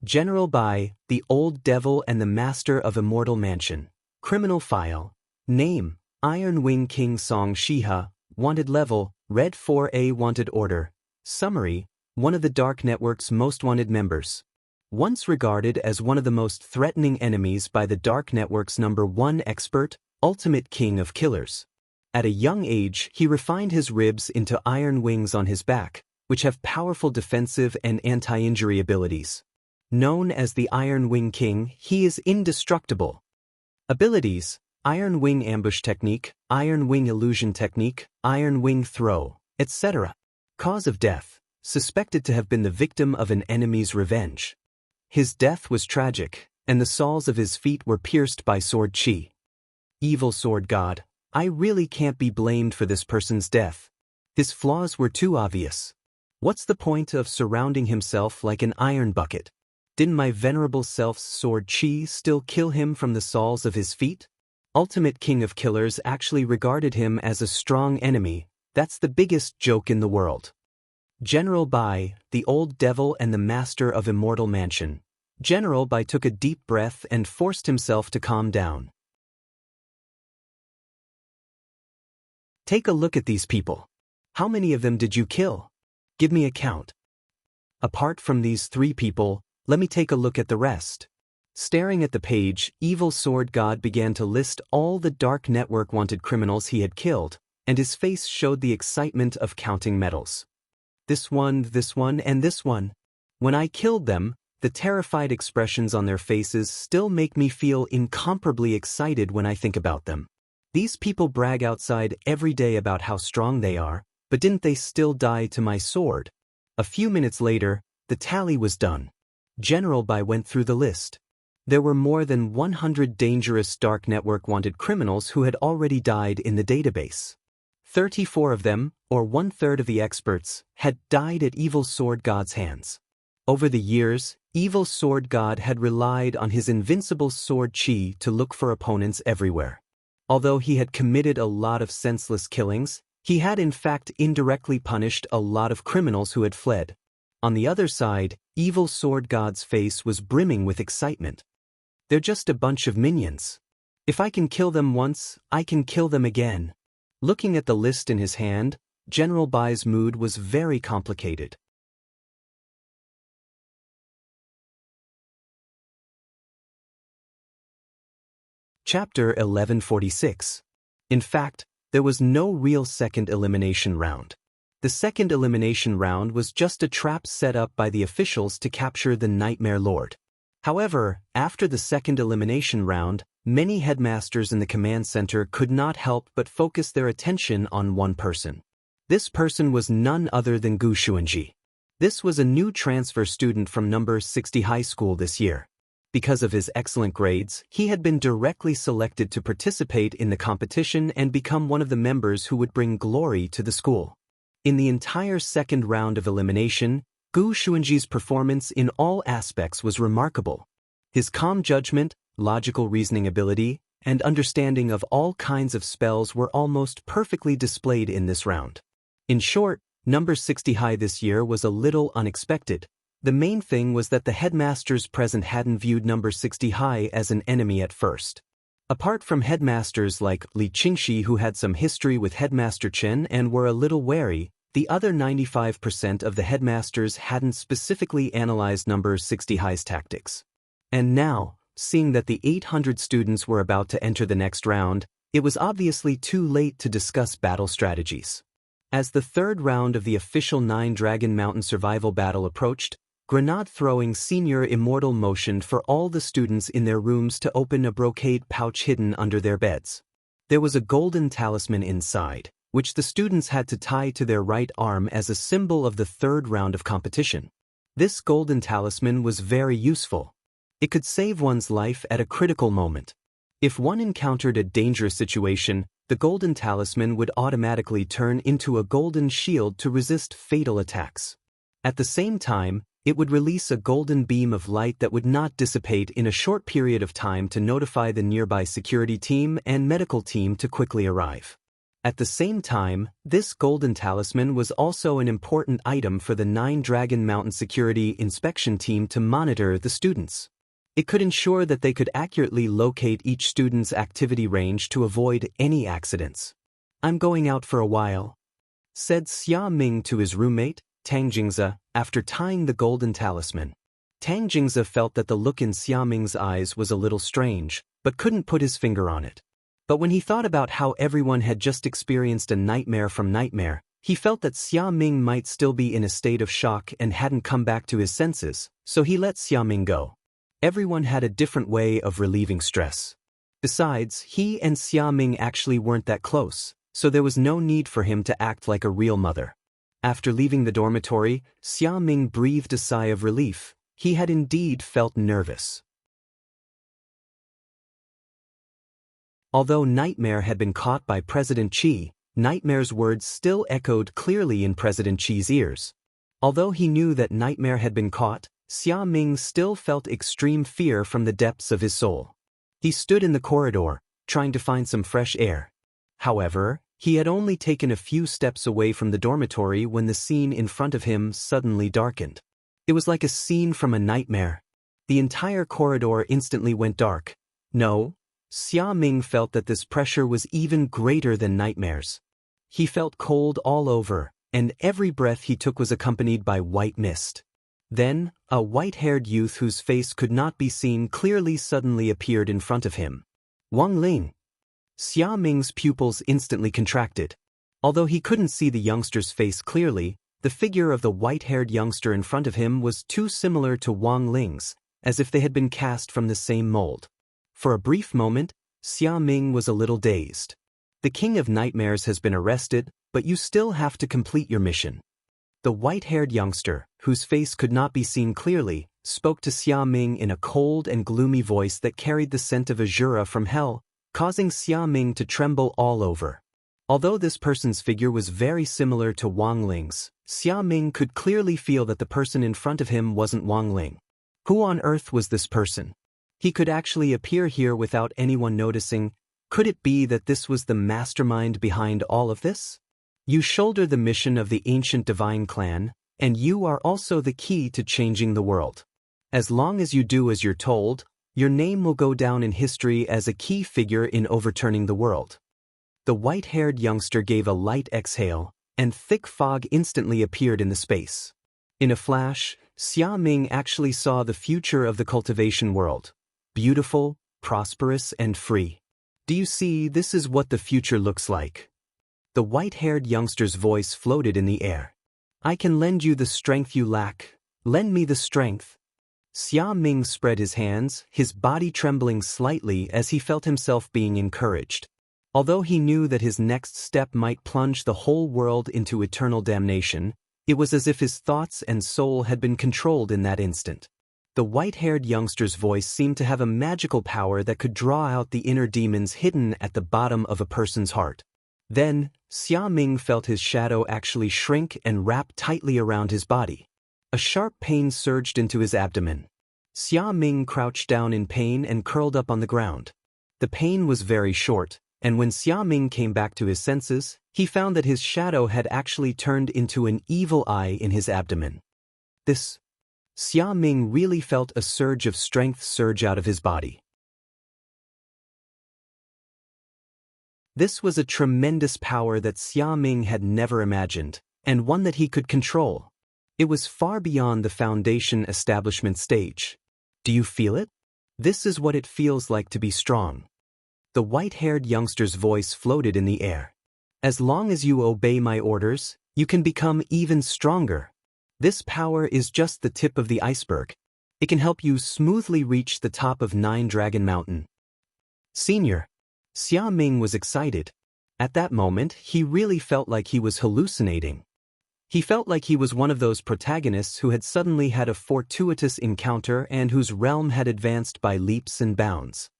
General Bai, the Old Devil and the Master of Immortal Mansion. Criminal file. Name, Iron Wing King Song Shiha. Wanted level, Red 4A Wanted order. Summary, one of the Dark Network's most wanted members. Once regarded as one of the most threatening enemies by the Dark Network's #1 expert, ultimate king of killers. At a young age, he refined his ribs into iron wings on his back, which have powerful defensive and anti-injury abilities. Known as the Iron Wing King, he is indestructible. Abilities, Iron Wing Ambush Technique, Iron Wing Illusion Technique, Iron Wing Throw, etc. Cause of death, suspected to have been the victim of an enemy's revenge. His death was tragic, and the soles of his feet were pierced by sword chi. Evil Sword God, I really can't be blamed for this person's death. His flaws were too obvious. What's the point of surrounding himself like an iron bucket? Didn't my venerable self's sword chi still kill him from the soles of his feet? Ultimate King of Killers actually regarded him as a strong enemy. That's the biggest joke in the world. General Bai, the Old Devil and the Master of Immortal Mansion. General Bai took a deep breath and forced himself to calm down. Take a look at these people. How many of them did you kill? Give me a count. Apart from these 3 people, let me take a look at the rest. Staring at the page, Evil Sword God began to list all the Dark Network wanted criminals he had killed, and his face showed the excitement of counting medals. This one, and this one. When I killed them, the terrified expressions on their faces still make me feel incomparably excited when I think about them. These people brag outside every day about how strong they are, but didn't they still die to my sword? A few minutes later, the tally was done. General Bai went through the list. There were more than 100 dangerous Dark Network wanted criminals who had already died in the database. 34 of them, or 1/3 of the experts, had died at Evil Sword God's hands. Over the years, Evil Sword God had relied on his invincible sword chi to look for opponents everywhere. Although he had committed a lot of senseless killings, he had in fact indirectly punished a lot of criminals who had fled. On the other side, Evil Sword God's face was brimming with excitement. They're just a bunch of minions. If I can kill them once, I can kill them again. Looking at the list in his hand, General Bai's mood was very complicated. Chapter 1146. In fact, there was no real second elimination round. The second elimination round was just a trap set up by the officials to capture the Nightmare Lord. However, after the second elimination round, Many headmasters in the command center could not help but focus their attention on one person. This person was none other than Gu Xuanji. This was a new transfer student from number 60 high school this year. Because of his excellent grades, he had been directly selected to participate in the competition and become one of the members who would bring glory to the school. In the entire second round of elimination, Gu Xuanji's performance in all aspects was remarkable. His calm judgment, logical reasoning ability, and understanding of all kinds of spells were almost perfectly displayed in this round. In short, number 60 high this year was a little unexpected. The main thing was that the headmasters present hadn't viewed number 60 high as an enemy at first. Apart from headmasters like Li Qingxi, who had some history with Headmaster Chen and were a little wary, the other 95% of the headmasters hadn't specifically analyzed number 60 high's tactics. And now, seeing that the 800 students were about to enter the next round, it was obviously too late to discuss battle strategies. As the third round of the official 9 Dragon Mountain survival battle approached, grenade-throwing Senior Immortal motioned for all the students in their rooms to open a brocade pouch hidden under their beds. There was a golden talisman inside, which the students had to tie to their right arm as a symbol of the third round of competition. This golden talisman was very useful. It could save one's life at a critical moment. If one encountered a dangerous situation, the golden talisman would automatically turn into a golden shield to resist fatal attacks. At the same time, it would release a golden beam of light that would not dissipate in a short period of time to notify the nearby security team and medical team to quickly arrive. At the same time, this golden talisman was also an important item for the 9 Dragon Mountain security inspection team to monitor the students. It could ensure that they could accurately locate each student's activity range to avoid any accidents. "I'm going out for a while," said Xia Ming to his roommate, Tang Jingze, after tying the golden talisman. Tang Jingze felt that the look in Xia Ming's eyes was a little strange, but couldn't put his finger on it. But when he thought about how everyone had just experienced a nightmare from nightmare, he felt that Xia Ming might still be in a state of shock and hadn't come back to his senses, so he let Xia Ming go. Everyone had a different way of relieving stress. Besides, he and Xia Ming actually weren't that close, so there was no need for him to act like a real mother. After leaving the dormitory, Xia Ming breathed a sigh of relief. He had indeed felt nervous. Although Nightmare had been caught by President Qi, Nightmare's words still echoed clearly in President Qi's ears. Although he knew that Nightmare had been caught, Xia Ming still felt extreme fear from the depths of his soul. He stood in the corridor, trying to find some fresh air. However, he had only taken a few steps away from the dormitory when the scene in front of him suddenly darkened. It was like a scene from a nightmare. The entire corridor instantly went dark. No, Xia Ming felt that this pressure was even greater than nightmares. He felt cold all over, and every breath he took was accompanied by white mist. Then, a white-haired youth whose face could not be seen clearly suddenly appeared in front of him. Wang Ling. Xia Ming's pupils instantly contracted. Although he couldn't see the youngster's face clearly, the figure of the white-haired youngster in front of him was too similar to Wang Ling's, as if they had been cast from the same mold. For a brief moment, Xia Ming was a little dazed. "The King of Nightmares has been arrested, but you still have to complete your mission." The white-haired youngster, whose face could not be seen clearly, spoke to Xia Ming in a cold and gloomy voice that carried the scent of Azura from hell, causing Xia Ming to tremble all over. Although this person's figure was very similar to Wang Ling's, Xia Ming could clearly feel that the person in front of him wasn't Wang Ling. Who on earth was this person? He could actually appear here without anyone noticing. Could it be that this was the mastermind behind all of this? You shoulder the mission of the ancient divine clan, and you are also the key to changing the world. As long as you do as you're told, your name will go down in history as a key figure in overturning the world. The white-haired youngster gave a light exhale, and thick fog instantly appeared in the space. In a flash, Xia Ming actually saw the future of the cultivation world. Beautiful, prosperous, and free. Do you see, this is what the future looks like. The white-haired youngster's voice floated in the air. I can lend you the strength you lack. Lend me the strength. Xia Ming spread his hands, his body trembling slightly as he felt himself being encouraged. Although he knew that his next step might plunge the whole world into eternal damnation, it was as if his thoughts and soul had been controlled in that instant. The white-haired youngster's voice seemed to have a magical power that could draw out the inner demons hidden at the bottom of a person's heart. Then, Xia Ming felt his shadow actually shrink and wrap tightly around his body. A sharp pain surged into his abdomen. Xia Ming crouched down in pain and curled up on the ground. The pain was very short, and when Xia Ming came back to his senses, he found that his shadow had actually turned into an evil eye in his abdomen. Xia Ming really felt a surge of strength surge out of his body. This was a tremendous power that Xia Ming had never imagined, and one that he could control. It was far beyond the foundation establishment stage. Do you feel it? This is what it feels like to be strong. The white-haired youngster's voice floated in the air. As long as you obey my orders, you can become even stronger. This power is just the tip of the iceberg. It can help you smoothly reach the top of Nine Dragon Mountain. Senior. Xia Ming was excited. At that moment, he really felt like he was hallucinating. He felt like he was one of those protagonists who had suddenly had a fortuitous encounter and whose realm had advanced by leaps and bounds.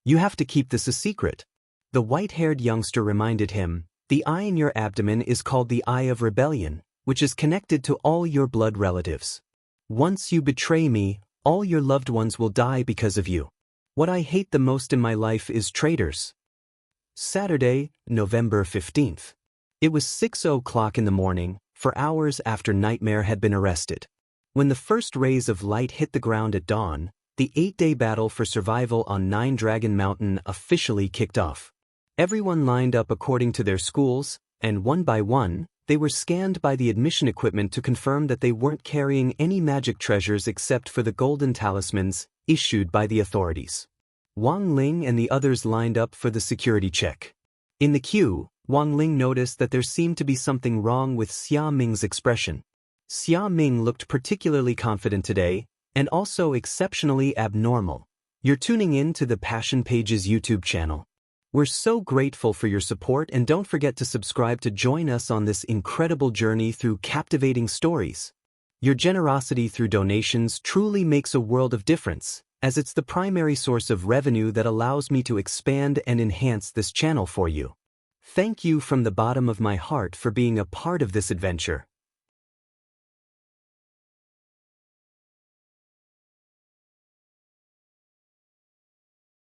You have to keep this a secret. The white-haired youngster reminded him, the eye in your abdomen is called the Eye of Rebellion, which is connected to all your blood relatives. Once you betray me, all your loved ones will die because of you. What I hate the most in my life is traitors. Saturday, November 15th. It was 6:00 in the morning, for hours after Nightmare had been arrested. When the first rays of light hit the ground at dawn, the 8-day battle for survival on Nine Dragon Mountain officially kicked off. Everyone lined up according to their schools, and one by one, they were scanned by the admission equipment to confirm that they weren't carrying any magic treasures except for the golden talismans issued by the authorities. Wang Ling and the others lined up for the security check. In the queue, Wang Ling noticed that there seemed to be something wrong with Xia Ming's expression. Xia Ming looked particularly confident today, and also exceptionally abnormal. You're tuning in to the Passion Pages YouTube channel. We're so grateful for your support, and don't forget to subscribe to join us on this incredible journey through captivating stories. Your generosity through donations truly makes a world of difference, as it's the primary source of revenue that allows me to expand and enhance this channel for you. Thank you from the bottom of my heart for being a part of this adventure.